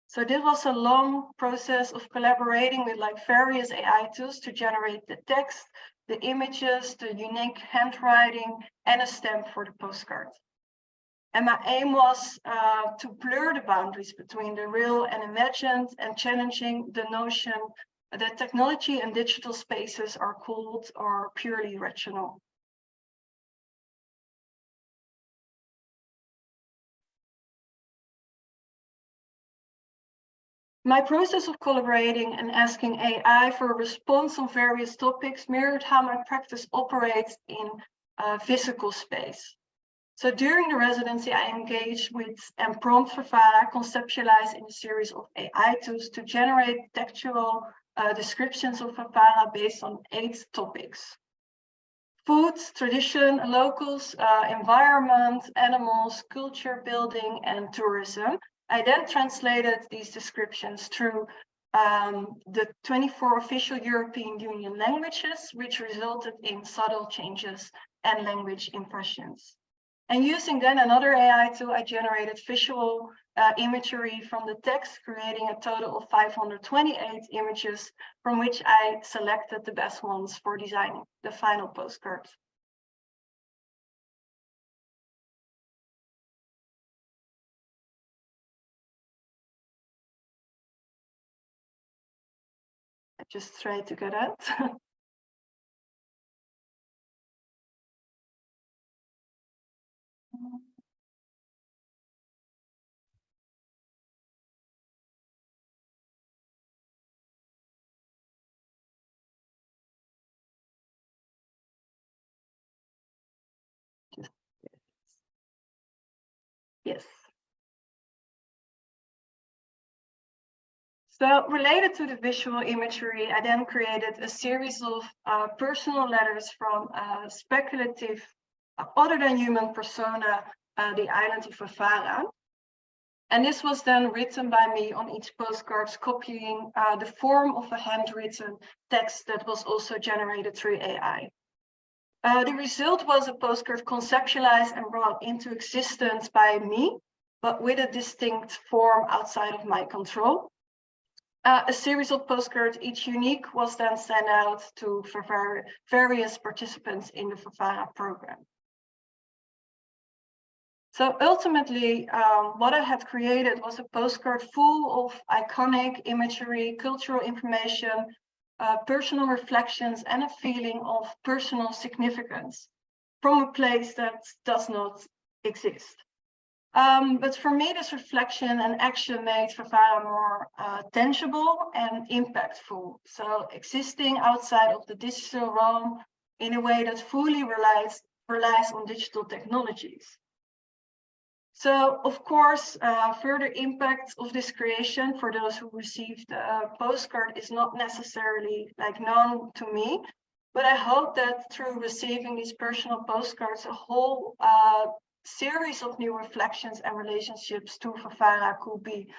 So this was a long process of collaborating with various AI tools to generate the text, the images, the unique handwriting, and a stamp for the postcard. And my aim was to blur the boundaries between the real and imagined, and challenging the notion that technology and digital spaces are cold or purely rational. My process of collaborating and asking AI for a response on various topics mirrored how my practice operates in physical space. So during the residency, I engaged with and prompt Fafara conceptualized in a series of AI tools to generate textual descriptions of Fafara based on 8 topics: food, tradition, locals, environment, animals, culture, building, and tourism. I then translated these descriptions through the 24 official European Union languages, which resulted in subtle changes and language impressions. And using then another AI tool, I generated visual imagery from the text, creating a total of 528 images, from which I selected the best ones for designing the final postcard. I just tried to get out. Yes. So related to the visual imagery, I then created a series of personal letters from a speculative, other than human persona, the island of Fafara. And this was then written by me on each postcard, copying the form of a handwritten text that was also generated through AI. The result was a postcard conceptualized and brought into existence by me, but with a distinct form outside of my control. A series of postcards, each unique, was then sent out to various participants in the Fafara program. So ultimately, what I had created was a postcard full of iconic imagery, cultural information, personal reflections, and a feeling of personal significance from a place that does not exist. But for me, this reflection and action made Fafara more tangible and impactful. So existing outside of the digital realm in a way that fully relies on digital technologies. So, of course, further impact of this creation for those who received a postcard is not necessarily known to me, but I hope that through receiving these personal postcards, a whole series of new reflections and relationships to Fafara could be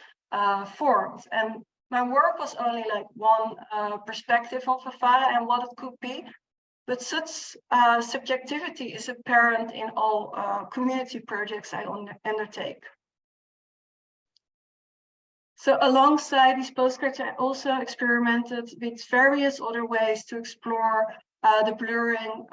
formed. And my work was only one perspective on Fafara and what it could be. But such subjectivity is apparent in all community projects I undertake. So alongside these postcards, I also experimented with various other ways to explore the blurring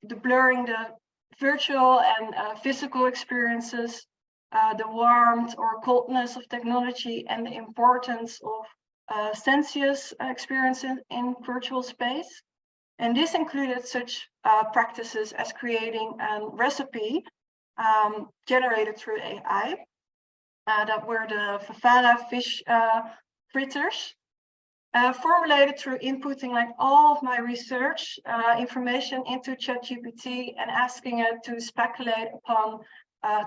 the virtual and physical experiences, the warmth or coldness of technology, and the importance of sensuous experiences in virtual space. And this included such practices as creating a recipe generated through AI that were the Fafara fish fritters, formulated through inputting all of my research information into ChatGPT and asking it to speculate upon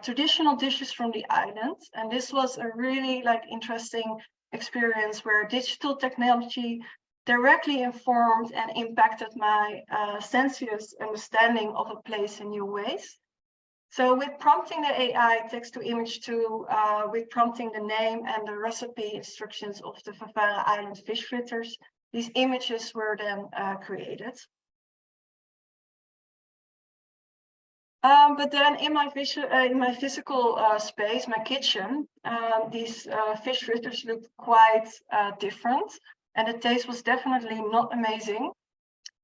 traditional dishes from the island. And this was a really interesting experience where digital technology directly informed and impacted my sensuous understanding of a place in new ways. So with prompting the AI text-to-image tool, with prompting the name and the recipe instructions of the Fafara Island fish fritters, these images were then created. But then in my physical space, my kitchen, these fish fritters looked quite different. And the taste was definitely not amazing.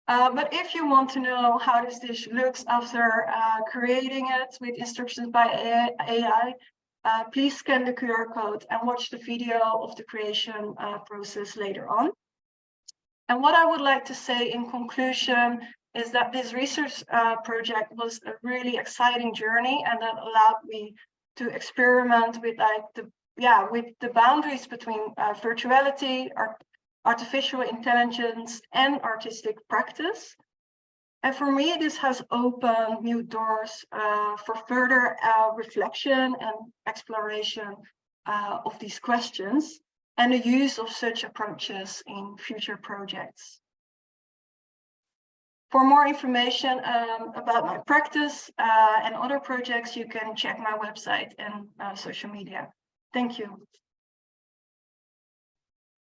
But if you want to know how this dish looks after creating it with instructions by AI, please scan the QR code and watch the video of the creation process later on. And what I would like to say in conclusion is that this research project was a really exciting journey, and that allowed me to experiment with the boundaries between virtuality, artificial intelligence, and artistic practice. And for me, this has opened new doors for further reflection and exploration of these questions and the use of such approaches in future projects. For more information about my practice and other projects, you can check my website and social media. Thank you.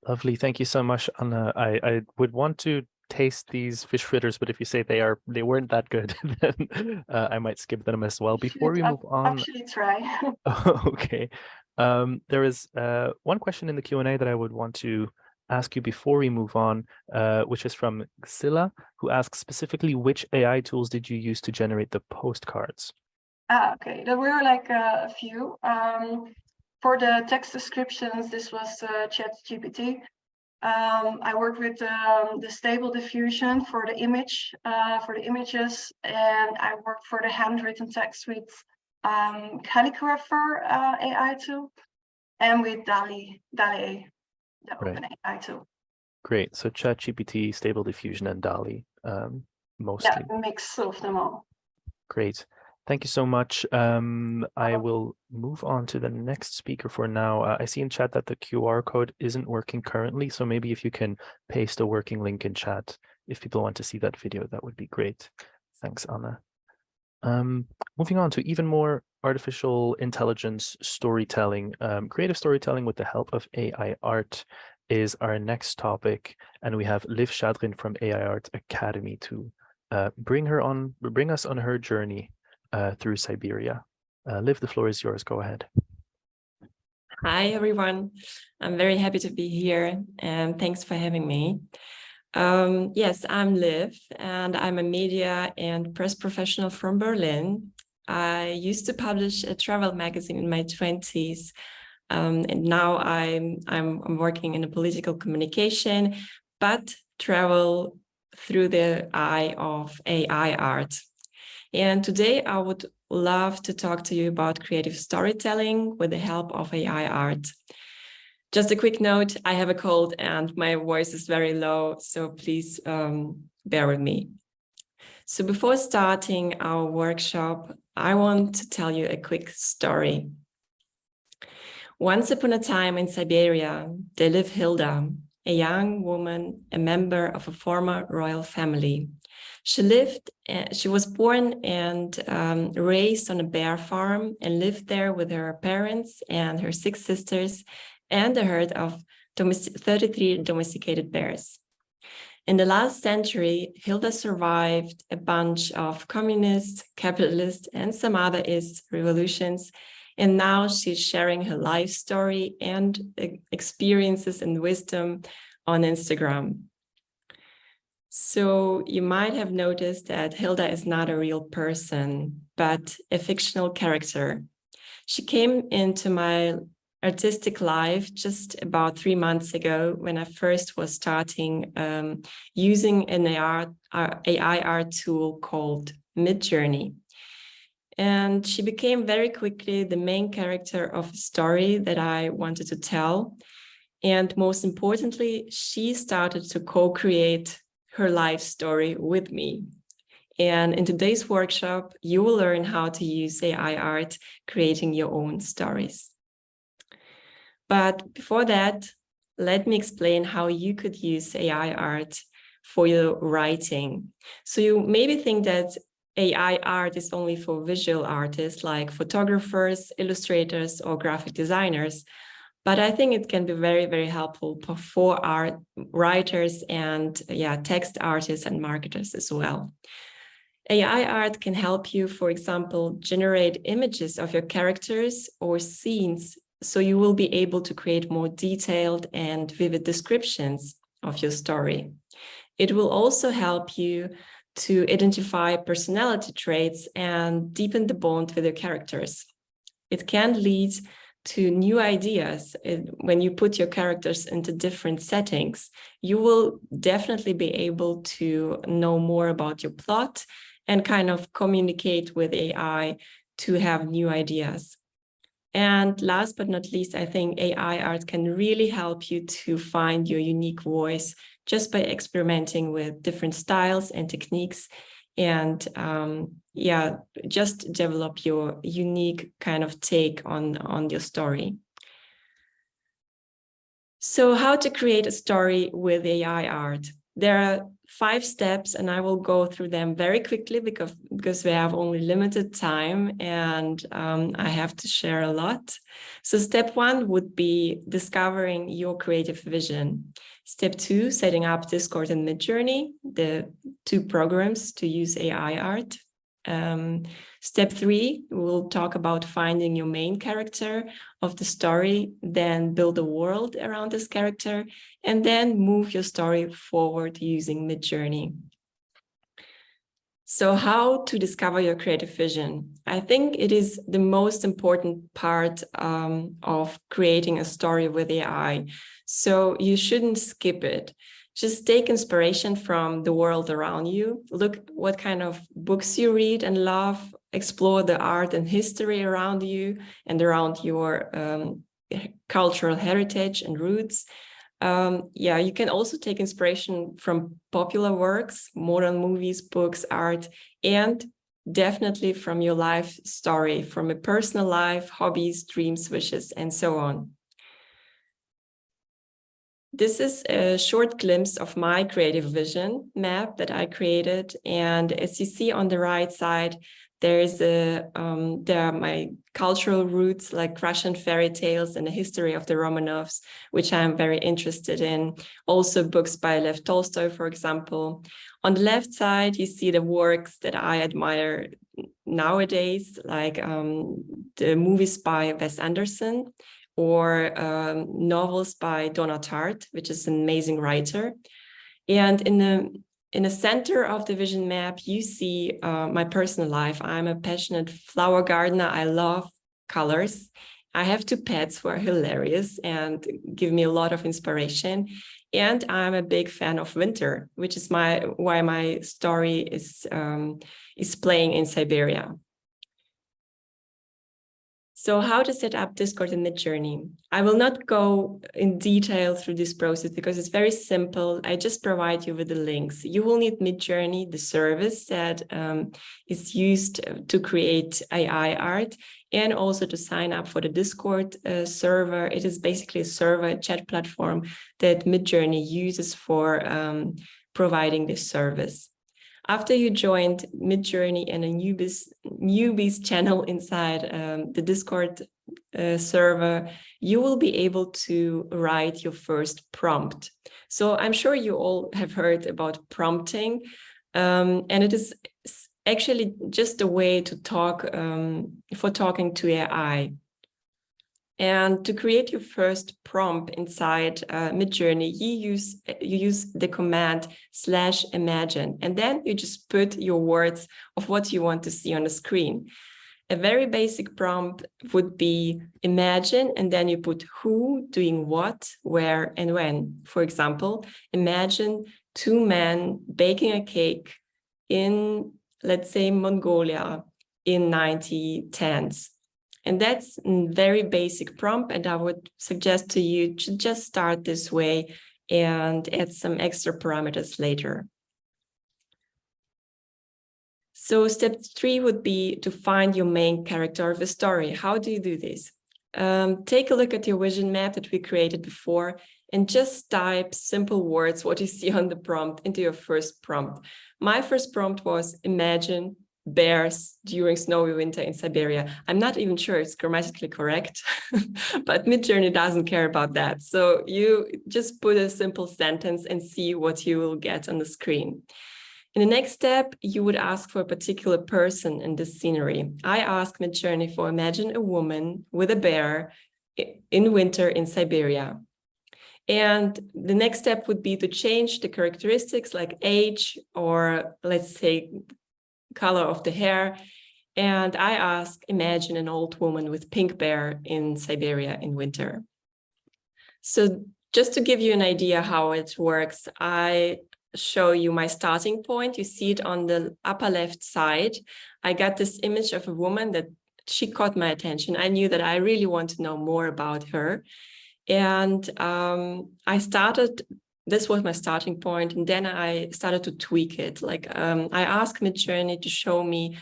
Lovely. Thank you so much, Anna. I would want to taste these fish fritters, but if you say they weren't that good, then I might skip them as well. Before we move on, actually try. Okay. There is one question in the Q&A that I would want to ask you before we move on, which is from Xilla, who asks specifically, which AI tools did you use to generate the postcards? Okay, there were a few. For the text descriptions, this was ChatGPT. I worked with the Stable Diffusion for the images, and I worked for the handwritten text with Calligrapher AI tool, and with DALL-E, the OpenAI tool. Great. So ChatGPT, Stable Diffusion, and DALL-E mostly. Yeah, a mix of them all. Great. Thank you so much. I will move on to the next speaker for now. I see in chat that the QR code isn't working currently, so maybe if you can paste a working link in chat, if people want to see that video, that would be great. Thanks, Anna. Moving on to even more artificial intelligence storytelling. Creative storytelling with the help of AI art is our next topic, and we have Liv Shadrin from AI Art Academy to bring us on her journey through Siberia. Liv, the floor is yours. Go ahead. Hi, everyone. I'm very happy to be here, and thanks for having me. Yes, I'm Liv, and I'm a media and press professional from Berlin. I used to publish a travel magazine in my 20s, and now I'm working in a political communication, but travel through the eye of AI art. And today I would love to talk to you about creative storytelling with the help of AI art. Just a quick note, I have a cold and my voice is very low, so please bear with me. So before starting our workshop, I want to tell you a quick story. Once upon a time in Siberia, there lived Hilda, a young woman, a member of a former royal family. She was born and raised on a bear farm and lived there with her parents and her 6 sisters and a herd of 33 domesticated bears. In the last century, Hilda survived a bunch of communist, capitalist, and some other revolutions, and now she's sharing her life story and experiences and wisdom on Instagram. So you might have noticed that Hilda is not a real person, but a fictional character. She came into my artistic life just about 3 months ago when I first was starting using an AI art tool called Midjourney. And she became very quickly the main character of a story that I wanted to tell. And most importantly, she started to co-create her life story with me. And in today's workshop, you will learn how to use AI art, creating your own stories. But before that, let me explain how you could use AI art for your writing. So you maybe think that AI art is only for visual artists like photographers, illustrators, or graphic designers. But I think it can be very, very helpful for art writers and text artists and marketers as well. AI art can help you, for example, generate images of your characters or scenes, so you will be able to create more detailed and vivid descriptions of your story. It will also help you to identify personality traits and deepen the bond with your characters. It can lead to new ideas. When you put your characters into different settings, you will definitely be able to know more about your plot and kind of communicate with AI to have new ideas. And last but not least, I think AI art can really help you to find your unique voice just by experimenting with different styles and techniques, and just develop your unique kind of take on your story. So how to create a story with AI art? There are 5 steps, and I will go through them very quickly because we have only limited time and I have to share a lot. So step 1 would be discovering your creative vision. Step 2, setting up Discord and Midjourney, the 2 programs to use AI art. Step 3, we'll talk about finding your main character of the story, then build a world around this character, and then move your story forward using Midjourney. So how to discover your creative vision? I think it is the most important part of creating a story with AI. So you shouldn't skip it. Just take inspiration from the world around you. Look what kind of books you read and love. Explore the art and history around you and around your cultural heritage and roots. You can also take inspiration from popular works, modern movies, books, art, and definitely from your life story, from a personal life, hobbies, dreams, wishes, and so on. This is a short glimpse of my creative vision map that I created. And as you see on the right side, there are my cultural roots like Russian fairy tales and the history of the Romanovs, which I'm very interested in. Also books by Lev Tolstoy, for example. On the left side, you see the works that I admire nowadays, like the movies by Wes Anderson, or novels by Donna Tartt, which is an amazing writer. And in the center of the vision map, you see my personal life. I'm a passionate flower gardener. I love colors. I have 2 pets who are hilarious and give me a lot of inspiration. And I'm a big fan of winter, which is why my story is playing in Siberia. So how to set up Discord in Midjourney? I will not go in detail through this process because it's very simple. I just provide you with the links. You will need Midjourney, the service that is used to create AI art, and also to sign up for the Discord server. It is basically a server, a chat platform that Midjourney uses for providing this service. After you joined Midjourney and a newbies channel inside the Discord server, you will be able to write your first prompt. So I'm sure you all have heard about prompting, and it is actually just a way to talk for talking to AI. And to create your first prompt inside Midjourney, you use the command /imagine, and then you just put your words of what you want to see on the screen. A very basic prompt would be imagine, and then you put who doing what, where, and when. For example, imagine 2 men baking a cake in, let's say, Mongolia in 1910s. And that's a very basic prompt, and I would suggest to you to just start this way and add some extra parameters later. So step 3 would be to find your main character of a story. How do you do this? Take a look at your vision map that we created before and just type simple words, what you see on the prompt, into your first prompt. My first prompt was imagine bears during snowy winter in Siberia. I'm not even sure it's grammatically correct, but Midjourney doesn't care about that. So you just put a simple sentence and see what you will get on the screen. In the next step, you would ask for a particular person in this scenery. I asked Midjourney for imagine a woman with a bear in winter in Siberia. And the next step would be to change the characteristics like age, or let's say color of the hair. And I ask, imagine an old woman with pink bear in Siberia in winter. So just to give you an idea how it works, I show you my starting point. You see it on the upper left side. I got this image of a woman that she caught my attention. I knew that I really want to know more about her. And this was my starting point, and then I started to tweak it. Like I asked Midjourney to show me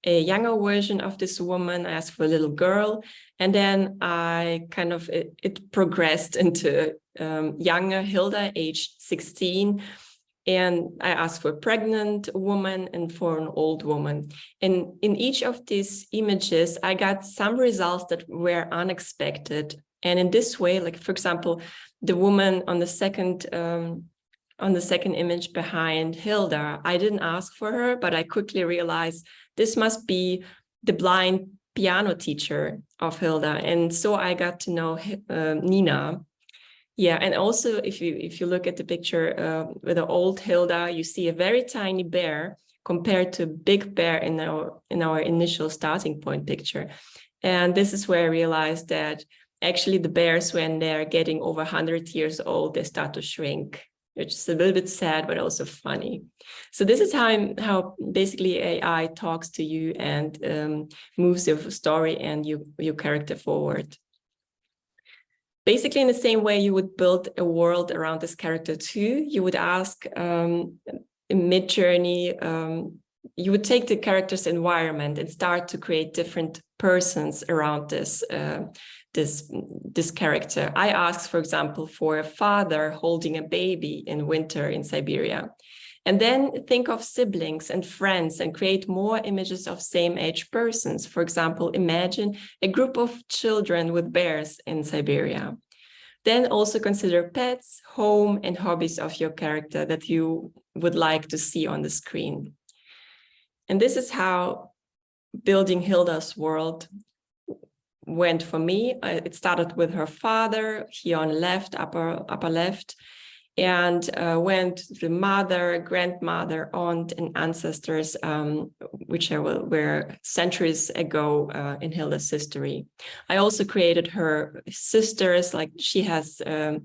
a younger version of this woman. I asked for a little girl, and then I kind of it progressed into younger Hilda, age 16, and I asked for a pregnant woman and for an old woman. And in each of these images, I got some results that were unexpected. And in this way, like for example, the woman on the second image behind Hilda, I didn't ask for her, but I quickly realized this must be the blind piano teacher of Hilda. And so I got to know Nina. Yeah, and also if you look at the picture with the old Hilda, you see a very tiny bear compared to a big bear in our initial starting point picture. And this is where I realized that actually the bears, when they're getting over 100 years old, they start to shrink, which is a little bit sad, but also funny. So this is how basically AI talks to you and moves your story and your character forward. Basically, in the same way you would build a world around this character too, you would ask Midjourney you would take the character's environment and start to create different persons around this character. I asked, for example, for a father holding a baby in winter in Siberia. And then think of siblings and friends and create more images of same-age persons. For example, imagine a group of children with bears in Siberia. Then also consider pets, home, and hobbies of your character that you would like to see on the screen. And this is how building Hilda's world went for me. It started with her father, here on left, upper left, and went through mother, grandmother, aunt, and ancestors, which were centuries ago in Hilda's history. I also created her sisters, like she has a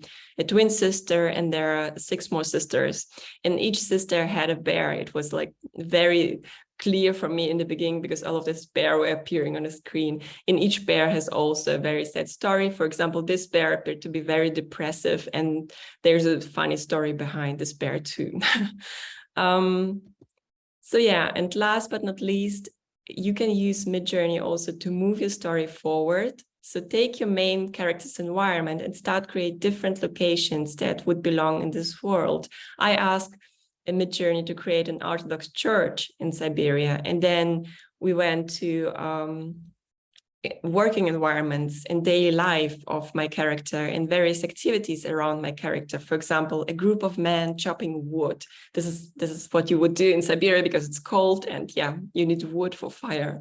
twin sister, and there are 6 more sisters, and each sister had a bear. It was like very clear for me in the beginning because all of this bear were appearing on the screen. And each bear has also a very sad story. For example, this bear appeared to be very depressive, and there's a funny story behind this bear too. So yeah, and last but not least, you can use Midjourney also to move your story forward. So take your main character's environment and start create different locations that would belong in this world. I asked a Midjourney to create an Orthodox church in Siberia. And then we went to working environments and daily life of my character and various activities around my character. For example, a group of men chopping wood. This is what you would do in Siberia because it's cold and yeah, you need wood for fire.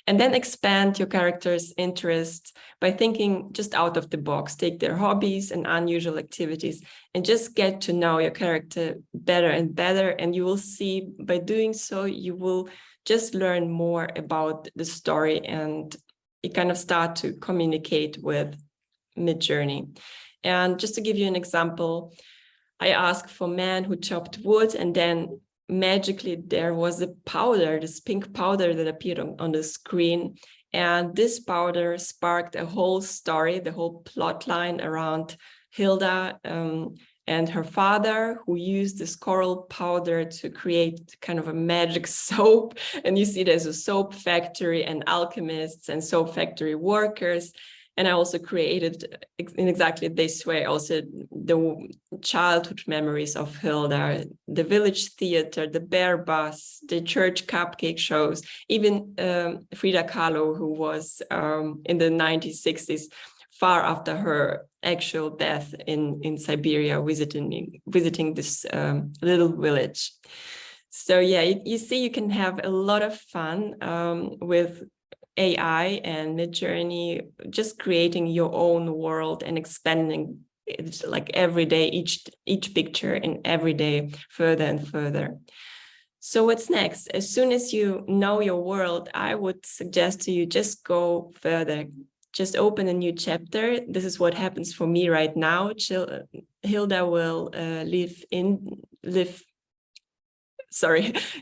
And then expand your character's interest by thinking just out of the box. Take their hobbies and unusual activities and just get to know your character better and better. And you will see by doing so, you will just learn more about the story and you kind of start to communicate with Midjourney. And just to give you an example, I asked for men who chopped wood, and then magically there was a powder, this pink powder that appeared on the screen, and this powder sparked a whole story, the whole plot line around Hilda and her father, who used this coral powder to create kind of a magic soap. And you see there's a soap factory and alchemists and soap factory workers. And I also created in exactly this way also the childhood memories of Hilda, the village theater, the bear bus, the church cupcake shows, even Frida Kahlo, who was in the 1960s, far after her actual death in Siberia, visiting this little village. So yeah, you see, you can have a lot of fun with AI and Midjourney, just creating your own world and expanding it like every day, each picture and every day further and further. So what's next? As soon as you know your world, I would suggest to you just go further. Just open a new chapter. This is what happens for me right now. Hilda will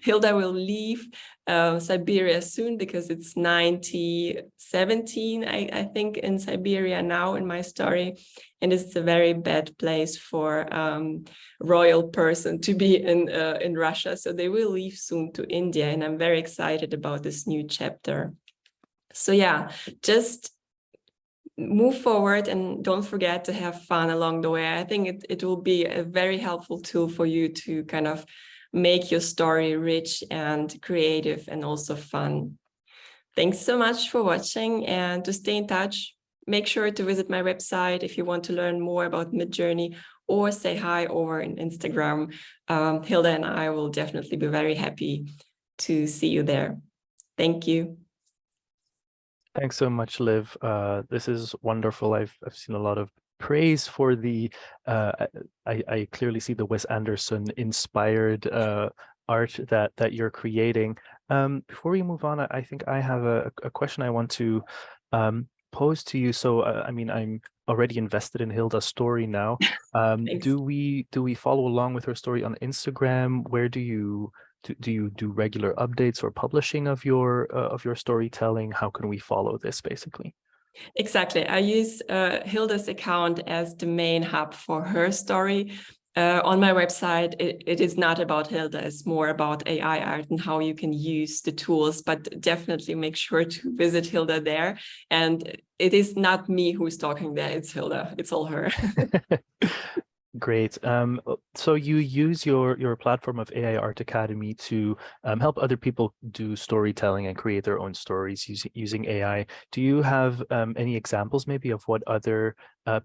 Hilda will leave Siberia soon because it's 1917, I think, in Siberia now in my story. And it's a very bad place for royal person to be in Russia. So they will leave soon to India. And I'm very excited about this new chapter. So yeah, just move forward and don't forget to have fun along the way. I think it will be a very helpful tool for you to kind of make your story rich and creative and also fun. Thanks so much for watching, and to stay in touch, make sure to visit my website if you want to learn more about Midjourney, or say hi over on Instagram. Hilda and I will definitely be very happy to see you there. Thank you. Thanks so much, Liv. This is wonderful. I've seen a lot of praise for the I clearly see the Wes Anderson inspired art that you're creating. Before we move on, I think I have a question I want to pose to you. So I mean, I'm already invested in Hilda's story now. Do we follow along with her story on Instagram? Where do you do regular updates or publishing of your storytelling? How can we follow this, basically? Exactly. I use Hilda's account as the main hub for her story. on my website, it is not about Hilda, it's more about AI art and how you can use the tools, but definitely make sure to visit Hilda there. And it is not me who's talking there, it's Hilda, it's all her. Great. So you use your platform of AI Art Academy to help other people do storytelling and create their own stories using AI. Do you have any examples maybe of what other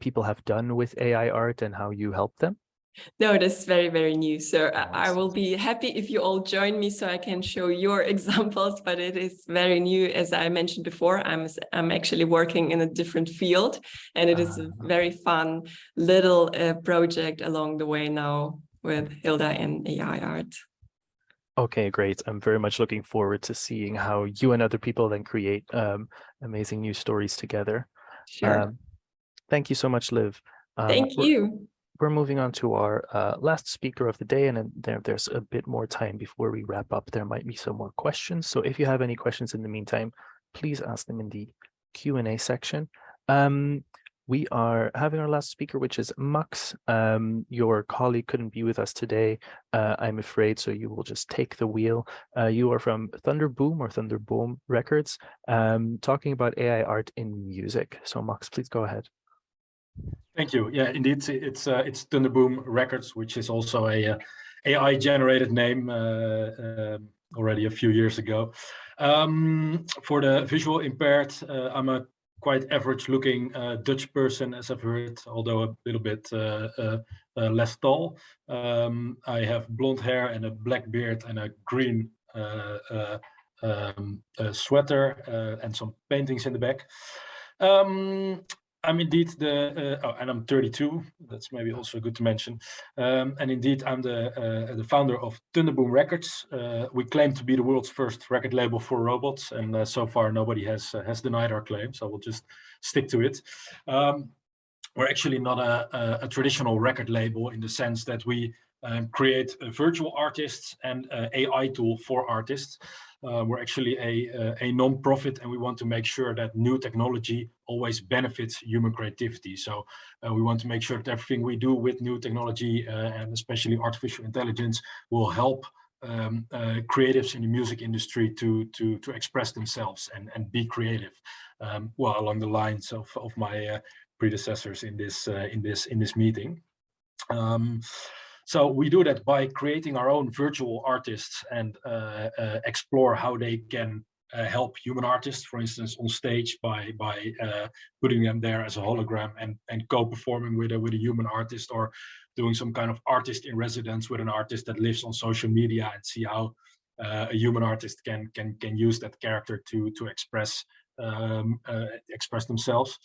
people have done with AI art and how you help them? No, that's very, very new. So I will be happy if you all join me so I can show your examples, but it is very new. As I mentioned before, I'm actually working in a different field, and it is a very fun little project along the way now with Hilda and AI art. Okay, great. I'm very much looking forward to seeing how you and other people then create amazing new stories together. Sure. Thank you so much, Liv. Thank you. We're moving on to our last speaker of the day, and then there's a bit more time before we wrap up. There might be some more questions. So if you have any questions in the meantime, please ask them in the Q&A section. We are having our last speaker, which is Max. Your colleague couldn't be with us today, I'm afraid, so you will just take the wheel. You are from Thunderboom or Thunderboom Records, talking about AI art in music. So Max, please go ahead. Thank you. Yeah, indeed, it's Thunderboom Records, which is also a AI-generated name already a few years ago. For the visual impaired, I'm a quite average-looking Dutch person, as I've heard, although a little bit less tall. I have blonde hair and a black beard and a green sweater and some paintings in the back. I'm indeed and I'm 32. That's maybe also good to mention. And indeed, I'm the founder of Thunderboom Records. We claim to be the world's first record label for robots, and so far nobody has denied our claim. So we'll just stick to it. We're actually not a traditional record label in the sense that we create virtual artists and AI tool for artists. We're actually a non-profit, and we want to make sure that new technology always benefits human creativity. So we want to make sure that everything we do with new technology, and especially artificial intelligence, will help creatives in the music industry to express themselves and be creative. Well, along the lines of my predecessors in this meeting. So we do that by creating our own virtual artists and explore how they can help human artists, for instance, on stage by putting them there as a hologram and co-performing with a human artist, or doing some kind of artist in residence with an artist that lives on social media, and see how a human artist can use that character to express themselves.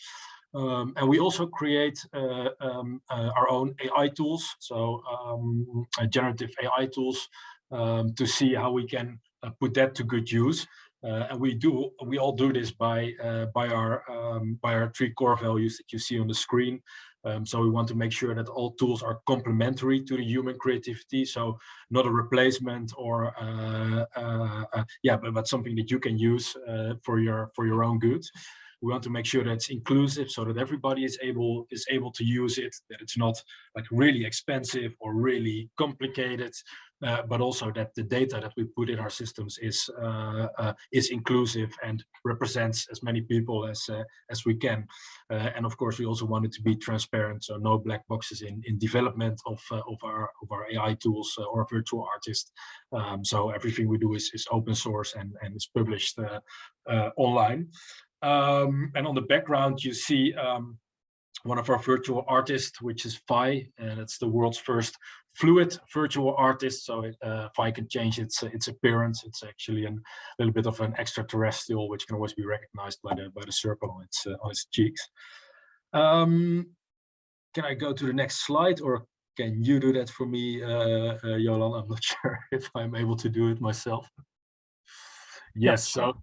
And we also create our own AI tools, so generative AI tools, to see how we can put that to good use. And we all do this by our 3 core values that you see on the screen. So we want to make sure that all tools are complementary to the human creativity, so not a replacement or but something that you can use for your own good. We want to make sure that it's inclusive, so that everybody is able to use it, that it's not like really expensive or really complicated, but also that the data that we put in our systems is inclusive and represents as many people as we can. And of course, we also want it to be transparent, so no black boxes in development of our AI tools or virtual artists. So everything we do is open source and is published online. And on the background, you see one of our virtual artists, which is Phi, and it's the world's first fluid virtual artist. So Phi can change its appearance. It's actually a little bit of an extraterrestrial, which can always be recognized by the circle on its cheeks. Can I go to the next slide, or can you do that for me, Jolan? I'm not sure if I'm able to do it myself. Yes. So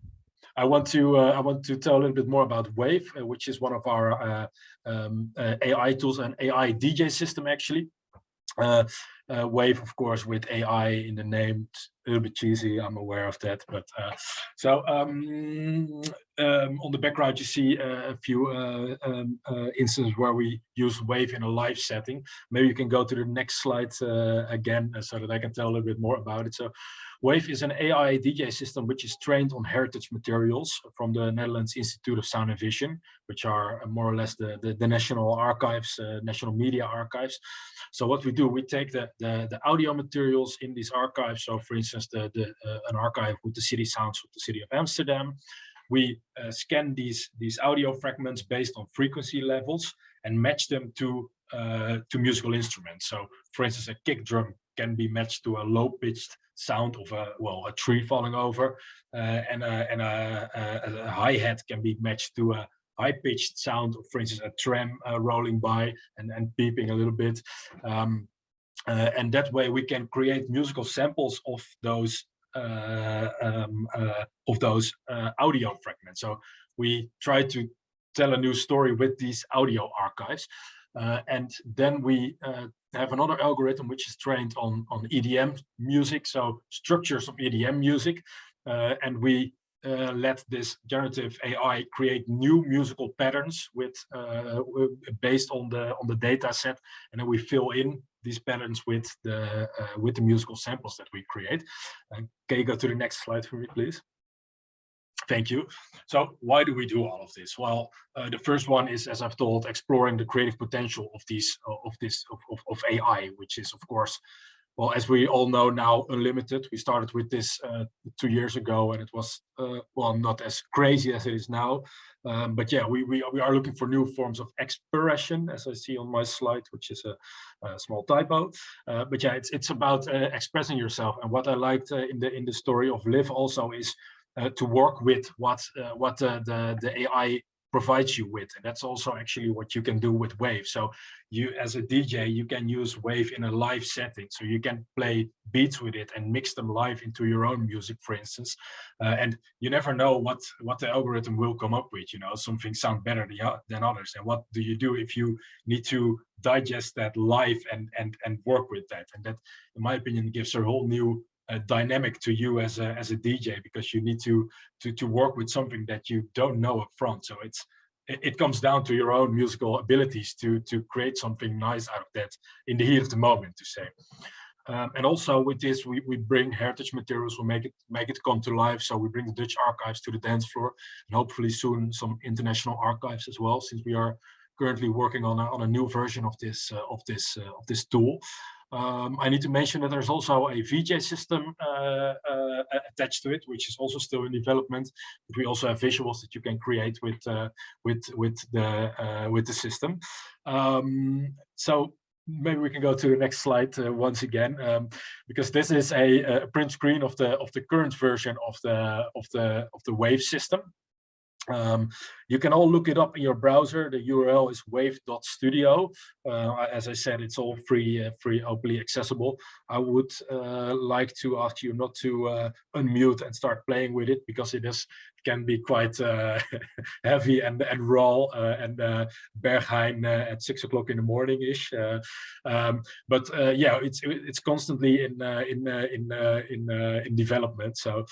I want to tell a little bit more about Wave, which is one of our AI tools, an AI DJ system actually. Wave, of course, with AI in the name, a little bit cheesy, I'm aware of that. But on the background, you see a few instances where we use Wave in a live setting. Maybe you can go to the next slide again so that I can tell a little bit more about it. So Wave is an AI DJ system which is trained on heritage materials from the Netherlands Institute of Sound and Vision, which are more or less the national archives, national media archives. So what we do, we take the audio materials in these archives. So for instance, an archive with the city sounds of the city of Amsterdam. We scan these audio fragments based on frequency levels and match them to musical instruments. So for instance, a kick drum can be matched to a low-pitched sound of a tree falling over, and a hi-hat can be matched to a high-pitched sound of, for instance, a tram rolling by and beeping a little bit. And that way we can create musical samples of those audio fragments. So we try to tell a new story with these audio archives. And then we have another algorithm which is trained on EDM music, so structures of EDM music, and we let this generative AI create new musical patterns based on the data set, and then we fill in these patterns with the musical samples that we create. Can you go to the next slide for me, please? Thank you. So why do we do all of this? Well, the first one is, as I've told, exploring the creative potential of AI, which is, of course, well, as we all know now, unlimited. We started with this 2 years ago, and it was well, not as crazy as it is now. But yeah, we are looking for new forms of expression, as I see on my slide, which is a small typo. But yeah, it's about expressing yourself. And what I liked in the story of Liv also is to work with what the AI provides you with, and that's also actually what you can do with Wave. So you, as a DJ, you can use Wave in a live setting, so you can play beats with it and mix them live into your own music, for instance. And you never know what the algorithm will come up with. You know, some things sound better than others, and what do you do if you need to digest that live and work with that? And that, in my opinion, gives a whole new dynamic to you as a DJ, because you need to work with something that you don't know up front. So it comes down to your own musical abilities to create something nice out of that in the heat of the moment, to say. And also with this, we bring heritage materials, we make it come to life. So we bring the Dutch archives to the dance floor, and hopefully soon some international archives as well, since we are currently working on a new version of this tool. I need to mention that there's also a VJ system attached to it, which is also still in development. But we also have visuals that you can create with the system. So maybe we can go to the next slide once again, because this is a print screen of the current version of the Wave system. You can all look it up in your browser. The URL is wave.studio. As I said, it's all free, openly accessible. I would like to ask you not to unmute and start playing with it, because it can be quite heavy and raw and Berghain at 6 o'clock in the morning ish. But yeah, it's constantly in development. So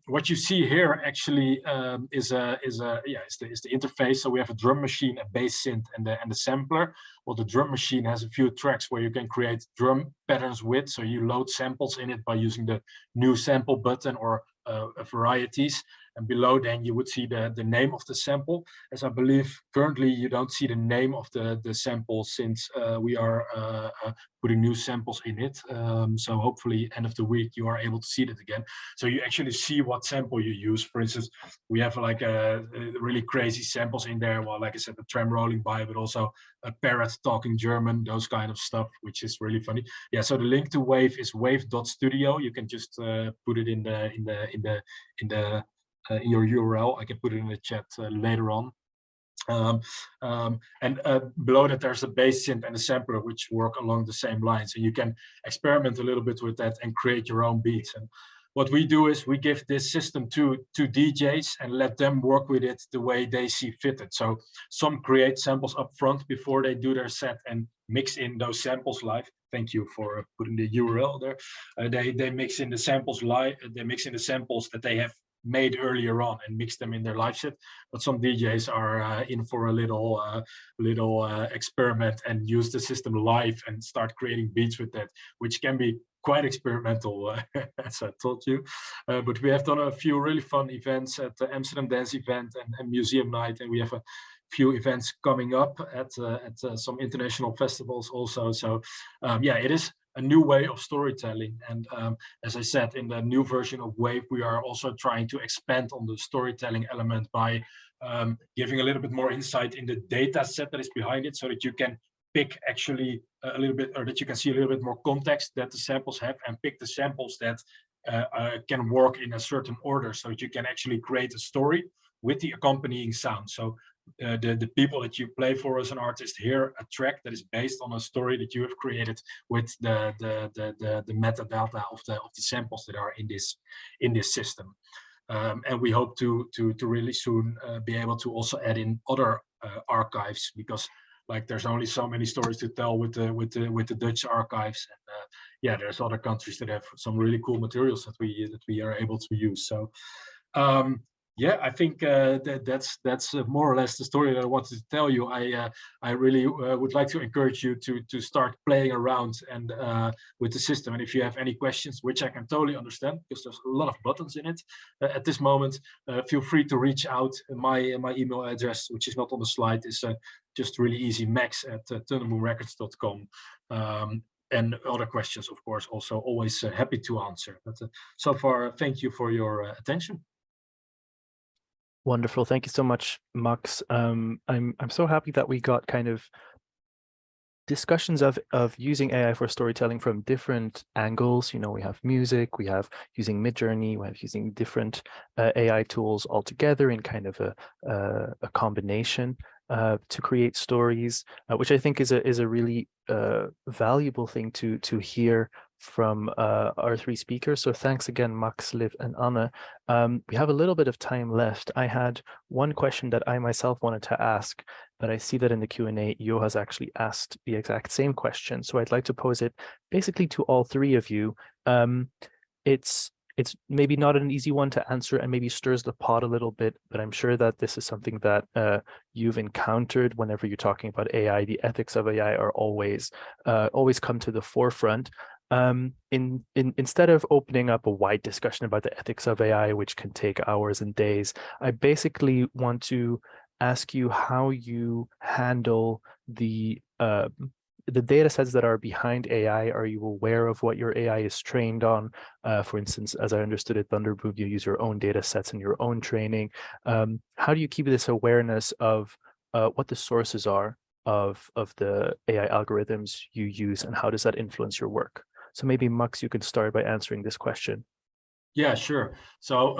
what you see here actually is the interface. So we have a drum machine, a bass synth, and the sampler. Well, the drum machine has a few tracks where you can create drum patterns with. So you load samples in it by using the new sample button or varieties. And below then you would see the name of the sample, as I believe currently you don't see the name of the sample, since we are putting new samples in it. So hopefully end of the week you are able to see that again. So you actually see what sample you use. For instance, we have like a really crazy samples in there. Well, like I said, the tram rolling by, but also a parrot talking German, those kind of stuff, which is really funny. Yeah, so the link to Wave is wave.studio. You can just put it in your URL. I can put it in the chat later on. And below that there's a bass synth and a sampler which work along the same lines, and you can experiment a little bit with that and create your own beats. And what we do is we give this system to DJs and let them work with it the way they see fitted. So some create samples up front before they do their set and mix in those samples live. thank you for putting the URL there. They mix in the samples that they have made earlier on and mix them in their live set. But some DJs are in for a little experiment and use the system live and start creating beats with that, which can be quite experimental, as I told you. But we have done a few really fun events at the Amsterdam Dance event and Museum Night, and we have a few events coming up at some international festivals also. So yeah, it is a new way of storytelling. And as I said, in the new version of Wave, we are also trying to expand on the storytelling element by giving a little bit more insight in the data set that is behind it, so that you can pick actually a little bit, or that you can see a little bit more context that the samples have, and pick the samples that can work in a certain order, so that you can actually create a story with the accompanying sound. So the people that you play for as an artist hear a track that is based on a story that you have created with the metadata of the samples that are in this system. And we hope to really soon be able to also add in other archives, because like there's only so many stories to tell with the Dutch archives, and yeah, there's other countries that have some really cool materials that we are able to use. So yeah, I think that's more or less the story that I wanted to tell you. I really would like to encourage you to start playing around and with the system. And if you have any questions, which I can totally understand because there's a lot of buttons in it at this moment, feel free to reach out. My email address, which is not on the slide, is just really easy, max@thunderboomrecords.com. And other questions, of course, also always happy to answer. But so far, thank you for your attention. Wonderful. Thank you so much, Max. I'm so happy that we got kind of discussions of using AI for storytelling from different angles. You know, we have music, we have using Midjourney, we have using different AI tools all together in kind of a combination to create stories, which I think is a really valuable thing to hear from our three speakers. So thanks again, Max, Liv, and Anne. We have a little bit of time left. I had one question that I myself wanted to ask, but I see that in the Q&A, Jo has actually asked the exact same question. So I'd like to pose it basically to all three of you. It's maybe not an easy one to answer and maybe stirs the pot a little bit, but I'm sure that this is something that you've encountered whenever you're talking about AI. The ethics of AI are always come to the forefront. Instead of opening up a wide discussion about the ethics of AI, which can take hours and days, I basically want to ask you how you handle the data sets that are behind AI. Are you aware of what your AI is trained on? For instance, as I understood it, Thunderboom, you use your own data sets and your own training. How do you keep this awareness of what the sources are of the AI algorithms you use, and how does that influence your work? So maybe, Max, you can start by answering this question. Yeah, sure. So,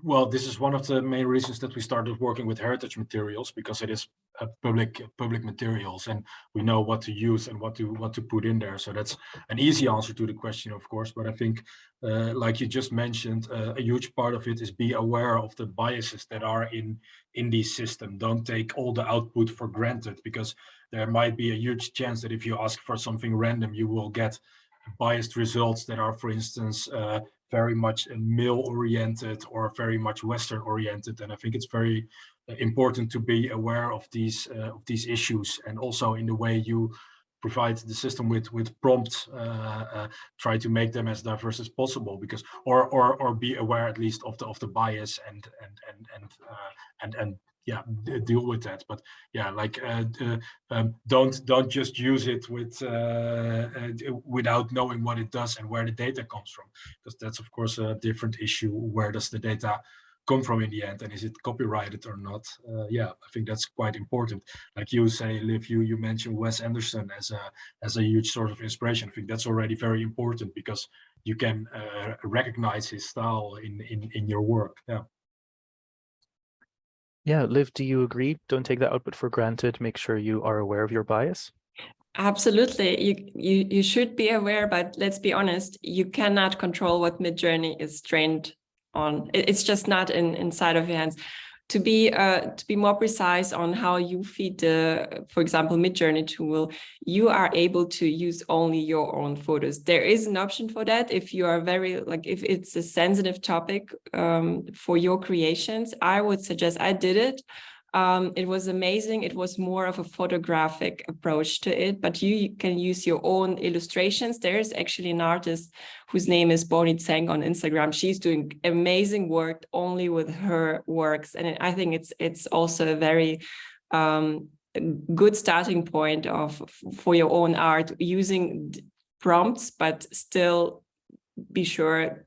well, this is one of the main reasons that we started working with heritage materials, because it is public materials, and we know what to use and what to put in there. So that's an easy answer to the question, of course. But I think, like you just mentioned, a huge part of it is be aware of the biases that are in these systems. Don't take all the output for granted, because there might be a huge chance that if you ask for something random, you will get biased results that are, for instance, very much male-oriented or very much Western-oriented. And I think it's very important to be aware of these issues, and also in the way you provide the system with prompts, try to make them as diverse as possible, because or be aware at least of the bias and yeah, deal with that. But yeah, like don't just use it without knowing what it does and where the data comes from, because that's of course a different issue. Where does the data come from in the end, and is it copyrighted or not? Yeah, I think that's quite important. Like you say, Liv, you mentioned Wes Anderson as a huge source of inspiration. I think that's already very important, because you can recognize his style in your work. Yeah. Yeah, Liv, do you agree? Don't take the output for granted. Make sure you are aware of your bias. Absolutely. You should be aware, but let's be honest, you cannot control what Midjourney is trained on. It's just not inside of your hands. To be more precise on how you feed the, for example, Midjourney tool, you are able to use only your own photos. There is an option for that if you are if it's a sensitive topic for your creations. I would suggest, I did it. It was amazing. It was more of a photographic approach to it, but you can use your own illustrations. There's actually an artist whose name is Bonnie Tseng on Instagram. She's doing amazing work only with her works. And I think it's also a very good starting point for your own art, using prompts, but still be sure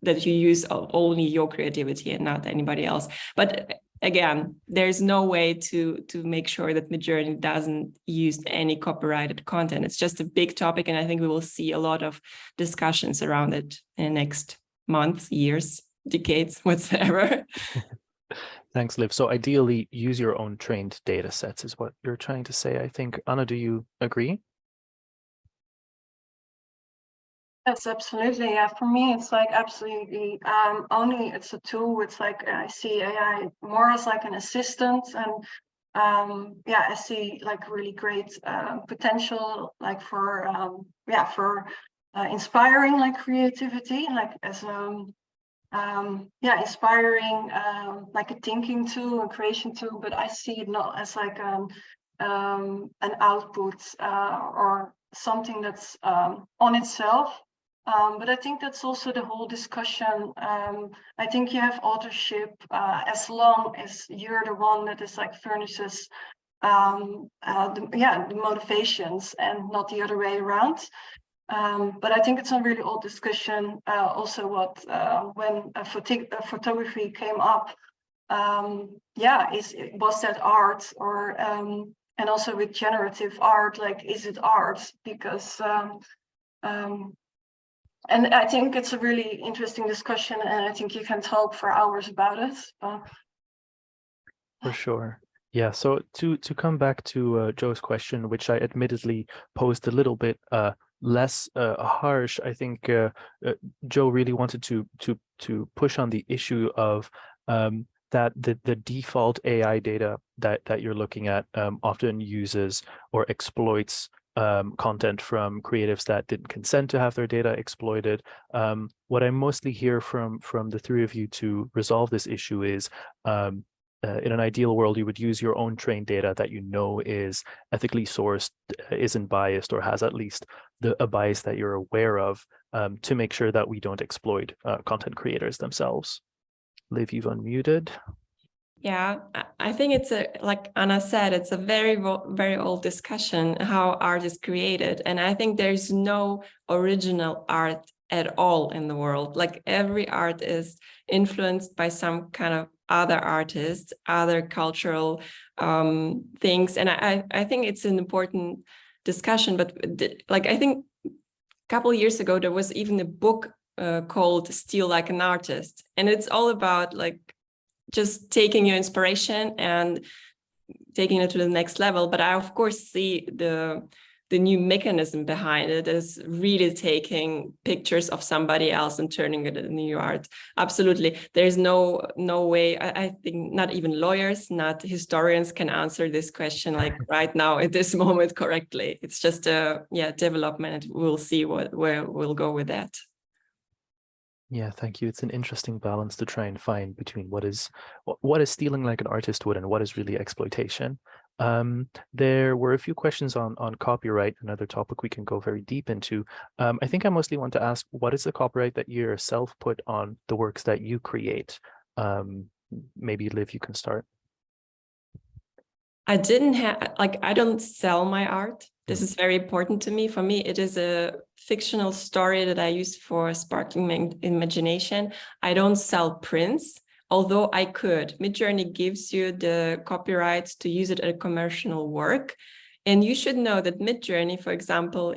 that you use only your creativity and not anybody else. But again, there's no way to make sure that Midjourney doesn't use any copyrighted content. It's just a big topic, and I think we will see a lot of discussions around it in the next months, years, decades, whatsoever. Thanks, Liv. So ideally, use your own trained data sets is what you're trying to say, I think. Anna, do you agree? Yes, absolutely. Yeah, for me, it's like absolutely only it's a tool. It's like I see AI more as like an assistant, and yeah, I see like really great potential, like for inspiring like creativity, like as inspiring like a thinking tool, a creation tool. But I see it not as like an output or something that's on itself. But I think that's also the whole discussion. I think you have authorship as long as you're the one that is like furnishes the motivations and not the other way around. But I think it's a really old discussion. Also, when photography came up, was that art, or and also with generative art, like, is it art? Because and I think it's a really interesting discussion, and I think you can talk for hours about it. For sure. Yeah, so to come back to Joe's question, which I admittedly posed a little bit less harsh, I think Joe really wanted to push on the issue of that the default AI data that you're looking at often uses or exploits content from creatives that didn't consent to have their data exploited. What I mostly hear from the three of you to resolve this issue is in an ideal world, you would use your own trained data that you know is ethically sourced, isn't biased, or has at least a bias that you're aware of, to make sure that we don't exploit content creators themselves. Liv, you've unmuted. Yeah, I think it's like Anna said, it's a very, very old discussion how art is created. And I think there's no original art at all in the world. Like, every art is influenced by some kind of other artists, other cultural things. And I think it's an important discussion. But like, I think a couple of years ago, there was even a book called Steal Like an Artist. And it's all about like just taking your inspiration and taking it to the next level. But I, of course, see the new mechanism behind it is really taking pictures of somebody else and turning it into new art. Absolutely. There's no way. I think not even lawyers, not historians can answer this question like right now at this moment correctly. It's just a development. We'll see where we'll go with that. Yeah, thank you. It's an interesting balance to try and find between what is stealing like an artist would and what is really exploitation. There were a few questions on copyright, another topic we can go very deep into. I think I mostly want to ask, what is the copyright that you yourself put on the works that you create? Maybe Liv, you can start. I don't sell my art. This is very important to me. For me, it is a fictional story that I use for sparking my imagination. I don't sell prints, although I could. Midjourney gives you the copyrights to use it as a commercial work. And you should know that Midjourney, for example,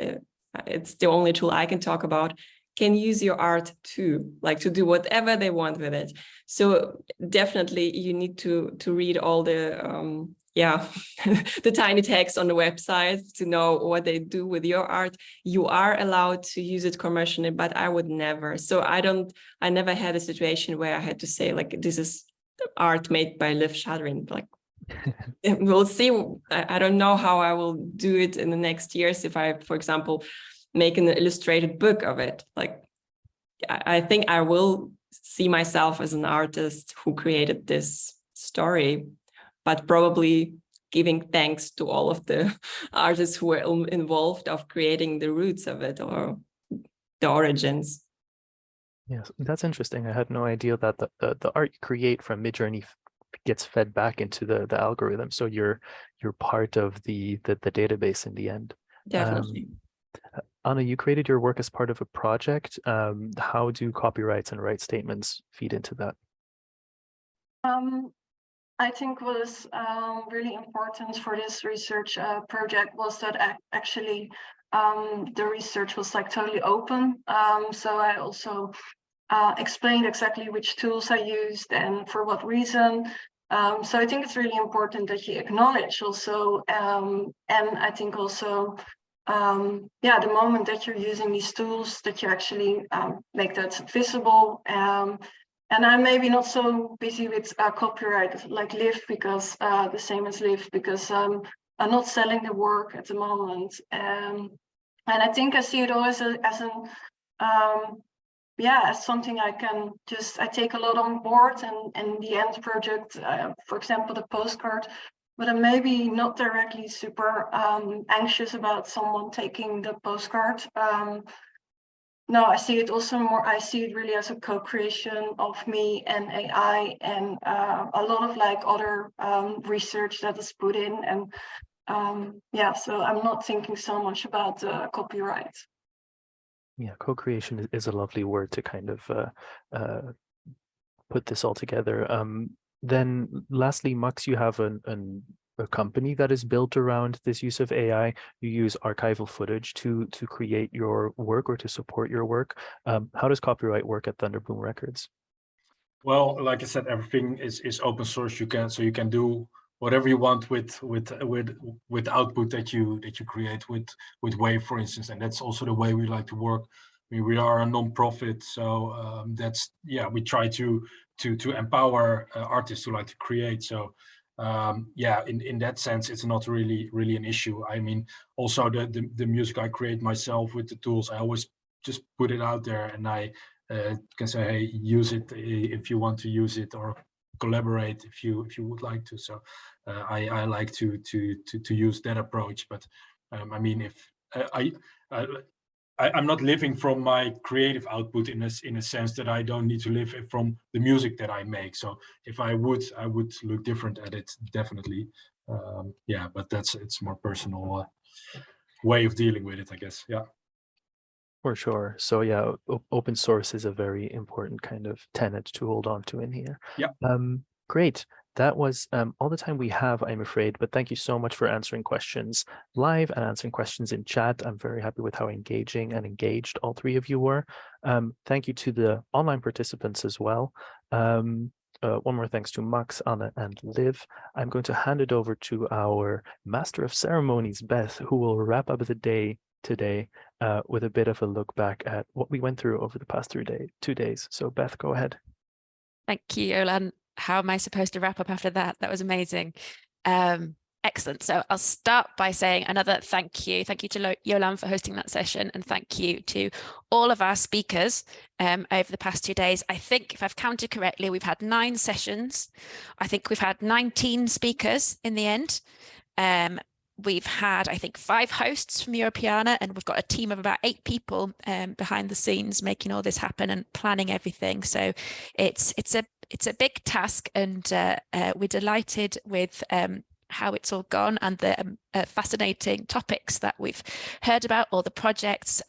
it's the only tool I can talk about, can use your art too, like to do whatever they want with it. So definitely you need to read all the the tiny text on the website to know what they do with your art. You are allowed to use it commercially, but I would never. So I never had a situation where I had to say like, this is art made by Liv Shadrin. Like, we'll see. I don't know how I will do it in the next years if I, for example, make an illustrated book of it. Like, I think I will see myself as an artist who created this story, but probably giving thanks to all of the artists who were involved of creating the roots of it or the origins. Yes, that's interesting. I had no idea that the art you create from Midjourney gets fed back into the algorithm. So you're part of the database in the end. Definitely. Anna, you created your work as part of a project. How do copyrights and right statements feed into that? I think what is really important for this research project was that actually the research was like totally open. So I also explained exactly which tools I used and for what reason. So I think it's really important that you acknowledge also, and I think also, the moment that you're using these tools, that you actually make that visible. And I'm maybe not so busy with copyright like Liv, because the same as Liv, because I'm not selling the work at the moment. And I think I see it always as something I take a lot on board, and the end project, for example, the postcard, but I'm maybe not directly super anxious about someone taking the postcard. No, I see it also I see it really as a co-creation of me and AI, and a lot of like other research that is put in, and so I'm not thinking so much about copyright. Yeah, co-creation is a lovely word to kind of put this all together. Then lastly, Max, you have a company that is built around this use of AI. You use archival footage to create your work or to support your work. How does copyright work at Thunderboom Records? Well, like I said, everything is open source. You can do whatever you want with output that you create with Wave, for instance, and that's also the way we like to work. I mean, we are a non-profit, so we try to empower artists who like to create. So in that sense, it's not really an issue. I mean, also the music I create myself with the tools, I always just put it out there, and I can say, hey, use it if you want to use it, or collaborate if you would like to. So I like to use that approach. But I mean, if I'm not living from my creative output in a sense that I don't need to live from the music that I make. So if I would look different at it, definitely. But it's more personal way of dealing with it, I guess. Yeah. For sure. So yeah, open source is a very important kind of tenet to hold on to in here. Yeah. Great. That was all the time we have, I'm afraid, but thank you so much for answering questions live and answering questions in chat. I'm very happy with how engaging and engaged all three of you were. Thank you to the online participants as well. One more thanks to Max, Anna, and Liv. I'm going to hand it over to our Master of Ceremonies, Beth, who will wrap up the day today with a bit of a look back at what we went through over the past 2 days. So Beth, go ahead. Thank you, Jolan. How am I supposed to wrap up after that? That was amazing. Excellent. So I'll start by saying another thank you. Thank you to Jolan for hosting that session, and thank you to all of our speakers over the past 2 days. I think if I've counted correctly, we've had 9 sessions. I think we've had 19 speakers in the end. We've had, I think, 5 hosts from Europeana, and we've got a team of about 8 people behind the scenes making all this happen and planning everything. So it's a big task, and we're delighted with how it's all gone and the fascinating topics that we've heard about, all the projects.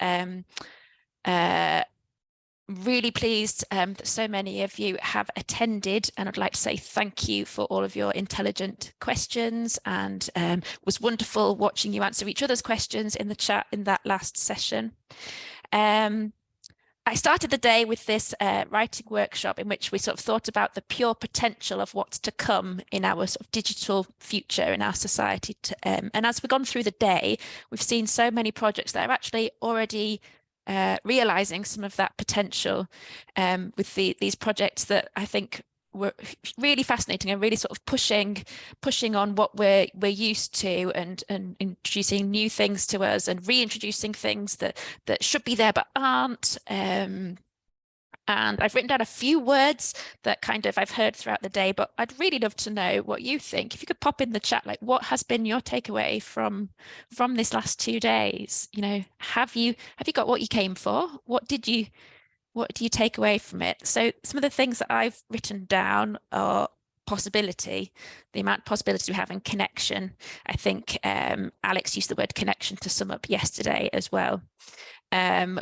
Really pleased that so many of you have attended, and I'd like to say thank you for all of your intelligent questions, and it was wonderful watching you answer each other's questions in the chat in that last session. I started the day with this writing workshop in which we sort of thought about the pure potential of what's to come in our sort of digital future in our society. And as we've gone through the day, we've seen so many projects that are actually already realizing some of that potential with these projects that I think were really fascinating and really sort of pushing on what we're used to, and introducing new things to us and reintroducing things that should be there but aren't. And I've written down a few words that kind of I've heard throughout the day, but I'd really love to know what you think. If you could pop in the chat, like, what has been your takeaway from this last 2 days? You know, have you got what you came for? What do you take away from it? So some of the things that I've written down are possibility, the amount of possibility we have in connection. I think Alex used the word connection to sum up yesterday as well.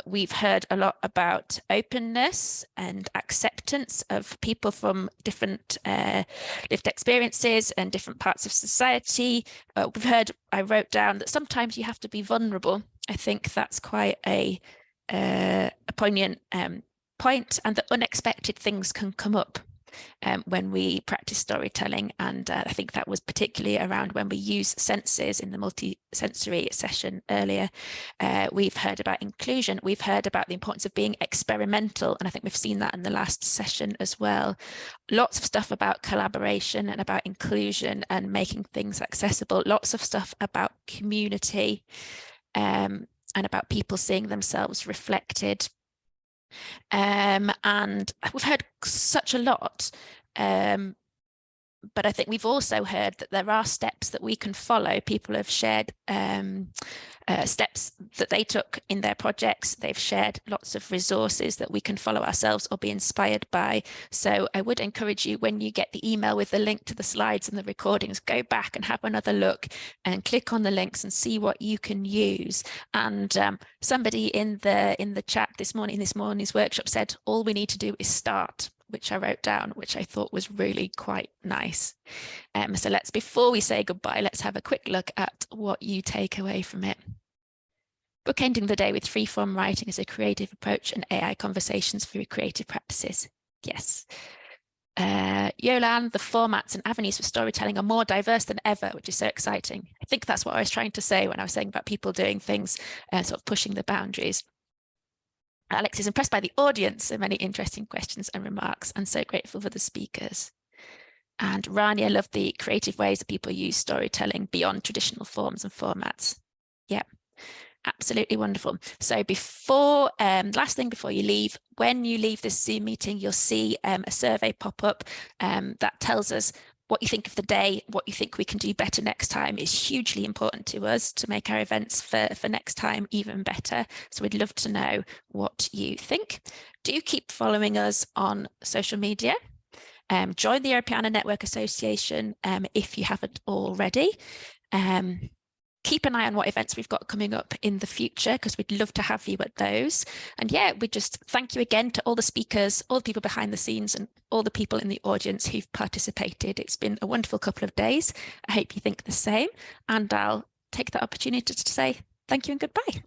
We've heard a lot about openness and acceptance of people from different lived experiences and different parts of society. We've heard, I wrote down that sometimes you have to be vulnerable. I think that's quite a poignant point, and that unexpected things can come up when we practice storytelling. And I think that was particularly around when we use senses in the multi-sensory session earlier. We've heard about inclusion. We've heard about the importance of being experimental. And I think we've seen that in the last session as well. Lots of stuff about collaboration and about inclusion and making things accessible. Lots of stuff about community and about people seeing themselves reflected. And we've heard such a lot, but I think we've also heard that there are steps that we can follow. People have shared steps that they took in their projects. They've shared lots of resources that we can follow ourselves or be inspired by. So I would encourage you, when you get the email with the link to the slides and the recordings, go back and have another look and click on the links and see what you can use. And somebody in the chat this morning's workshop said, all we need to do is start, which I wrote down, which I thought was really quite nice. So before we say goodbye, let's have a quick look at what you take away from it. Bookending the day with free-form writing as a creative approach and AI conversations through creative practices. Yes. Yolan, the formats and avenues for storytelling are more diverse than ever, which is so exciting. I think that's what I was trying to say when I was saying about people doing things, sort of pushing the boundaries. Alex is impressed by the audience, so many interesting questions and remarks, and so grateful for the speakers. And Rania loved the creative ways that people use storytelling beyond traditional forms and formats. Yeah, absolutely wonderful. So before, last thing before you leave, when you leave this Zoom meeting, you'll see a survey pop up that tells us what you think of the day, what you think we can do better next time. Is hugely important to us to make our events for next time even better. So we'd love to know what you think. Do keep following us on social media. Join the Europeana Network Association if you haven't already. Keep an eye on what events we've got coming up in the future, because we'd love to have you at those. And yeah, we just thank you again to all the speakers, all the people behind the scenes, and all the people in the audience who've participated. It's been a wonderful couple of days. I hope you think the same. And I'll take that opportunity to say thank you and goodbye.